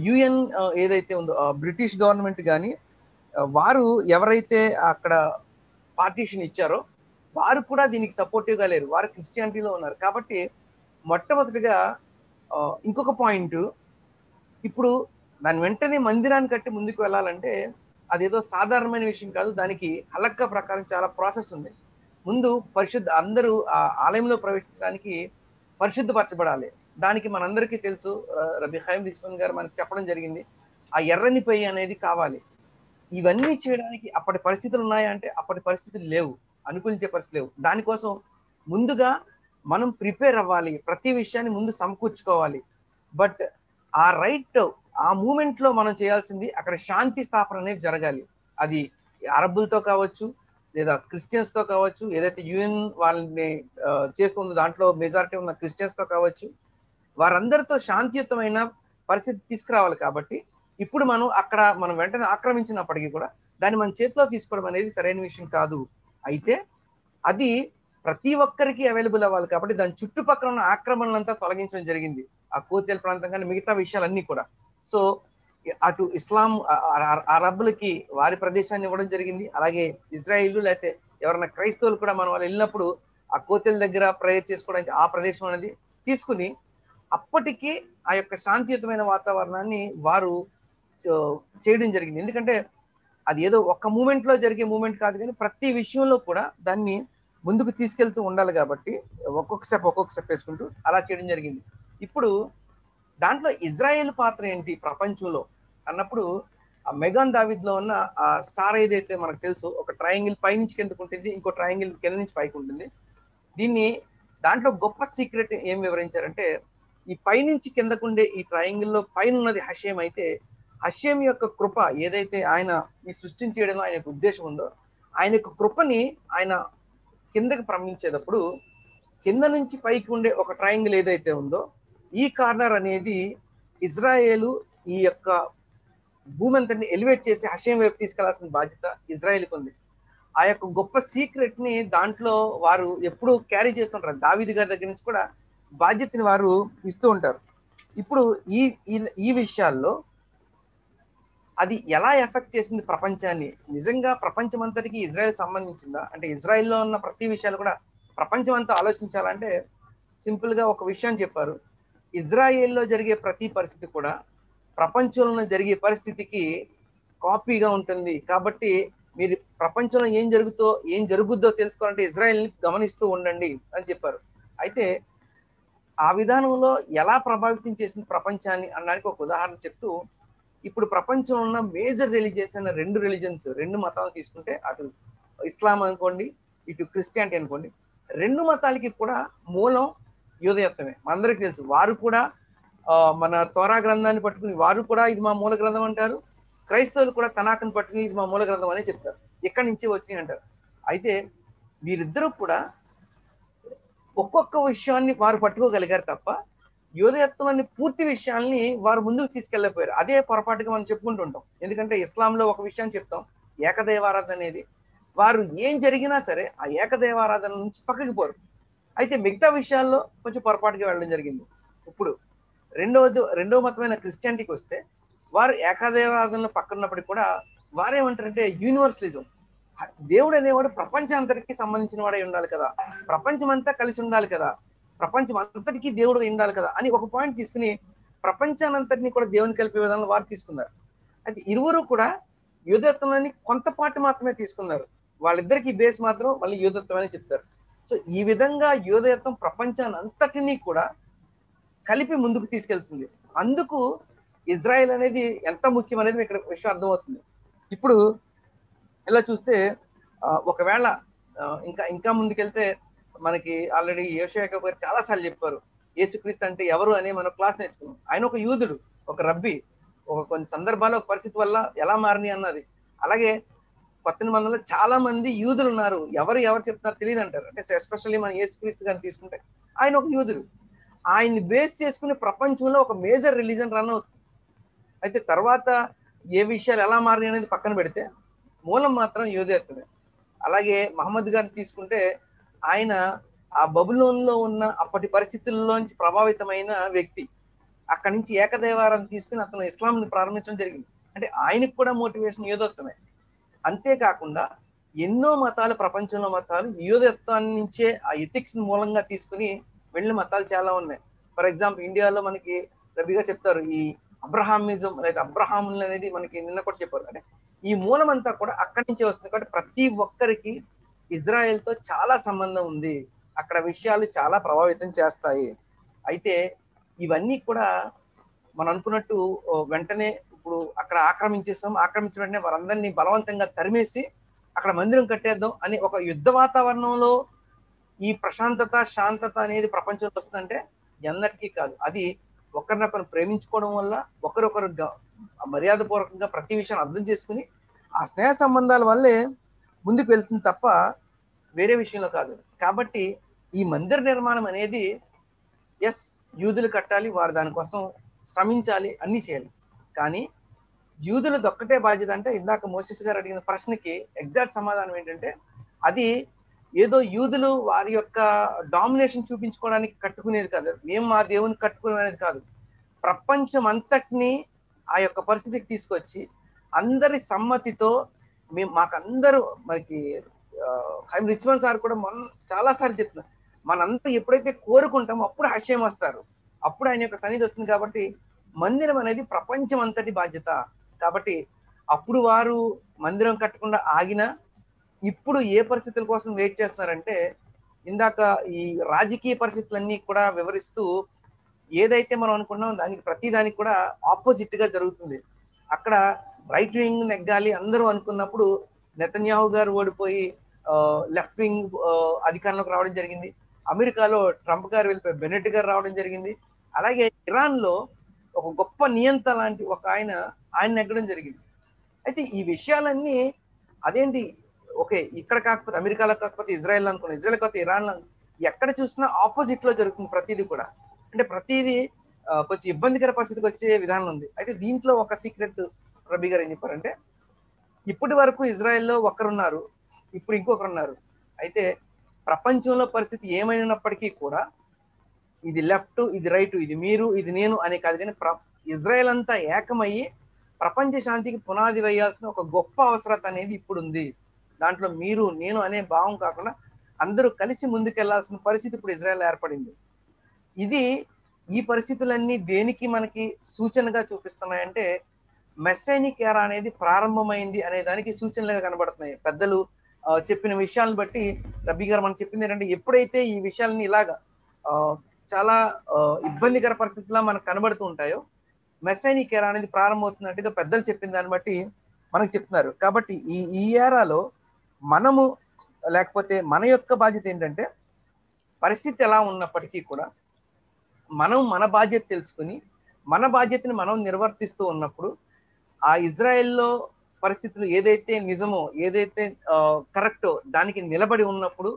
యుఎన్ ఏదైతే ఉందో బ్రిటిష్ గవర్నమెంట్ కానీ వారు ఎవరైతే అక్కడ పార్టీషన్ ఇచ్చారో వారు కూడా దీనికి సపోర్టివ్గా లేరు, వారు క్రిస్టియానిటీలో ఉన్నారు. కాబట్టి మొట్టమొదటిగా ఇంకొక పాయింట్, ఇప్పుడు దాని వెంటనే మందిరాన్ని కట్టి ముందుకు వెళ్ళాలంటే అదేదో సాధారణమైన విషయం కాదు, దానికి హలక్క ప్రకారం చాలా ప్రాసెస్ ఉంది. ముందు అందరూ ఆ ఆలయంలో ప్రవేశించడానికి పరిశుద్ధపరచబడాలి. దానికి మనందరికీ తెలుసు, రబీ ఖైమ్ రిస్వాన్ గారు మనకి చెప్పడం జరిగింది, ఆ ఎర్రని పెయ్యి అనేది కావాలి. ఇవన్నీ చేయడానికి అప్పటి పరిస్థితులు ఉన్నాయా అంటే అప్పటి పరిస్థితులు లేవు, అనుకూలించే పరిస్థితులు లేవు. దానికోసం ముందుగా మనం ప్రిపేర్ అవ్వాలి, ప్రతి విషయాన్ని ముందు సమకూర్చుకోవాలి. బట్ ఆ రైట్ ఆ మూమెంట్ లో మనం చేయాల్సింది అక్కడ శాంతి స్థాపన అనేది జరగాలి. అది అరబ్బులతో కావచ్చు, లేదా క్రిస్టియన్స్ తో కావచ్చు, ఏదైతే యుఎన్ వాళ్ళని చేస్తుందో దాంట్లో మెజారిటీ ఉన్న క్రిస్టియన్స్ తో కావచ్చు, వారందరితో శాంతియుతమైన పరిస్థితి తీసుకురావాలి. కాబట్టి ఇప్పుడు మనం వెంటనే ఆక్రమించినప్పటికీ కూడా దాన్ని మన చేతిలో తీసుకోవడం అనేది సరైన విషయం కాదు. అయితే అది ప్రతి ఒక్కరికి అవైలబుల్ అవ్వాలి. కాబట్టి దాని చుట్టుపక్కల ఉన్న ఆక్రమణలంతా తొలగించడం జరిగింది, ఆ కోతేల్ ప్రాంతం కానీ మిగతా విషయాలన్నీ కూడా. సో అటు ఇస్లాం అరబ్బులకి వారి ప్రదేశాన్ని ఇవ్వడం జరిగింది. అలాగే ఇజ్రాయిల్ లేకపోతే ఎవరైనా క్రైస్తవులు కూడా మనం వాళ్ళు వెళ్ళినప్పుడు ఆ కోతెల దగ్గర ప్రేయర్ చేసుకోవడానికి ఆ ప్రదేశం అనేది తీసుకుని అప్పటికి ఆ యొక్క శాంతియుతమైన వాతావరణాన్ని వారు చేయడం జరిగింది. ఎందుకంటే అది ఏదో ఒక్క మూమెంట్ లో జరిగే మూమెంట్ కాదు, కానీ ప్రతి విషయంలో కూడా దాన్ని ముందుకు తీసుకెళ్తూ ఉండాలి. కాబట్టి ఒక్కొక్క స్టెప్ వేసుకుంటూ అలా చేయడం జరిగింది. ఇప్పుడు దాంట్లో ఇజ్రాయెల్ పాత్ర ఏంటి ప్రపంచంలో అన్నప్పుడు, ఆ మెగాన్ దావిద్ లో ఉన్న ఆ స్టార్ ఏదైతే మనకు తెలుసు, ఒక ట్రయాంగిల్ పైనుంచి కిందకు ఉంటుంది, ఇంకో ట్రయాంగిల్ కింద నుంచి పైకి ఉంటుంది. దాంట్లో గొప్ప సీక్రెట్ ఏం వివరించారంటే, ఈ పైనుంచి కిందకుండే ఈ ట్రయాంగిల్ లో పైన ఉన్నది హషేం అయితే, హషేం యొక్క కృప ఏదైతే ఆయన ఈ సృష్టిని చేయడంలో ఆయన యొక్క ఉద్దేశం ఉందో, ఆయన యొక్క కృపని ఆయన కిందకి ప్రవహించేటప్పుడు కింద నుంచి పైకి ఉండే ఒక ట్రయాంగిల్ ఏదైతే ఉందో, ఈ కార్నర్ అనేది ఇజ్రాయేలు ఈ యొక్క భూమి అంతటిని ఎలివేట్ చేసి హషేం వైపు తీసుకెళ్లాల్సిన బాధ్యత ఇజ్రాయేల్కి ఉంది. ఆ యొక్క గొప్ప సీక్రెట్ ని దాంట్లో వారు ఎప్పుడు క్యారీ చేస్తుంటారు. దావీదు గారి దగ్గర నుంచి కూడా బాధ్యతని వారు ఇస్తూ ఉంటారు. ఇప్పుడు ఈ విషయాల్లో అది ఎలా ఎఫెక్ట్ చేసింది ప్రపంచాన్ని, నిజంగా ప్రపంచం అంతటికి ఇజ్రాయెల్ సంబంధించిందా అంటే ఇజ్రాయెల్లో ఉన్న ప్రతి విషయాలు కూడా ప్రపంచం అంతా ఆలోచించాలంటే సింపుల్ గా ఒక విషయాన్ని చెప్పారు. ఇజ్రాయెల్లో జరిగే ప్రతి పరిస్థితి కూడా ప్రపంచంలో జరిగే పరిస్థితికి కాపీగా ఉంటుంది. కాబట్టి మీరు ప్రపంచంలో ఏం జరుగుద్దో తెలుసుకోవాలంటే ఇజ్రాయెల్ ని గమనిస్తూ ఉండండి అని చెప్పారు. అయితే ఆ విధానంలో ఎలా ప్రభావితం చేసింది ప్రపంచాన్ని అనడానికి ఒక ఉదాహరణ చెప్తూ, ఇప్పుడు ప్రపంచంలో ఉన్న మేజర్ రిలీజియన్స్ అన్న రెండు మతాలు తీసుకుంటే, అటు ఇస్లాం అనుకోండి, ఇటు క్రిస్టియానిటీ అనుకోండి, రెండు మతాలకి కూడా మూలం యూదయత్వమే. మనందరికీ తెలుసు. వారు కూడా మన తోరా గ్రంథాన్ని పట్టుకుని వారు కూడా ఇది మా మూల గ్రంథం అంటారు. క్రైస్తవులు కూడా తనాకను పట్టుకుని ఇది మా మూల గ్రంథం అని చెప్తారు. ఎక్కడి నుంచి వచ్చినాయి అంటారు. అయితే వీరిద్దరూ కూడా ఒక్కొక్క విషయాన్ని వారు పట్టుకోగలిగారు తప్ప యూదయత్వాన్ని పూర్తి విషయాల్ని వారు ముందుకు తీసుకెళ్ళిపోయారు. అదే పొరపాటుగా మనం చెప్పుకుంటూ ఉంటాం. ఎందుకంటే ఇస్లాంలో ఒక విషయాన్ని చెప్తాం, ఏకదైవారాధన అనేది. వారు ఏం జరిగినా సరే ఆ ఏకదైవారాధన నుంచి పక్కకి పోరు. అయితే మిగతా విషయాల్లో కొంచెం పొరపాటుగా వెళ్ళడం జరిగింది. ఇప్పుడు రెండవ మతమైన క్రిస్టియానిటీకి వస్తే, వారు ఏకదైవారాధనలో పక్కనప్పటికీ కూడా వారేమంటారంటే యూనివర్సలిజం. దేవుడు అనేవాడు ప్రపంచాంతటికి సంబంధించిన వాడే ఉండాలి కదా, ప్రపంచం అంతా కలిసి ఉండాలి కదా, ప్రపంచం అంతటికీ దేవుడు ఉండాలి కదా అని ఒక పాయింట్ తీసుకుని ప్రపంచానంతటిని కూడా దేవుని కలిపే విధానంలో వారు తీసుకున్నారు. అయితే ఇరువురు కూడా యూదత్వాన్ని కొంతపాటు మాత్రమే తీసుకున్నారు. వాళ్ళిద్దరికి బేస్ మాత్రం మళ్ళీ యూదత్వం అని చెప్తారు. సో ఈ విధంగా యూదయత్వం ప్రపంచాన్ని అంతటినీ కూడా కలిపి ముందుకు తీసుకెళ్తుంది. అందుకు ఇజ్రాయెల్ అనేది ఎంత ముఖ్యం అనేది ఇక్కడ విషయం అర్థమవుతుంది. ఇప్పుడు ఇలా చూస్తే ఒకవేళ ఇంకా ముందుకెళ్తే మనకి ఆల్రెడీ యోషువ గారు చాలా సార్లు చెప్పారు యేసుక్రీస్తు అంటే ఎవరు అని మనం క్లాస్ నేర్చుకున్నాం. ఆయన ఒక యూదుడు, ఒక రబ్బీ, కొన్ని సందర్భాల్లో పరిస్థితి వల్ల ఎలా మారినాయి అన్నది. అలాగే కొత్త నిబంధనలో చాలా మంది యూదులు ఉన్నారు, ఎవరు చెప్తున్నారు తెలియదు అంటారు. అంటే ఎస్పెషల్లీ మన యేసుక్రీస్తు గారిని తీసుకుంటే ఆయన ఒక యూదుడు. ఆయన్ని బేస్ చేసుకుని ప్రపంచంలో ఒక మేజర్ రిలీజన్ రన్ అవుతుంది. అయితే తర్వాత ఏ విషయాలు ఎలా మారినాయి అనేది పక్కన పెడితే మూలం మాత్రం యూదయత్వమే. అలాగే మహమ్మద్ గారిని తీసుకుంటే ఆయన ఆ బబులోన్లో ఉన్న అప్పటి పరిస్థితుల్లోంచి ప్రభావితమైన వ్యక్తి. అక్కడి నుంచి ఏకదైవారాన్ని తీసుకుని అతను ఇస్లాంని ప్రారంభించడం జరిగింది. అంటే ఆయనకు కూడా మోటివేషన్ యూదత్వమే. అంతేకాకుండా ఎన్నో మతాలు, ప్రపంచంలో మతాలు యూదత్వాన్ని నుంచే ఆ ఎథిక్స్ మూలంగా తీసుకుని వెళ్ళిన మతాలు చాలా ఉన్నాయి. ఫర్ ఎగ్జాంపుల్ ఇండియాలో మనకి రబిగా చెప్తారు, ఈ అబ్రహామిజం లేదా అబ్రహాములు అనేది మనకి నిన్న కూడా చెప్పారు. అంటే ఈ మూలం అంతా కూడా అక్కడి నుంచే వస్తుంది. కాబట్టి ప్రతి ఒక్కరికి ఇజ్రాయెల్ తో చాలా సంబంధం ఉంది. అక్కడ విషయాలు చాలా ప్రభావితం చేస్తాయి. అయితే ఇవన్నీ కూడా మనం అనుకున్నట్టు వెంటనే ఇప్పుడు అక్కడ ఆక్రమించిన వెంటనే వారందరినీ బలవంతంగా తరిమేసి అక్కడ మందిరం కట్టేద్దాం అని ఒక యుద్ధ వాతావరణంలో ఈ ప్రశాంతత, శాంతత అనేది ప్రపంచంలో వస్తుందంటే ఎన్నటికీ కాదు. అది ఒకరినొకరు ప్రేమించుకోవడం వల్ల, ఒకరొకరు మర్యాదపూర్వకంగా ప్రతి విషయాన్ని అర్థం చేసుకుని ఆ స్నేహ సంబంధాల వల్లే ముందుకు వెళ్తుంది తప్ప వేరే విషయంలో కాదు. కాబట్టి ఈ మందిర నిర్మాణం అనేది ఎస్, యూదులు కట్టాలి, వారు దానికోసం శ్రమించాలి, అన్ని చేయాలి. కానీ యూదులు దొక్కటే బాధ్యత అంటే, ఇందాక మోసెస్ గారు అడిగిన ప్రశ్నకి ఎగ్జాక్ట్ సమాధానం ఏంటంటే, అది ఏదో యూదులు వారి యొక్క డామినేషన్ చూపించుకోవడానికి కట్టుకునేది కాదు. మేము మా దేవుని కట్టుకునేది కాదు. ప్రపంచం అంతటినీ ఆ యొక్క పరిస్థితికి తీసుకొచ్చి అందరి సమ్మతితో మాకందరూ మనకి రిచ్మన్ సార్ కూడా చాలా సార్లు చెప్తున్నారు, మనంతా ఎప్పుడైతే కోరుకుంటామో అప్పుడు హషేం వస్తారు, అప్పుడు ఆయన యొక్క సన్నిధి వస్తుంది. కాబట్టి మందిరం అనేది ప్రపంచం అంతటి బాధ్యత. కాబట్టి అప్పుడు వారు మందిరం కట్టకుండా ఆగినా ఇప్పుడు ఏ పరిస్థితుల కోసం వెయిట్ చేస్తున్నారంటే, ఇందాక ఈ రాజకీయ పరిస్థితులన్నీ కూడా వివరిస్తూ ఏదైతే మనం అనుకున్నాం దానికి ప్రతి దానికి కూడా ఆపోజిట్ గా జరుగుతుంది. అక్కడ రైట్ వింగ్ నెగ్గాలి అందరూ అనుకున్నప్పుడు నెతన్యాహు గారు ఓడిపోయి లెఫ్ట్ వింగ్ అధికారంలోకి రావడం జరిగింది. అమెరికాలో ట్రంప్ గారు వెళ్ళిపోయి బెనెట్ గారు రావడం జరిగింది. అలాగే ఇరాన్ లో ఒక గొప్ప నియంత లాంటి ఒక ఆయన నెగ్గడం జరిగింది. అయితే ఈ విషయాలన్నీ అదేంటి, ఓకే ఇక్కడ కాకపోతే అమెరికాలో కాకపోతే ఇజ్రాయెల్ అనుకున్నాం, ఇజ్రాయెల్ కాకపోతే ఇరాన్, ఎక్కడ చూసినా ఆపోజిట్ లో జరుగుతుంది ప్రతిదీ కూడా. అంటే ప్రతిదీ కొంచెం ఇబ్బందికర పరిస్థితికి వచ్చే విధానం ఉంది. అయితే దీంట్లో ఒక సీక్రెట్ రబీ గారు ఏం చెప్పారంటే, ఇప్పటి వరకు ఇజ్రాయెల్లో ఒకరున్నారు, ఇప్పుడు ఇంకొకరున్నారు. అయితే ప్రపంచంలో పరిస్థితి ఏమైనప్పటికీ కూడా ఇది లెఫ్ట్, ఇది రైట్, ఇది మీరు, ఇది నేను అనే కాదు, కానీ ఇజ్రాయెల్ అంతా ఏకమయ్యి ప్రపంచ శాంతికి పునాది వేయాల్సిన ఒక గొప్ప అవసరత అనేది ఇప్పుడు ఉంది. దాంట్లో మీరు నేను అనే భావం కాకుండా అందరూ కలిసి ముందుకెళ్లాల్సిన పరిస్థితి ఇప్పుడు ఇజ్రాయెల్ ఏర్పడింది. ఈ పరిస్థితులన్నీ దేనికి మనకి సూచనగా చూపిస్తున్నాయంటే, మెస్సైనిక్ ఎరా అనేది ప్రారంభమైంది అనే దానికి సూచనలుగా కనబడుతున్నాయి. పెద్దలు చెప్పిన విషయాలను బట్టి రబీ గారు మనం చెప్పింది ఏంటంటే, ఎప్పుడైతే ఈ విషయాలని ఇలాగా చాలా ఇబ్బందికర పరిస్థితుల్లో మనకు కనబడుతూ ఉంటాయో, మెస్సైనిక్ ఎరా అనేది ప్రారంభమవుతున్నట్టుగా పెద్దలు చెప్పిన దాన్ని బట్టి మనకు చెప్తున్నారు. కాబట్టి ఈ ఏరాలో మనము, లేకపోతే మన యొక్క బాధ్యత ఏంటంటే, పరిస్థితి ఎలా ఉన్నప్పటికీ కూడా మనం మన బాధ్యత తెలుసుకుని మన బాధ్యతని మనం నిర్వర్తిస్తూ ఉన్నప్పుడు ఆ ఇజ్రాయెల్లో పరిస్థితులు ఏదైతే నిజమో, ఏదైతే కరెక్టో దానికి నిలబడి ఉన్నప్పుడు,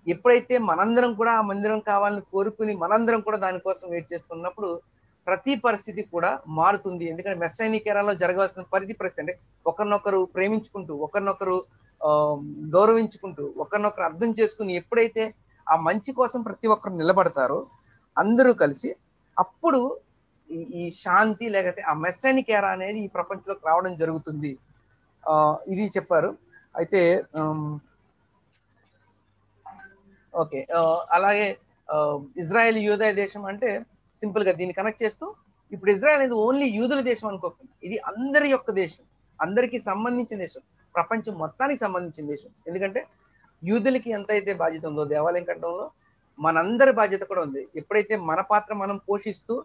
ఎప్పుడైతే మనందరం కూడా ఆ మందిరం కావాలని కోరుకుని మనందరం కూడా దానికోసం వెయిట్ చేస్తున్నప్పుడు ప్రతి పరిస్థితి కూడా మారుతుంది. ఎందుకంటే మెస్సైనిక్ ఎరాలో జరగాల్సిన పరిస్థితి అంటే ఒకరినొకరు ప్రేమించుకుంటూ, ఒకరినొకరు గౌరవించుకుంటూ, ఒకరినొకరు అర్థం చేసుకుని ఎప్పుడైతే ఆ మంచి కోసం ప్రతి ఒక్కరు నిలబడతారో అందరూ కలిసి, అప్పుడు ఈ శాంతి లేకపోతే ఆ మెస్సైనిక్ ఎరా అనేది ఈ ప్రపంచంలోకి రావడం జరుగుతుంది. ఇది చెప్పారు. అయితే ఓకే, అలాగే ఇజ్రాయెల్ యూదయ దేశం అంటే సింపుల్ గా దీన్ని కనెక్ట్ చేస్తూ, ఇప్పుడు ఇజ్రాయెల్ అనేది ఓన్లీ యూదుల దేశం అనుకోకుండా ఇది అందరి యొక్క దేశం, అందరికి సంబంధించిన దేశం, ప్రపంచం మొత్తానికి సంబంధించిన దేశం. ఎందుకంటే యూదులకి ఎంత అయితే బాధ్యత ఉందో దేవాలయం కట్టడంలో, మనందరి బాధ్యత కూడా ఉంది. ఎప్పుడైతే మన పాత్ర మనం పోషిస్తూ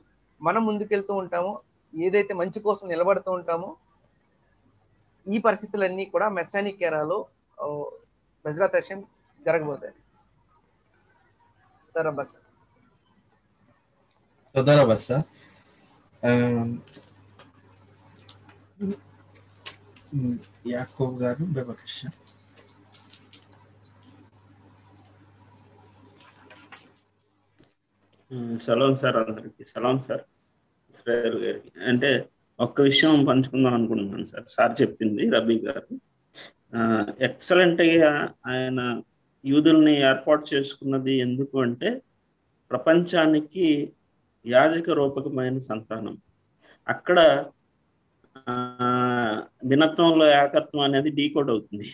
మనం ముందుకెళ్తూ ఉంటామో, ఏదైతే మంచి కోసం నిలబడుతూ ఉంటామో, ఈ పరిస్థితులన్నీ కూడా మెస్సానిక్ ఎరాలో బెజ్రాత్ హషెం జరగబోతాయి. תודה רבה, סע. יעקב גאנו, בבקשה. సలాం సార్, అందరికి సలాం సార్. ఇస్రాయేల్ గారికి అంటే ఒక్క విషయం పంచుకుందాం అనుకుంటున్నాను సార్. సార్ చెప్పింది రబీ గారు ఎక్సలెంట్ గా ఆయన యూదుల్ని ఏర్పాటు చేసుకున్నది ఎందుకు అంటే, ప్రపంచానికి యాజక రూపకమైన సంతానం. అక్కడ భిన్నత్వంలో ఏకత్వం అనేది డీకోడ్ అవుతుంది.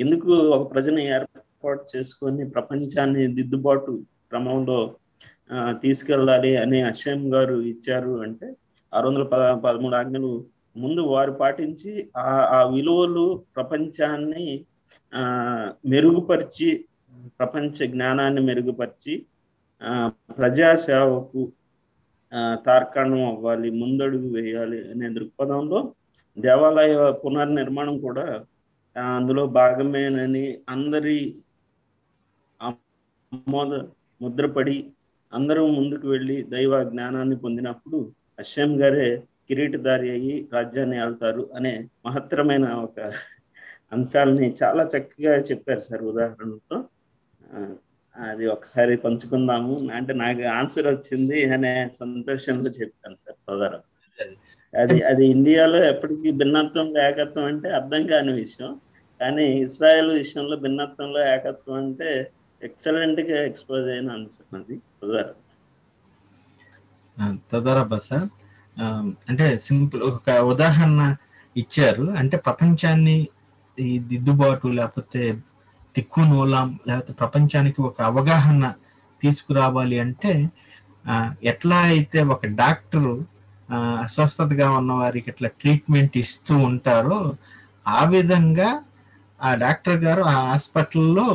ఎందుకు ఒక ప్రజని ఏర్పాటు చేసుకొని ప్రపంచాన్ని దిద్దుబాటు క్రమంలో తీసుకెళ్ళాలి అని హషేం గారు ఇచ్చారు అంటే, 613 ఆజ్ఞలు ముందు వారు పాటించి ఆ విలువలు ప్రపంచాన్ని మెరుగుపరిచి, ప్రపంచ జ్ఞానాన్ని మెరుగుపరిచి ప్రజాసేవకు తార్కాణం అవ్వాలి, ముందడుగు వేయాలి అనే దృక్పథంలో దేవాలయ పునర్నిర్మాణం కూడా అందులో భాగమేనని అందరి ముద్రపడి అందరూ ముందుకు వెళ్ళి దైవ జ్ఞానాన్ని పొందినప్పుడు హషేం గారే కిరీటధారి అయ్యి రాజ్యాన్ని ఆళ్తారు అనే మహత్తరమైన ఒక అంశాలని చాలా చక్కగా చెప్పారు సార్ ఉదాహరణతో. అది ఒకసారి పంచుకుందాము అంటే నాకు ఆన్సర్ వచ్చింది అనే సంతోషంలో చెప్తాను సార్ సోదరు. అది ఇండియాలో ఎప్పటికీ భిన్నత్వంలో ఏకత్వం అంటే అర్థం కాని విషయం, కానీ ఇస్రాయేల్ విషయంలో భిన్నత్వంలో ఏకత్వం అంటే ఎక్సలెంట్ గా ఎక్స్పోజ్ అయిన అంశం అది సోదరు. తదరబ్బా సార్, అంటే సింపుల్ ఒక ఉదాహరణ ఇచ్చారు. అంటే ప్రపంచాన్ని ఈ దిద్దుబాటు లేకపోతే తిక్కు నూలాం లేకపోతే ప్రపంచానికి ఒక అవగాహన తీసుకురావాలి అంటే ఎట్లా అయితే ఒక డాక్టరు అస్వస్థతగా ఉన్న వారికి ఎట్లా ట్రీట్మెంట్ ఇస్తూ ఉంటారో ఆ విధంగా ఆ డాక్టర్ గారు ఆ హాస్పిటల్లో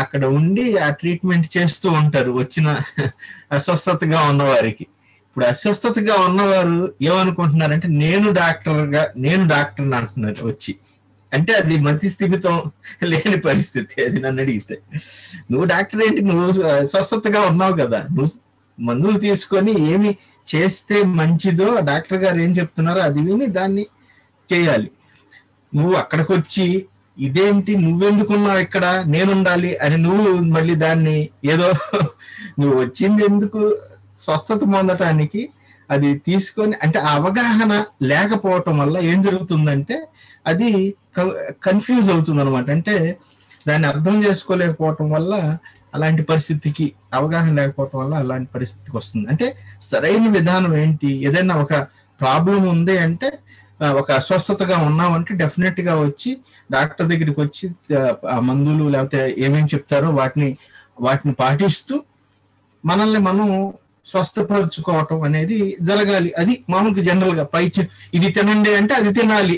అక్కడ ఉండి ఆ ట్రీట్మెంట్ చేస్తూ ఉంటారు వచ్చిన అస్వస్థతగా ఉన్నవారికి. ఇప్పుడు అస్వస్థతగా ఉన్నవారు ఏమనుకుంటున్నారంటే నేను డాక్టర్ అంటున్నారు వచ్చి. అంటే అది మతి స్థిమితం లేని పరిస్థితి. అది నన్ను అడిగితే నువ్వు డాక్టర్ ఏంటి, నువ్వు స్వస్థతగా ఉన్నావు కదా, నువ్వు మందులు తీసుకొని ఏమి చేస్తే మంచిదో డాక్టర్ గారు ఏం చెప్తున్నారో అది విని దాన్ని చేయాలి. నువ్వు అక్కడికి వచ్చి ఇదేంటి నువ్వెందుకున్నావు ఇక్కడ నేనుండాలి అని నువ్వు మళ్ళీ దాన్ని ఏదో నువ్వు వచ్చింది ఎందుకు స్వస్థత పొందటానికి అది తీసుకొని, అంటే ఆ అవగాహన లేకపోవటం వల్ల ఏం జరుగుతుందంటే అది కన్ఫ్యూజ్ అవుతుంది అనమాట. అంటే దాన్ని అర్థం చేసుకోలేకపోవటం వల్ల అలాంటి పరిస్థితికి, అవగాహన లేకపోవటం వల్ల అలాంటి పరిస్థితికి వస్తుంది. అంటే సరైన విధానం ఏంటి, ఏదైనా ఒక ప్రాబ్లం ఉంది అంటే ఒక అస్వస్థతగా ఉన్నామంటే డెఫినెట్ గా వచ్చి డాక్టర్ దగ్గరికి వచ్చి ఆ మందులు లేకపోతే ఏమేమి చెప్తారో వాటిని పాటిస్తూ మనల్ని మనం స్వస్థపరుచుకోవటం అనేది జరగాలి. అది మామూలుగా జనరల్ గా ఇది తినండి అంటే అది తినాలి.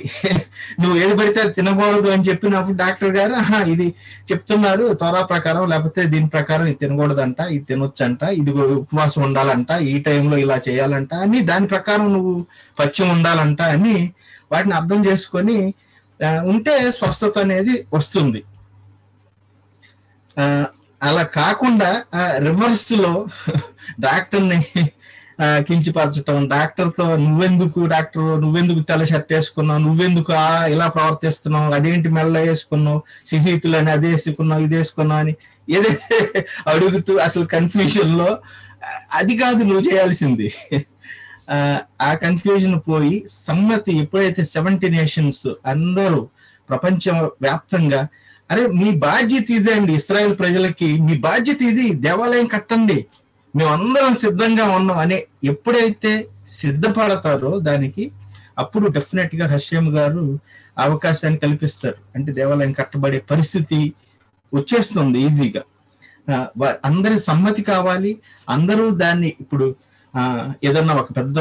నువ్వు ఏది పడితే అది తినకూడదు అని చెప్పినప్పుడు డాక్టర్ గారు ఇది చెప్తున్నారు త్వర ప్రకారం లేకపోతే దీని ప్రకారం ఇది తినకూడదంట, ఇది తినొచ్చంట, ఇది ఉపవాసం ఉండాలంట, ఈ టైంలో ఇలా చేయాలంట అని దాని ప్రకారం నువ్వు పథ్యం ఉండాలంట అని వాటిని అర్థం చేసుకొని ఉంటే స్వస్థత అనేది వస్తుంది. అలా కాకుండా రివర్స్ లో డాక్టర్ని కించిపరచటం, డాక్టర్తో నువ్వెందుకు తెల్ల షర్ట్ వేసుకున్నావు, నువ్వెందుకు ఇలా ప్రవర్తిస్తున్నావు, అదేంటి మెల్ల వేసుకున్నావు, సిహీతులు అని అది వేసుకున్నావు ఇది వేసుకున్నావు అని ఏదైతే అడుగుతూ అసలు కన్ఫ్యూజన్ లో అది కాదు నువ్వు చేయాల్సింది. ఆ కన్ఫ్యూజన్ పోయి సమ్మతి ఎప్పుడైతే 70 నేషన్స్ అందరూ ప్రపంచ వ్యాప్తంగా అరే మీ బాధ్యత ఇదే అండి, ఇస్రాయేల్ ప్రజలకి మీ బాధ్యత ఇది, దేవాలయం కట్టండి, మేమందరం సిద్ధంగా ఉన్నాం అని ఎప్పుడైతే సిద్ధపడతారో దానికి అప్పుడు డెఫినెట్ గా హషేమ్ గారు అవకాశాన్ని కల్పిస్తారు. అంటే దేవాలయం కట్టబడే పరిస్థితి వచ్చేస్తుంది ఈజీగా. అందరి సమ్మతి కావాలి. అందరూ దాన్ని ఇప్పుడు ఏదన్నా ఒక పెద్ద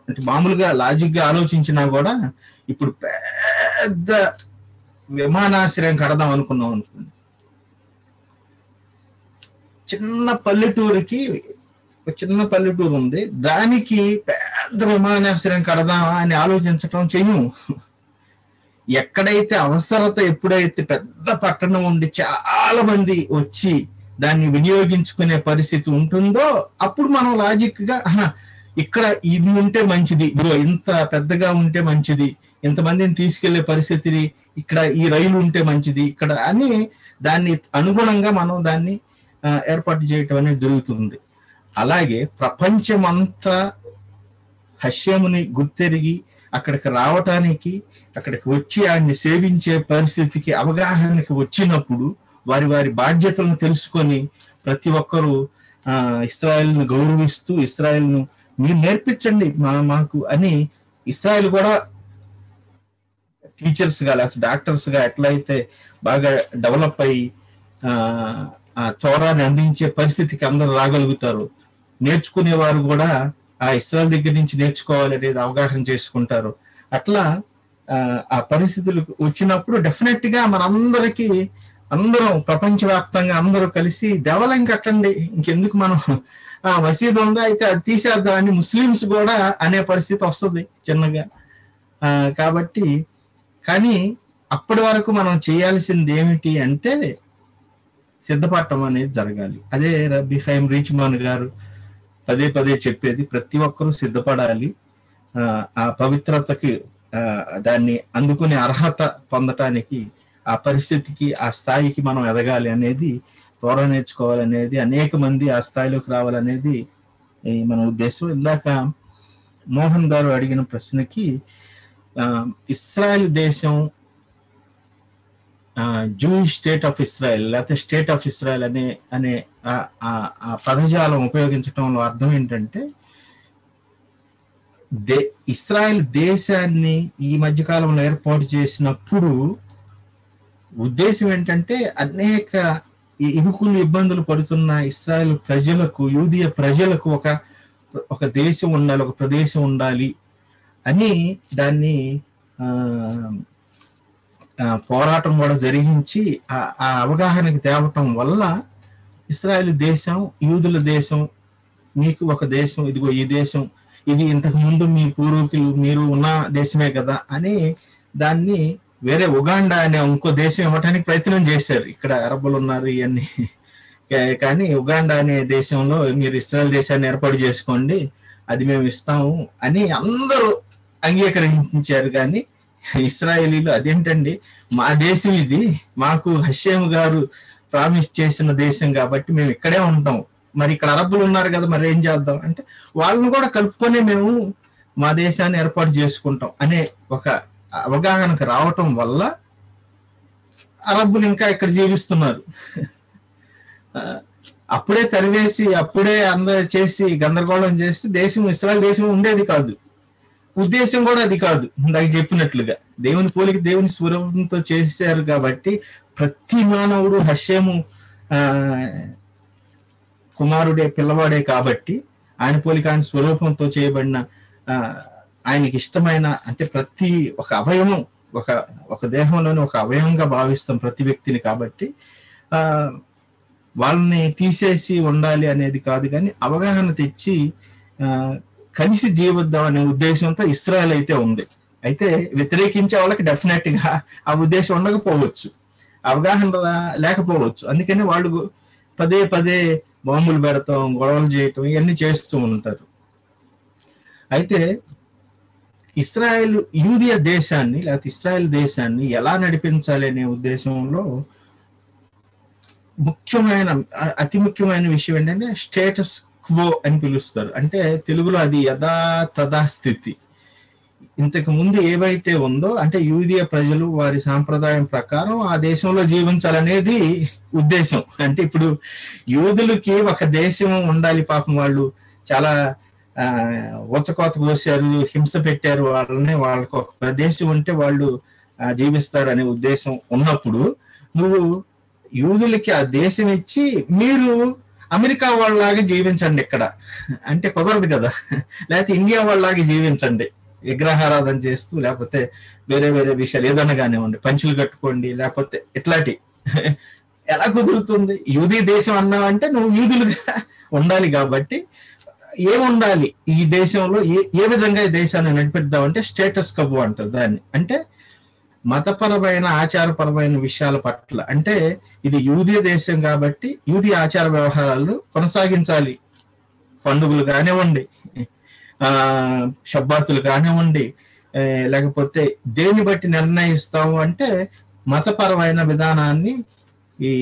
అంటే మామూలుగా లాజిక్ గా ఆలోచించినా కూడా ఇప్పుడు పెద్ద విమానాశ్రయం కడదాం అనుకున్నాం అనుకోండి, చిన్న పల్లెటూరు ఉంది, దానికి పెద్ద విమానాశ్రయం కడదామా అని ఆలోచించటం చెయ్యము. ఎక్కడైతే అవసరత, ఎప్పుడైతే పెద్ద పట్టణం ఉండి చాలా మంది వచ్చి దాన్ని వినియోగించుకునే పరిస్థితి ఉంటుందో అప్పుడు మనం లాజిక్ గా ఇక్కడ ఇది ఉంటే మంచిది, ఇంత పెద్దగా ఉంటే మంచిది, ఇంతమందిని తీసుకెళ్లే పరిస్థితిని ఇక్కడ ఈ రైలు ఉంటే మంచిది ఇక్కడ అని దాన్ని అనుగుణంగా మనం దాన్ని ఏర్పాటు చేయటం అనేది జరుగుతుంది. అలాగే ప్రపంచమంతా హషేముని గుర్తెరిగి అక్కడికి రావటానికి, అక్కడికి వచ్చి ఆయన్ని సేవించే పరిస్థితికి అవగాహనకి వచ్చినప్పుడు వారి బాధ్యతలను తెలుసుకొని ప్రతి ఒక్కరూ ఇశ్రాయేలును గౌరవిస్తూ ఇశ్రాయేలును మీరు నేర్పించండి మాకు అని ఇశ్రాయేల్ కూడా టీచర్స్ గా లేకపోతే డాక్టర్స్ గా ఎట్లయితే బాగా డెవలప్ అయ్యి ఆ తోరాన్ని అందించే పరిస్థితికి అందరూ రాగలుగుతారు, నేర్చుకునేవారు కూడా ఆ ఇశ్రాయేల్ దగ్గర నుంచి నేర్చుకోవాలి అనేది అవగాహన చేసుకుంటారు. అట్లా ఆ పరిస్థితులు వచ్చినప్పుడు డెఫినెట్ గా మనందరికీ అందరం ప్రపంచవ్యాప్తంగా అందరూ కలిసి దేవాలయం కట్టండి, ఇంకెందుకు మనం మసీదు ఉందా అయితే అది తీసేద్దాం అని ముస్లిమ్స్ కూడా అనే పరిస్థితి వస్తుంది చిన్నగా. కాబట్టి కానీ అప్పటి వరకు మనం చేయాల్సింది ఏమిటి అంటే సిద్ధపడటం అనేది జరగాలి. అదే రబ్బీ హైమ్ రీచ్మాన్ గారు పదే చెప్పేది, ప్రతి ఒక్కరూ సిద్ధపడాలి. ఆ పవిత్రతకి దాన్ని అందుకునే అర్హత పొందటానికి, ఆ పరిస్థితికి, ఆ స్థాయికి మనం ఎదగాలి అనేది, త్వర నేర్చుకోవాలనేది, అనేక మంది ఆ స్థాయిలోకి రావాలనేది మన ఉద్దేశం. ఇందాక మోహన్ గారు అడిగిన ప్రశ్నకి ఇస్రాయల్ దేశం, జూయిష్ స్టేట్ ఆఫ్ ఇస్రాయల్ లేకపోతే స్టేట్ ఆఫ్ ఇస్రాయల్ అనే ఆ పదజాలం ఉపయోగించడంలో అర్థం ఏంటంటే, ఇస్రాయల్ దేశాన్ని ఈ మధ్యకాలంలో ఏర్పాటు చేసినప్పుడు ఉద్దేశం ఏంటంటే, అనేక ఇరుకులు ఇబ్బందులు పడుతున్న ఇస్రాయల్ ప్రజలకు, యూదియ ప్రజలకు ఒక దేశం ఉండాలి, ఒక ప్రదేశం ఉండాలి అని దాన్ని పోరాటం కూడా జరిగించి ఆ అవగాహనకి తేవటం వల్ల ఇస్రాయల్ దేశం, యూదుల దేశం, మీకు ఒక దేశం, ఇదిగో ఈ దేశం, ఇది ఇంతకు ముందు మీ పూర్వీకులు మీరు ఉన్న దేశమే కదా అని దాన్ని వేరే ఉగాండా అనే ఇంకో దేశం ఇవ్వటానికి ప్రయత్నం చేశారు. ఇక్కడ అరబ్బులు ఉన్నారు ఇవన్నీ, కానీ ఉగాండా అనే దేశంలో మీరు ఇస్రాయల్ దేశాన్ని ఏర్పాటు చేసుకోండి, అది మేము ఇస్తాము అని అందరూ అంగీకరించారు. కానీ ఇస్రాయేలీలు అదేంటండి, మా దేశం ఇది, మాకు హషేము గారు ప్రామిస్ చేసిన దేశం కాబట్టి మేము ఇక్కడే ఉంటాం, మరి ఇక్కడ అరబ్బులు ఉన్నారు కదా, మరి ఏం చేద్దాం అంటే వాళ్ళని కూడా కలుపుకొని మేము మా దేశాన్ని ఏర్పాటు చేసుకుంటాం అనే ఒక అవగాహనకు రావటం వల్ల అరబ్బులు ఇంకా ఇక్కడ జీవిస్తున్నారు. అప్పుడే తరివేసి, అప్పుడే అందరూ చేసి గందరగోళం చేసి దేశం, ఇస్రాయల్ దేశం ఉండేది కాదు. ఉద్దేశం కూడా అది కాదు. ఇందాక చెప్పినట్లుగా దేవుని పోలిక, దేవుని స్వరూపంతో చేశారు కాబట్టి ప్రతి మానవుడు హషేము కుమారుడే, పిల్లవాడే కాబట్టి ఆయన పోలిక, ఆయన స్వరూపంతో చేయబడిన, ఆయనకి ఇష్టమైన, అంటే ప్రతి ఒక అవయవం, ఒక దేహంలోని ఒక అవయవంగా భావిస్తాం ప్రతి వ్యక్తిని. కాబట్టి వాళ్ళని తీసేసి ఉండాలి అనేది కాదు, కానీ అవగాహన తెచ్చి కలిసి జీవిద్దాం అనే ఉద్దేశంతో ఇస్రాయల్ అయితే ఉంది. అయితే వ్యతిరేకించే వాళ్ళకి డెఫినెట్ గా ఆ ఉద్దేశం ఉండకపోవచ్చు, అవగాహన లేకపోవచ్చు. అందుకని వాళ్ళు పదే పదే బాంబులు పెడతాం, గొడవలు చేయటం, ఇవన్నీ చేస్తూ ఉంటారు. అయితే యూదియ దేశాన్ని లేకపోతే ఇస్రాయల్ దేశాన్ని ఎలా నడిపించాలి అనే ఉద్దేశంలో అతి ముఖ్యమైన విషయం ఏంటంటే స్టేటస్ క్వో అని పిలుస్తారు. అంటే తెలుగులో అది యథాతథ స్థితి. ఇంతకు ముందు ఏవైతే ఉందో, అంటే యూదియ ప్రజలు వారి సాంప్రదాయం ప్రకారం ఆ దేశంలో జీవించాలనేది ఉద్దేశం. అంటే ఇప్పుడు యూదులకి ఒక దేశం ఉండాలి, పాపం వాళ్ళు చాలా ఊచకోత కోసారు, హింస పెట్టారు వాళ్ళని, వాళ్ళకు ఒక ప్రదేశం ఉంటే వాళ్ళు జీవిస్తారు అనే ఉద్దేశం ఉన్నప్పుడు నువ్వు యూదులకి ఆ దేశం ఇచ్చి మీరు అమెరికా వాళ్ళలాగా జీవించండి ఇక్కడ అంటే కుదరదు కదా. లేకపోతే ఇండియా వాళ్ళలాగా జీవించండి, విగ్రహారాధన చేస్తూ, లేకపోతే వేరే వేరే విషయాలు ఏదన్నా కానివ్వండి, పంచులు కట్టుకోండి, లేకపోతే ఇట్లాంటి ఎలా కుదురుతుంది? యూదీ దేశం అన్నావంటే నువ్వు యూదులుగా ఉండాలి. కాబట్టి ఏముండాలి ఈ దేశంలో, ఏ విధంగా ఈ దేశాన్ని నడిపిద్దామంటే స్టేటస్ క్వో అంటారు దాన్ని. అంటే మతపరమైన, ఆచారపరమైన విషయాల పట్ల, అంటే ఇది యూదీ దేశం కాబట్టి యూదీ ఆచార వ్యవహారాలు కొనసాగించాలి. పండుగలు కానివ్వండి, షబ్బాతులు కానివ్వండి, లేకపోతే దేన్ని బట్టి నిర్ణయిస్తాము అంటే మతపరమైన విధానాన్ని ఈ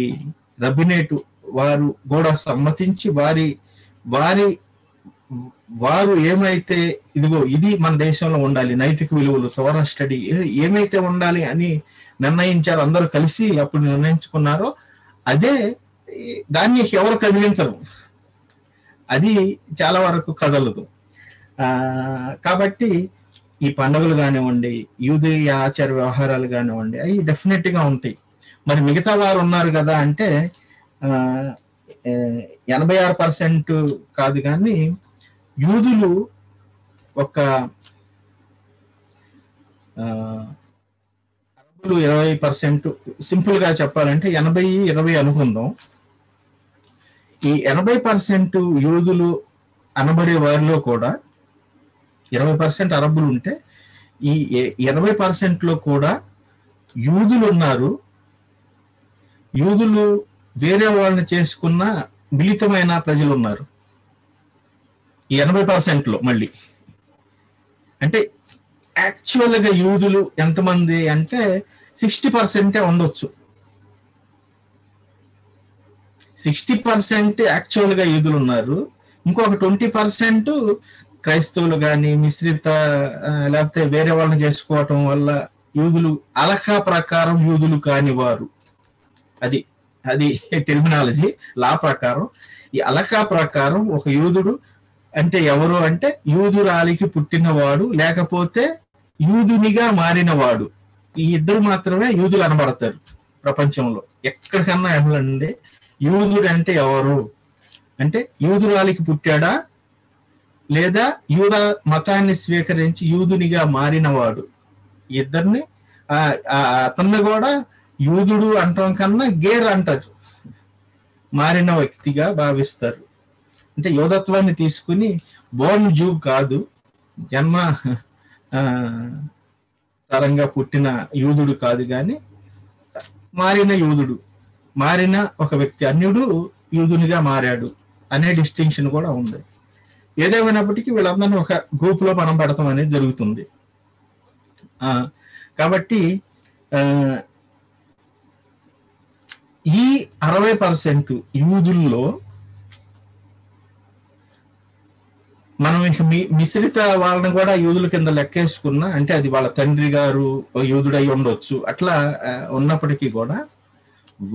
రబినేటు వారు కూడా సమ్మతించి వారు ఏమైతే ఇదిగో ఇది మన దేశంలో ఉండాలి, నైతిక విలువలు, తోరా స్టడీ ఏమైతే ఉండాలి అని నిర్ణయించారో, అందరూ కలిసి అప్పుడు నిర్ణయించుకున్నారో అదే దాన్ని ఎవరు కదిలించరు, అది చాలా వరకు కదలదు. కాబట్టి ఈ పండుగలు కానివ్వండి, యూదీయ ఆచార వ్యవహారాలు కానివ్వండి, అవి డెఫినెట్ గా ఉంటాయి. మరి మిగతా వారు ఉన్నారు కదా అంటే 86% కాదు, కానీ యూదులు ఒక అరబులు 20%, సింపుల్ గా చెప్పాలంటే 80-20 అనుకుందాం. ఈ 80% యూదులు అనబడే వారిలో కూడా 20% అరబ్బులు ఉంటే ఈ 20% లో కూడా యూదులు ఉన్నారు. యూదులు వేరే వాళ్ళని చేసుకున్న మిళితమైన ప్రజలు ఉన్నారు ఈ 80% లో. మళ్ళీ అంటే యాక్చువల్గా యూదులు ఎంతమంది అంటే 60% ఉండొచ్చు. 60% యాక్చువల్గా యూదులు ఉన్నారు. ఇంకొక 20% క్రైస్తవులు కానీ మిశ్రిత లేకపోతే వేరే వాళ్ళని చేసుకోవటం వల్ల యూదులు అలకా ప్రకారం యూదులు కాని వారు. అది అది టెర్మినాలజీ. లా ప్రకారం ఈ అలకా ప్రకారం ఒక యూదుడు అంటే ఎవరు అంటే యూదురాలికి పుట్టినవాడు లేకపోతే యూదునిగా మారినవాడు. ఈ ఇద్దరు మాత్రమే యూదులు అనబడతారు ప్రపంచంలో. ఎక్కడికన్నా వెళ్ళండి, యూదుడు అంటే ఎవరు అంటే యూదురాలికి పుట్టాడా లేదా యూద మతాన్ని స్వీకరించి యూదునిగా మారినవాడు. ఇద్దరిని అతన్ని కూడా యూదుడు అంటాం కన్నా గేర్ అంటారు, మారిన వ్యక్తిగా భావిస్తారు. అంటే యూదత్వాన్ని తీసుకుని బోర్న్ జూ కాదు, జన్మ తరంగా పుట్టిన యూదుడు కాదు, కానీ మారిన యూదుడు, మారిన ఒక వ్యక్తి, అన్యుడు యూదునిగా మారాడు అనే డిస్టింక్షన్ కూడా ఉంది. ఏదేమైనప్పటికీ వీళ్ళందరినీ ఒక గ్రూప్ లో మనం పెడతాం అనేది జరుగుతుంది. కాబట్టి ఈ 60% యూదుల్లో మనం ఇక మిశ్రిత వాళ్ళని కూడా యూదుల కింద లెక్కేసుకున్నా అంటే అది వాళ్ళ తండ్రి గారు యూదుడై ఉండొచ్చు. అట్లా ఉన్నప్పటికీ కూడా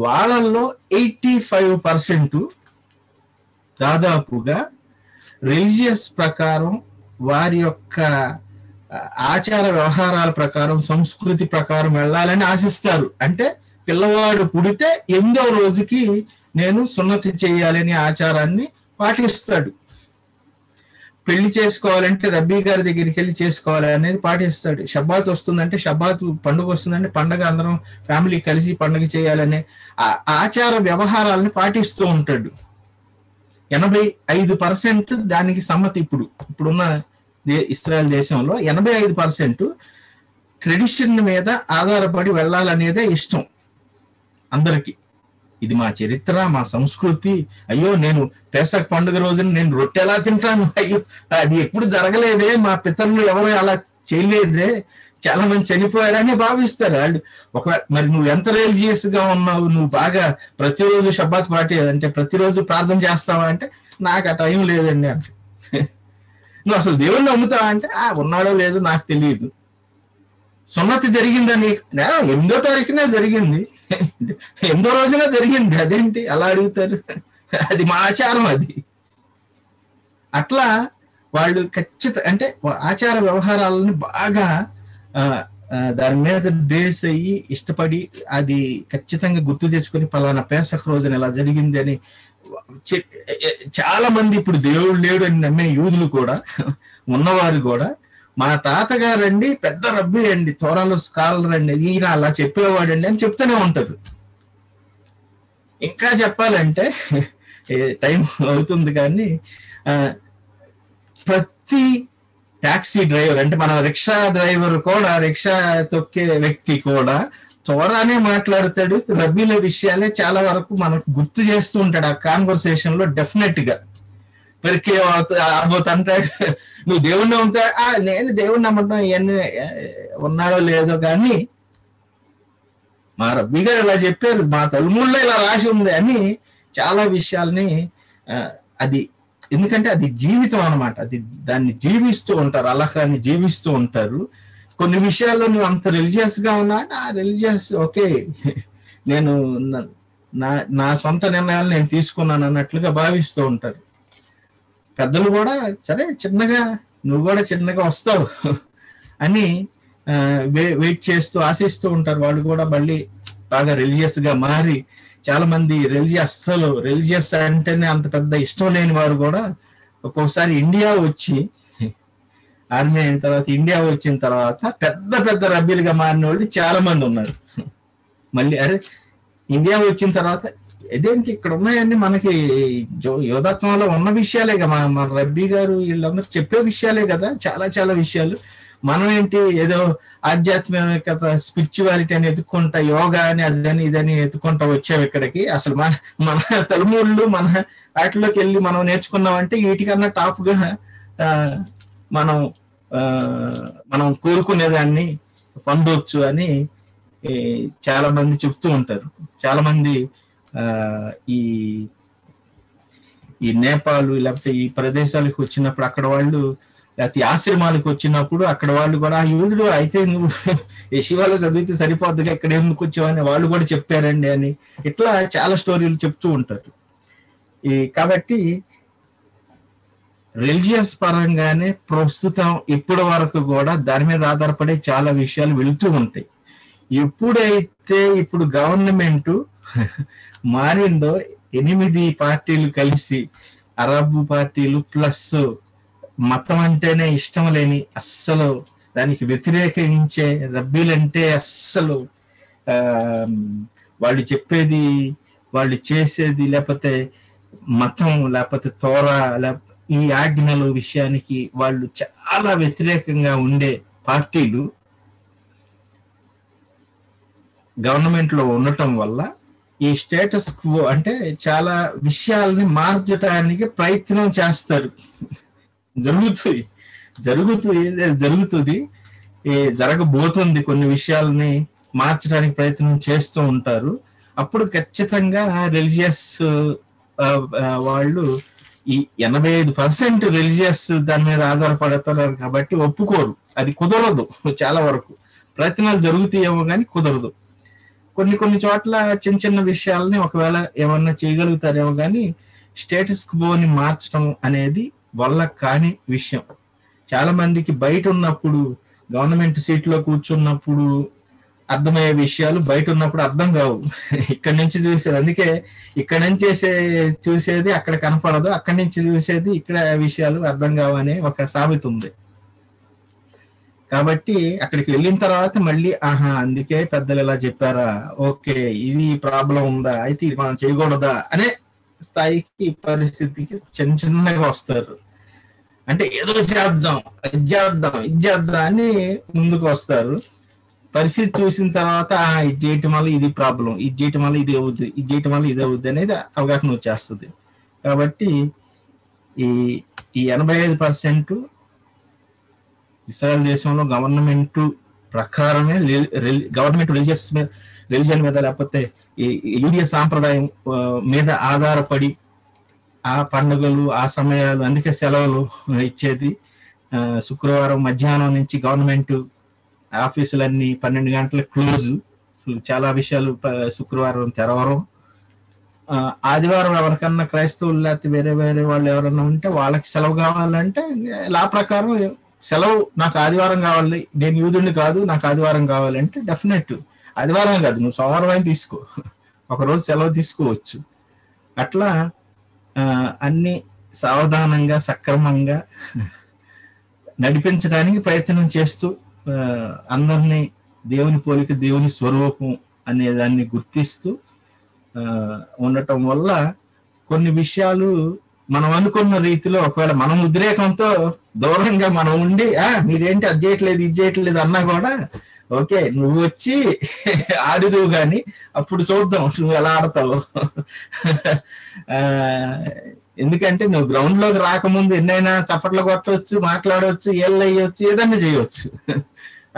వాళ్ళల్లో 85% దాదాపుగా రిలీజియస్ ప్రకారం వారి యొక్క ఆచార వ్యవహారాల ప్రకారం సంస్కృతి ప్రకారం వెళ్ళాలని ఆశిస్తారు. అంటే పిల్లవాడు పుడితే 8వ రోజుకి నేను సున్నతి చేయాలని ఆచారాన్ని పాటిస్తాడు. పెళ్లి చేసుకోవాలంటే రబ్బీ గారి దగ్గరికి వెళ్ళి చేసుకోవాలి అనేది పాటిస్తాడు. షబ్బాత్ వస్తుందంటే షబ్బాత్ పండుగ వస్తుందంటే పండుగ అందరం ఫ్యామిలీ కలిసి పండుగ చేయాలనే ఆచార వ్యవహారాలను పాటిస్తూ ఉంటాడు. 85% దానికి సమ్మతి. ఇప్పుడున్న ఇస్రాయల్ దేశంలో 85% ట్రెడిషన్ మీద ఆధారపడి వెళ్ళాలనేదే ఇష్టం అందరికి. ఇది మా చరిత్ర, మా సంస్కృతి. అయ్యో నేను పెసక్ పండుగ రోజున నేను రొట్టె ఎలా తింటాను, అయ్యో అది ఎప్పుడు జరగలేదే, మా పితరులు ఎవరు అలా చేయలేదే, చాలా మంది చనిపోయారని భావిస్తారు వాళ్ళు. ఒకవేళ మరి నువ్వు ఎంత రిలీజియస్ గా ఉన్నావు, నువ్వు బాగా ప్రతిరోజు షబ్బాత్ పార్టీ అంటే ప్రతిరోజు ప్రార్థన చేస్తావా అంటే నాకు ఆ టైం లేదండి అంటే. నువ్వు అసలు దేవుణ్ణి నమ్ముతావా అంటే ఉన్నాడో లేదో నాకు తెలియదు. సున్నతి జరిగిందని 8వ తారీఖునే జరిగింది, 8వ రోజున జరిగింది, అదేంటి అలా అడుగుతారు? అది మా ఆచారం అది. అట్లా వాళ్ళు అంటే ఆచార వ్యవహారాలను బాగా దాని మీద బేస్ అయ్యి ఇష్టపడి అది ఖచ్చితంగా గుర్తు తెచ్చుకొని పలానా పేసక్ రోజున ఇలా జరిగింది అని చాలా మంది ఇప్పుడు దేవుడు లేడు అని నమ్మే యూదులు కూడా ఉన్నవారు కూడా మా తాతగారండి పెద్ద రబ్బీ అండి, తోరాలు స్కాలర్ అండి, ఈయన అలా చెప్పేవాడండి అని చెప్తూనే ఉంటారు. ఇంకా చెప్పాలంటే టైం అవుతుంది కానీ ప్రతి టాక్సీ డ్రైవర్ అంటే మన రిక్షా డ్రైవర్ కూడా, రిక్షా తొక్కే వ్యక్తి కూడా తోరానే మాట్లాడతాడు. రబ్బీల విషయాలే చాలా వరకు మనకు గుర్తు చేస్తూ ఉంటాడు ఆ కాన్వర్సేషన్ లో. డెఫినెట్ గా పెరికే అంటాడు, నువ్వు దేవుణ్ణి నమ్ముతా, నేను దేవుణ్ణి నమ్మటం ఇవన్నీ ఉన్నాడో లేదో కానీ మా రబ్బీ గారు ఇలా చెప్పారు, మా తలుముల్లో ఇలా రాసి ఉంది అని చాలా విషయాల్ని అది ఎందుకంటే అది జీవితం అనమాట. అది దాన్ని జీవిస్తూ ఉంటారు, అల్లాహ్ని జీవిస్తూ ఉంటారు. కొన్ని విషయాల్లో నువ్వు అంత రిలీజియస్ గా ఉన్నా రిలీజియస్ ఓకే, నేను నా సొంత నిర్ణయాలు నేను తీసుకున్నాను అన్నట్లుగా భావిస్తూ ఉంటారు. పెద్దలు కూడా సరే చిన్నగా నువ్వు కూడా చిన్నగా వస్తావు అని వెయిట్ చేస్తూ ఆశిస్తూ ఉంటారు. వాళ్ళు కూడా మళ్ళీ బాగా రిలీజియస్ గా మారి చాలా మంది రిలీజియస్ అంటేనే అంత పెద్ద ఇష్టం లేని వారు కూడా ఒక్కొక్కసారి ఇండియా వచ్చి ఆర్మీ అయిన తర్వాత ఇండియా వచ్చిన తర్వాత పెద్ద పెద్ద రబ్బీలుగా మారిన వాళ్ళు చాలా మంది ఉన్నారు. మళ్ళీ అరే ఇండియా వచ్చిన తర్వాత ఇదేంటి ఇక్కడ ఉన్నాయన్నీ మనకి యోధత్వంలో ఉన్న విషయాలే కదా, మన రబ్బీ గారు వీళ్ళందరూ చెప్పే విషయాలే కదా, చాలా చాలా విషయాలు. మనం ఏంటి ఏదో ఆధ్యాత్మికత స్పిరిచువాలిటీ అని ఎత్తుకుంటా, యోగా అని అదని ఇదని ఎత్తుకుంటా వచ్చావు ఇక్కడికి. అసలు మన తలుమూళ్ళు మన వాటిలోకి వెళ్ళి మనం నేర్చుకున్నామంటే వీటికన్నా టాప్ గా మనం మనం కోరుకునేదాన్ని పొందవచ్చు అని చాలా మంది చెప్తూ ఉంటారు. చాలా మంది ఈ ఈ నేపాల్ లేకపోతే ఈ ప్రదేశాలకు వచ్చినప్పుడు అక్కడ వాళ్ళు, లేకపోతే ఆశ్రమాలకు వచ్చినప్పుడు అక్కడ వాళ్ళు కూడా యూదుడు అయితే నువ్వు యెషివాలో చదివితే సరిపోద్దుగా ఇక్కడ ఎందుకు వచ్చావని వాళ్ళు కూడా చెప్పారండి అని ఇట్లా చాలా స్టోరీలు చెప్తూ ఉంటారు. కాబట్టి రిలీజియస్ పరంగానే ప్రస్తుతం ఇప్పటి వరకు కూడా దాని మీద ఆధారపడే చాలా విషయాలు వెళుతూ ఉంటాయి. ఎప్పుడైతే ఇప్పుడు గవర్నమెంట్ మారిందో 8 పార్టీలు కలిసి, అరబ్ పార్టీలు ప్లస్ మతం అంటేనే ఇష్టం లేని, అస్సలు దానికి వ్యతిరేకించే రబ్బీలంటే అస్సలు వాళ్ళు చెప్పేది వాళ్ళు చేసేది లేకపోతే మతం లేకపోతే తోరా ఈ ఆజ్ఞల విషయానికి వాళ్ళు చాలా వ్యతిరేకంగా ఉండే పార్టీలు గవర్నమెంట్ లో ఉండటం వల్ల ఈ స్టేటస్ క్వో అంటే చాలా విషయాల్ని మార్చడానికి ప్రయత్నం చేస్తారు. జరుగుతుంది జరగబోతుంది. కొన్ని విషయాల్ని మార్చడానికి ప్రయత్నం చేస్తూ ఉంటారు. అప్పుడు ఖచ్చితంగా రిలీజియస్ వాళ్ళు ఈ 85% రిలీజియస్ దాని మీద ఆధారపడతారు కాబట్టి ఒప్పుకోరు. అది కుదరదు. చాలా వరకు ప్రయత్నాలు జరుగుతాయేమో కానీ కుదరదు. కొన్ని చోట్ల చిన్న చిన్న విషయాలని ఒకవేళ ఏమన్నా చేయగలుగుతారేమో కానీ స్టేటస్ క్వోని మార్చడం అనేది వల్ల కాని విషయం. చాలా మందికి బయట ఉన్నప్పుడు, గవర్నమెంట్ సీట్లో కూర్చున్నప్పుడు అర్థమయ్యే విషయాలు బయట ఉన్నప్పుడు అర్థం కావు. ఇక్కడి నుంచి చూసేది, అందుకే ఇక్కడ నుంచి చూసేది అక్కడ కనపడదు, అక్కడి నుంచి చూసేది ఇక్కడ విషయాలు అర్థం కావు అనే ఒక సామెత ఉంది. కాబట్టి అక్కడికి వెళ్ళిన తర్వాత మళ్ళీ అందుకే పెద్దలు ఇలా చెప్పారా, ఓకే ఇది ప్రాబ్లం ఉందా, అయితే ఇది మనం చేయకూడదా అనే స్థాయికి పరిస్థితికి చిన్నగా వస్తారు. అంటే ఏదో చేద్దాం, ఇది చేద్దాం అని ముందుకు వస్తారు. పరిస్థితి చూసిన తర్వాత ఇది చేయటం వల్ల ఇది ప్రాబ్లం, ఇది చేయటం వల్ల ఇది అవుద్ది, ఇది చేయటం వల్ల ఇది అవుద్ది అనేది అవగాహన వచ్చేస్తుంది. కాబట్టి ఈ 85% ఇస్రాయల్ దేశంలో గవర్నమెంట్ ప్రకారమే, గవర్నమెంట్ రిలీజియన్ మీద లేకపోతే ఈ యూదియ సాంప్రదాయం మీద ఆధారపడి ఆ పండుగలు, ఆ సమయాలు, అందుకే సెలవులు ఇచ్చేది. శుక్రవారం మధ్యాహ్నం నుంచి గవర్నమెంట్ ఆఫీసులన్నీ 12 గంటలకు క్లోజ్. చాలా విషయాలు శుక్రవారం తెరవరం. ఆదివారం ఎవరికన్నా క్రైస్తవులు లేకపోతే వేరే వాళ్ళు ఎవరన్నా ఉంటే వాళ్ళకి సెలవు కావాలంటే లా ప్రకారం సెలవు, నాకు ఆదివారం కావాలి, నేను యూదుడిని కాదు, నాకు ఆదివారం కావాలంటే డెఫినెట్ ఆదివారం కాదు, నువ్వు సోమవారం అయినా తీసుకో, ఒకరోజు సెలవు తీసుకోవచ్చు. అట్లా అన్ని సావధానంగా సక్రమంగా నడిపించడానికి ప్రయత్నం చేస్తూ అందరినీ దేవుని పోలిక, దేవుని స్వరూపం అనే దాన్ని గుర్తిస్తూ ఉండటం వల్ల కొన్ని విషయాలు మనం అనుకున్న రీతిలో, ఒకవేళ మనం ఉద్రేకంతో దూరంగా మనం ఉండి మీరేంటి అది చేయట్లేదు ఇది చేయట్లేదు అన్నా కూడా ఓకే నువ్వు వచ్చి ఆడుదువు కానీ అప్పుడు చూద్దాం నువ్వు ఎలా ఆడతావు. ఎందుకంటే నువ్వు గ్రౌండ్ లోకి రాకముందు ఎన్నైనా చప్పట్లు కొట్టవచ్చు, మాట్లాడవచ్చు, ఏళ్ళు వేయవచ్చు, ఏదన్నా చేయవచ్చు.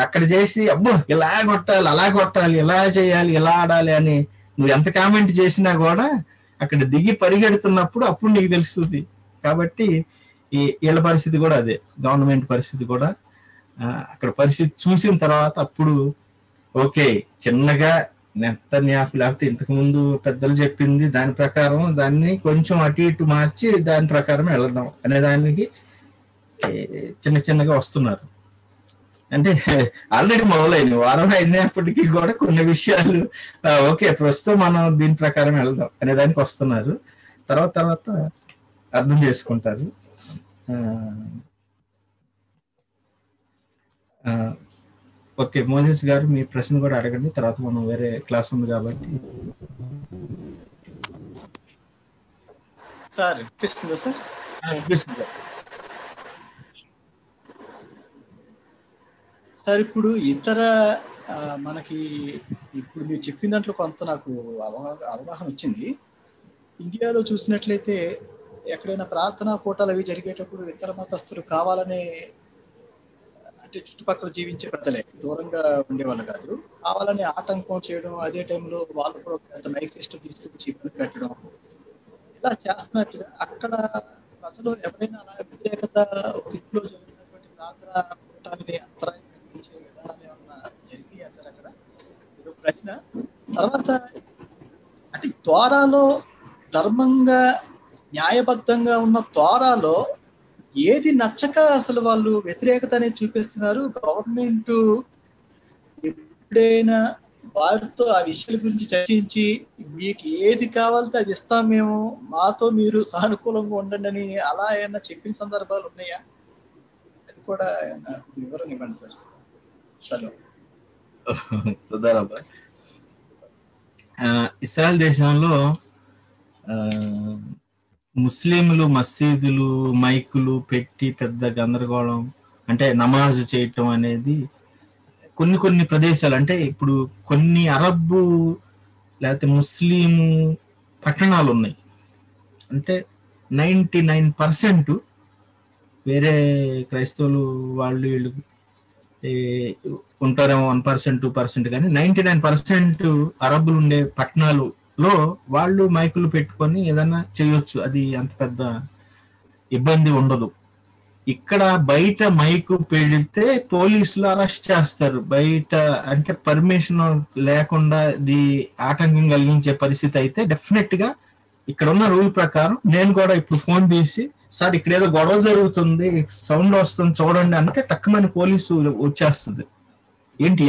అక్కడ చేసి అబ్బో ఇలా కొట్టాలి, అలా కొట్టాలి, ఇలా చేయాలి, ఇలా ఆడాలి అని నువ్వు ఎంత కామెంట్ చేసినా కూడా అక్కడ దిగి పరిగెడుతున్నప్పుడు అప్పుడు నీకు తెలుస్తుంది. కాబట్టి వీళ్ళ పరిస్థితి కూడా అదే, గవర్నమెంట్ పరిస్థితి కూడా అక్కడ పరిస్థితి చూసిన తర్వాత అప్పుడు ఓకే చిన్నగా నెతన్యాహు లేకపోతే ఇంతకు ముందు పెద్దలు చెప్పింది దాని ప్రకారం దాన్ని కొంచెం అటు ఇటు మార్చి దాని ప్రకారం వెళదాం అనే దానికి చిన్నగా వస్తున్నారు. అంటే ఆల్రెడీ మొదలైంది, వారం అయినప్పటికీ కూడా కొన్ని విషయాలు ఓకే ప్రస్తుతం మనం దీని ప్రకారం వెళ్దాం అనే దానికి వస్తున్నారు. తర్వాత అర్థం చేసుకుంటారు. ఓకే మోజెస్ గారు మీ ప్రశ్న కూడా అడగండి, తర్వాత మనం వేరే క్లాస్ ఉంది కాబట్టి. సార్ వినిపిస్తుందా సార్? వినిపిస్తుంది సార్. ఇప్పుడు ఇతర మనకి ఇప్పుడు మీరు చెప్పిన దాంట్లో కొంత నాకు అవగాహన వచ్చింది. ఇండియాలో చూసినట్లయితే ఎక్కడైనా ప్రార్థనా కూటాలు అవి జరిగేటప్పుడు ఇతర మతస్థులు కావాలనే అంటే చుట్టుపక్కల జీవించే ప్రజలే, దూరంగా ఉండేవాళ్ళు కాదు. కావాలని ఆటంకం చేయడం, అదే టైంలో వాళ్ళు కూడా పెద్ద మైక్ సిస్టమ్ తీసుకొచ్చి ఇబ్బంది పెట్టడం, ఇలా చేస్తున్నట్టుగా అక్కడ ప్రజలు ఎవరైనా అలా వ్యతిరేకత ఒక ఇంట్లో జరుగుతున్నటువంటి ప్రార్థన కూటాన్ని అంతరాయం కలిగించే విధానాలు ఏమన్నా జరిగినాయా సార్ అక్కడ? ఇది ఒక ప్రశ్న. తర్వాత అంటే త్వరలో ధర్మంగా న్యాయబద్ధంగా ఉన్న త్వరలో ఏది నచ్చక అసలు వాళ్ళు వ్యతిరేకత అనేది చూపిస్తున్నారు? గవర్నమెంట్ ఎప్పుడైనా వారితో ఆ విషయాల గురించి చర్చించి మీకు ఏది కావాలంటే అది ఇస్తాం మేము, మాతో మీరు సానుకూలంగా ఉండండి అని అలా ఏమన్నా చెప్పిన సందర్భాలు ఉన్నాయా? అది కూడా వివరణ ఇవ్వండి సార్. చలో. ఇస్రాయల్ దేశంలో ముస్లింలు మసీదులు మైకులు పెట్టి పెద్ద గందరగోళం అంటే నమాజ్ చేయటం అనేది కొన్ని ప్రదేశాలు, అంటే ఇప్పుడు కొన్ని అరబ్బు లేకపోతే ముస్లిము పట్టణాలు ఉన్నాయి, అంటే 99% వేరే క్రైస్తవులు వాళ్ళు వీళ్ళు ఉంటారేమో 1% 2%, కానీ 99% అరబ్బులు ఉండే పట్టణాలలో వాళ్ళు మైకులు పెట్టుకొని ఏదైనా చేయొచ్చు, అది అంత పెద్ద ఇబ్బంది ఉండదు. ఇక్కడ బయట మైకు పెడితే పోలీసులు అరెస్ట్ చేస్తారు. బయట అంటే పర్మిషన్ లేకుండా ఇది ఆటంకం కలిగించే పరిస్థితి అయితే డెఫినెట్ గా ఇక్కడ ఉన్న రూల్ ప్రకారం నేను కూడా ఇప్పుడు ఫోన్ తీసి సార్ ఇక్కడ ఏదో గొడవ జరుగుతుంది, సౌండ్ వస్తుంది చూడండి అంటే టక్కుమని పోలీసు వచ్చేస్తుంది. ఏంటి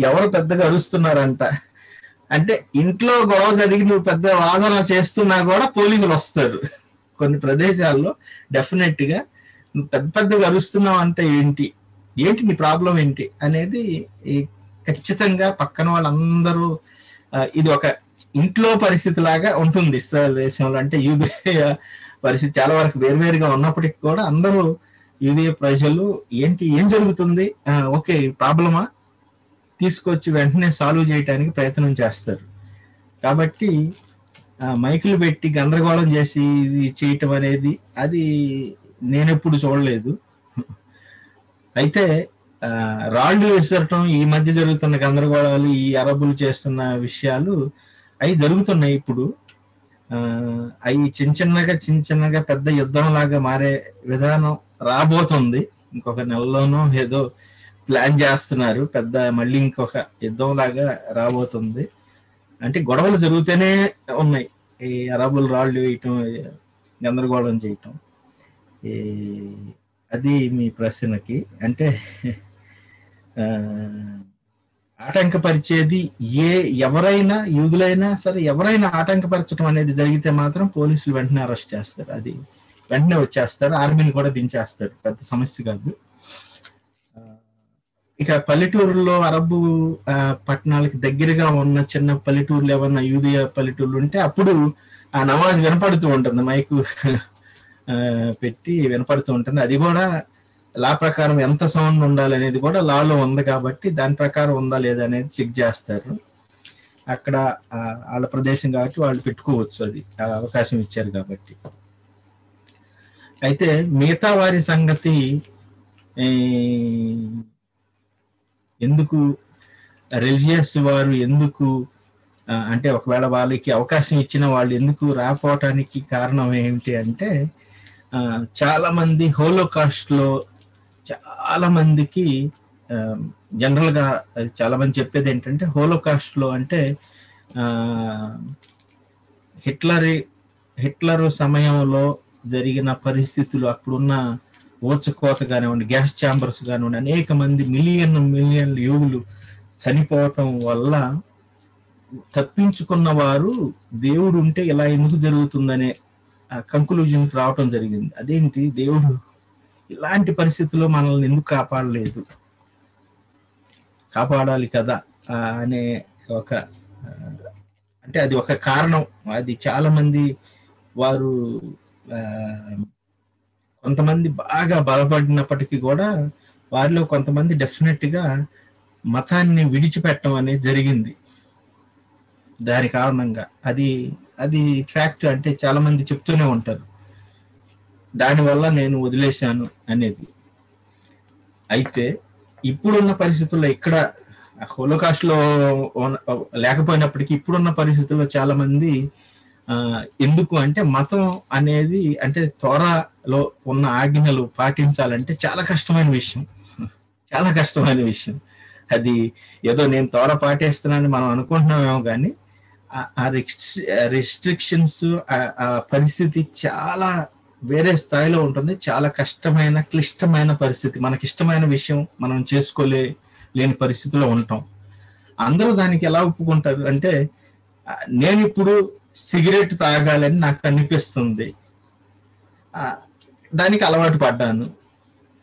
ఎవరు పెద్దగా అరుస్తున్నారంట అంటే ఇంట్లో గొడవ జరిగి నువ్వు పెద్ద వాదన చేస్తున్నా కూడా పోలీసులు వస్తారు. కొన్ని ప్రదేశాల్లో డెఫినెట్ గా నువ్వు పెద్దగా అరుస్తున్నావు అంటే ఏంటి నీ ప్రాబ్లం ఏంటి అనేది ఖచ్చితంగా పక్కన వాళ్ళందరూ ఇది ఒక ఇంట్లో పరిస్థితి లాగా ఉంటుంది ఇస్రాయల్ దేశంలో. అంటే యూదయ పరిస్థితి చాలా వరకు వేరువేరుగా ఉన్నప్పటికీ కూడా అందరూ యూదయ ప్రజలు ఏం జరుగుతుంది, ఓకే ప్రాబ్లమా తీసుకొచ్చి వెంటనే సాల్వ్ చేయడానికి ప్రయత్నం చేస్తారు. కాబట్టి మైకులు పెట్టి గందరగోళం చేసి ఇది చేయటం అనేది అది నేను ఎప్పుడు చూడలేదు. అయితే రాళ్ళు విసరటం, ఈ మధ్య జరుగుతున్న గందరగోళాలు, ఈ అరబులు చేస్తున్న విషయాలు అవి జరుగుతున్నాయి. ఇప్పుడు అవి చిన్నగా పెద్ద యుద్ధం లాగా మారే విధానం రాబోతుంది. ఇంకొక నెలలోనో ఏదో ప్లాన్ చేస్తున్నారు, మళ్ళీ ఇంకొక యుద్ధం లాగా రాబోతుంది. అంటే గొడవలు జరుగుతూనే ఉన్నాయి, ఈ అరబులు రాళ్ళు వేయటం, గందరగోళం చేయటం. అది మీ ప్రశ్నకి అంటే ఆటంకపరిచేది ఎవరైనా యూదులైనా సరే ఎవరైనా ఆటంకపరచడం అనేది జరిగితే మాత్రం పోలీసులు వెంటనే అరెస్ట్ చేస్తారు, అది వెంటనే వచ్చేస్తారు, ఆర్మీని కూడా దించేస్తారు, పెద్ద సమస్య కాదు. ఇక పల్లెటూరులో అరబ్బు పట్టణాలకి దగ్గరగా ఉన్న చిన్న పల్లెటూర్లు ఏమన్నా యూదియా పల్లెటూర్లు ఉంటే అప్పుడు ఆ నమాజ్ వినపడుతూ ఉంటుంది, మైకు పెట్టి వినపడుతూ ఉంటుంది. అది కూడా లా ప్రకారం ఎంత సౌండ్ ఉండాలి అనేది కూడా లాలో ఉంది కాబట్టి దాని ప్రకారం ఉందా లేదా అనేది చెక్ చేస్తారు. అక్కడ వాళ్ళ ప్రదేశం కాబట్టి వాళ్ళు పెట్టుకోవచ్చు, అది అవకాశం ఇచ్చారు కాబట్టి. అయితే మిగతా వారి సంగతి ఎందుకు రిలీజియస్ వారు ఎందుకు అంటే ఒకవేళ వాళ్ళకి అవకాశం ఇచ్చిన వాళ్ళు ఎందుకు రాపోవటానికి కారణం ఏంటి అంటే చాలా మంది హోలోకాస్ట్ లో చాలా మందికి జనరల్ గా చాలా మంది చెప్పేది ఏంటంటే హోలోకాస్ట్ లో అంటే హిట్లర్ సమయంలో జరిగిన పరిస్థితులు, అప్పుడున్న ఊచకోత కానివ్వండి, గ్యాస్ ఛాంబర్స్ కానివ్వండి, అనేక మంది మిలియన్ యూదులు చనిపోవటం వల్ల తప్పించుకున్న వారు దేవుడు ఉంటే ఇలా ఎందుకు జరుగుతుందనే కంక్లూజన్కి రావటం జరిగింది. అదేంటి దేవుడు ఇలాంటి పరిస్థితుల్లో మనల్ని ఎందుకు కాపాడాలి కదా అనే ఒక అంటే అది ఒక కారణం. అది చాలా మంది వారు కొంతమంది బాగా బలపడినప్పటికీ కూడా వారిలో కొంతమంది డెఫినెట్ గా మతాన్ని విడిచిపెట్టడం అనేది జరిగింది. దాని కారణంగా అది ఫ్యాక్ట్, అంటే చాలా మంది చెప్తూనే ఉంటారు, దానివల్ల నేను వదిలేశాను అనేది. అయితే ఇప్పుడున్న పరిస్థితుల్లో ఇక్కడ హోలోకాస్ట్లో లేకపోయినప్పటికీ ఇప్పుడున్న పరిస్థితుల్లో చాలా మంది ఎందుకు అంటే మతం అనేది అంటే తోరాలో ఉన్న ఆజ్ఞలు పాటించాలంటే చాలా కష్టమైన విషయం, చాలా కష్టమైన విషయం. అది ఏదో నేను తోర పాటిస్తున్నానని మనం అనుకుంటున్నామేమో కానీ ఆ రెస్ట్రిక్షన్స్ ఆ పరిస్థితి చాలా వేరే స్థాయిలో ఉంటుంది. చాలా కష్టమైన క్లిష్టమైన పరిస్థితి. మనకిష్టమైన విషయం మనం చేసుకోలేని పరిస్థితిలో ఉంటాం. అందరూ దానికి ఎలా ఒప్పుకుంటారు అంటే నేను ఇప్పుడు సిగరెట్ తాగాలని నాకు అనిపిస్తుంది, దానికి అలవాటు పడ్డాను,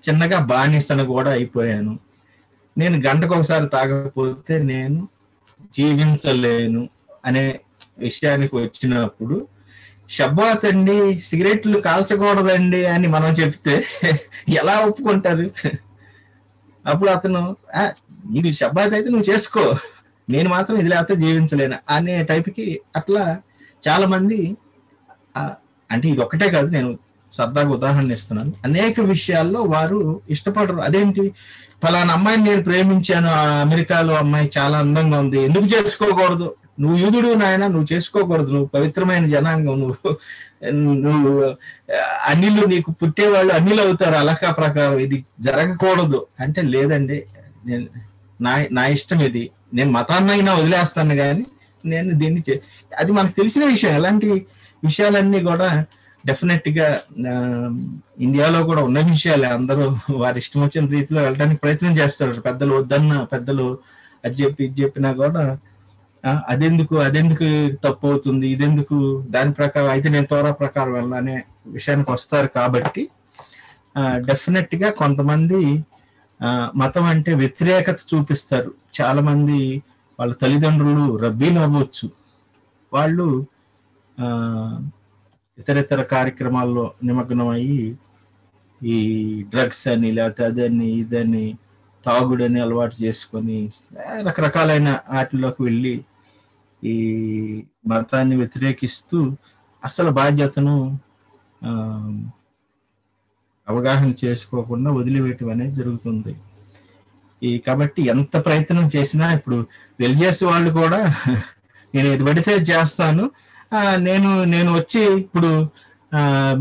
చిన్నగా బానిసను కూడా అయిపోయాను, నేను గంటకు ఒకసారి తాగకపోతే నేను జీవించలేను అనే విషయానికి వచ్చినప్పుడు షబ్బాత్ అండి సిగరెట్లు కాల్చకూడదండి అని మనం చెప్తే ఎలా ఒప్పుకుంటారు? అప్పుడు అతను నీకు షబ్బాత్ అయితే నువ్వు చేసుకో, నేను మాత్రం ఇది లేకపోతే జీవించలేను అనే టైప్కి అట్లా చాలా మంది అంటే ఇది ఒక్కటే కాదు, నేను సరదాగా ఉదాహరణ ఇస్తున్నాను. అనేక విషయాల్లో వారు ఇష్టపడరు. అదేంటి ఫలానా అమ్మాయిని నేను ప్రేమించాను, అమెరికాలో అమ్మాయి చాలా అందంగా ఉంది, ఎందుకు చేసుకోకూడదు? నువ్వు యూదుడు నాయన, నువ్వు చేసుకోకూడదు, నువ్వు పవిత్రమైన జనాంగం, నువ్వు అన్నిలు నీకు పుట్టేవాళ్ళు అన్నిలు అవుతారు అలకా ప్రకారం, ఇది జరగకూడదు అంటే లేదండి నేను నా ఇష్టం ఇది, నేను మతాన్నైనా వదిలేస్తాను కానీ నేను దీన్ని అది మనకు తెలిసిన విషయం. ఎలాంటి విషయాలన్నీ కూడా డెఫినెట్ గా ఇండియాలో కూడా ఉన్న విషయాలే. అందరూ వారి ఇష్టం వచ్చిన రీతిలో వెళ్ళడానికి ప్రయత్నం చేస్తారు. పెద్దలు వద్దన్న పెద్దలు అది చెప్పి ఇది చెప్పినా కూడా అదెందుకు తప్పు అవుతుంది, ఇదెందుకు దాని ప్రకారం అయితే నేను తోరా ప్రకారం వెళ్ళాలనే విషయానికి వస్తారు. కాబట్టి డెఫినెట్ గా కొంతమంది మతం అంటే వ్యతిరేకత చూపిస్తారు. చాలా మంది వాళ్ళ తల్లిదండ్రులు రబ్బీలు అవ్వచ్చు, వాళ్ళు ఇతర కార్యక్రమాల్లో నిమగ్నం అయ్యి ఈ డ్రగ్స్ అని లేకపోతే అదని ఇదని తాగుడని అలవాటు చేసుకొని రకరకాలైన వాటిలోకి వెళ్ళి ఈ మతాన్ని వ్యతిరేకిస్తూ అసలు బాధ్యతను అవగాహన చేసుకోకుండా వదిలివేయటం అనేది జరుగుతుంది. కాబట్టి ఎంత ప్రయత్నం చేసినా ఇప్పుడు రిలీజియస్ వాళ్ళు కూడా నేను ఇది పడితే చేస్తాను, నేను వచ్చి ఇప్పుడు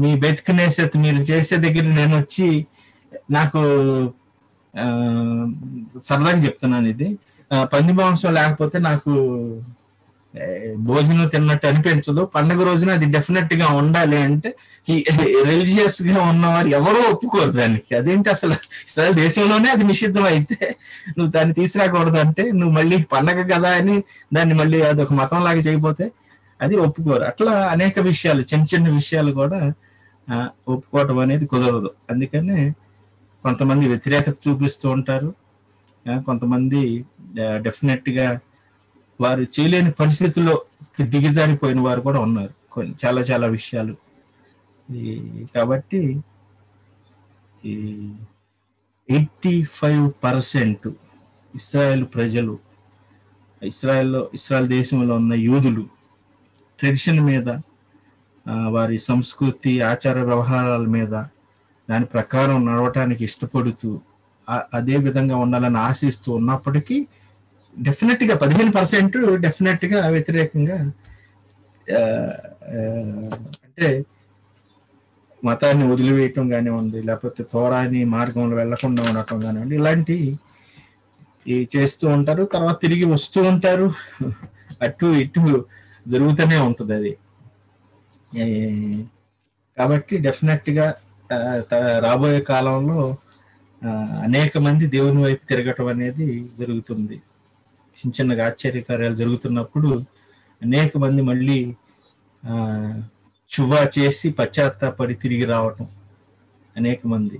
మీ బెతికినేసేది మీరు చేసే దగ్గర నేను వచ్చి నాకు సరదాగా చెప్తున్నాను, ఇది పంది మాంసం లేకపోతే నాకు భోజనం తిన్నట్టు అనిపించదు, పండుగ రోజున అది డెఫినెట్ గా ఉండాలి అంటే ఈ రిలీజియస్ గా ఉన్నవారు ఎవరూ ఒప్పుకోరు దానికి. అదేంటి అసలు ఇస్రాయల్ దేశంలోనే అది నిషిద్ధం అయితే నువ్వు దాన్ని తీసుకురాకూడదు అంటే నువ్వు మళ్ళీ పండగ కదా అని దాన్ని మళ్ళీ అది ఒక మతం లాగా చేయకపోతే అది ఒప్పుకోరు. అట్లా అనేక విషయాలు చిన్న చిన్న విషయాలు కూడా ఒప్పుకోవటం అనేది కుదరదు. అందుకనే కొంతమంది వ్యతిరేకత చూపిస్తూ ఉంటారు, కొంతమంది డెఫినెట్ గా వారు చేయలేని పరిస్థితుల్లో దిగజారిపోయిన వారు కూడా ఉన్నారు చాలా చాలా విషయాలు. కాబట్టి 85% ఇస్రాయేల్ ప్రజలు, ఇస్రాయేల్ దేశంలో ఉన్న యూదులు ట్రెడిషన్ మీద, వారి సంస్కృతి ఆచార వ్యవహారాల మీద దాని ప్రకారం నడవటానికి ఇష్టపడుతూ అదే విధంగా ఉండాలని ఆశిస్తూ ఉన్నప్పటికీ డెఫినెట్ గా 15% డెఫినెట్ గా వ్యతిరేకంగా అంటే మతాన్ని వదిలివేయటం కానివ్వండి, లేకపోతే తోరాని మార్గంలో వెళ్లకుండా ఉండటం కానివ్వండి, ఇలాంటి చేస్తూ ఉంటారు. తర్వాత తిరిగి వస్తూ ఉంటారు, అటు ఇటు జరుగుతూనే ఉంటుంది అది. కాబట్టి డెఫినెట్ గా రాబోయే కాలంలో అనేక మంది దేవుని వైపు తిరగటం అనేది జరుగుతుంది. చిన్న చిన్నగా ఆశ్చర్యకార్యాలు జరుగుతున్నప్పుడు అనేక మంది మళ్ళీ చువా చేసి పశ్చాత్తాపడి తిరిగి రావటం, అనేక మంది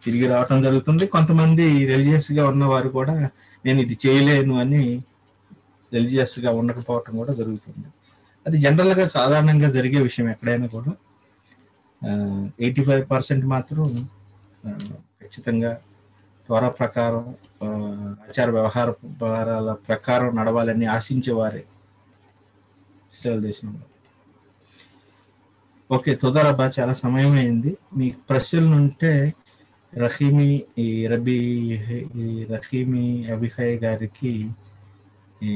తిరిగి రావటం జరుగుతుంది. కొంతమంది రిలీజియస్ గా ఉన్నవారు కూడా నేను ఇది చేయలేను అని రిలీజియస్ గా ఉండకపోవటం కూడా జరుగుతుంది. అది జనరల్ గా సాధారణంగా జరిగే విషయం ఎక్కడైనా కూడా. 85% మాత్రం ఖచ్చితంగా త్వర ప్రకారం ఆచార వ్యవహారాల ప్రకారం నడవాలని ఆశించేవారే ఇస్రాయేల్ దేశంలో. ఓకే, తుదరబ్బా చాలా సమయం అయింది. మీకు ప్రశ్నలు ఉంటే రహీమి ఈ రబీ ఈ రహీమి అభిహాయ్ గారికి ఈ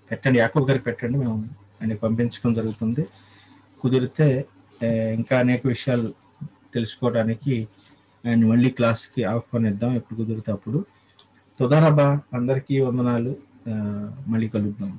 పెట్టండి, యాకూబ్ గారికి పెట్టండి, మేము ఆయనకి పంపించడం జరుగుతుంది. కుదిరితే ఇంకా అనేక విషయాలు తెలుసుకోవడానికి ఆయన మళ్ళీ క్లాస్కి ఆహ్వానిద్దాం, ఎప్పుడు కుదిరితే అప్పుడు. తుదారబా, అందరికీ వందనాలు, మళ్ళీ కలుద్దాం.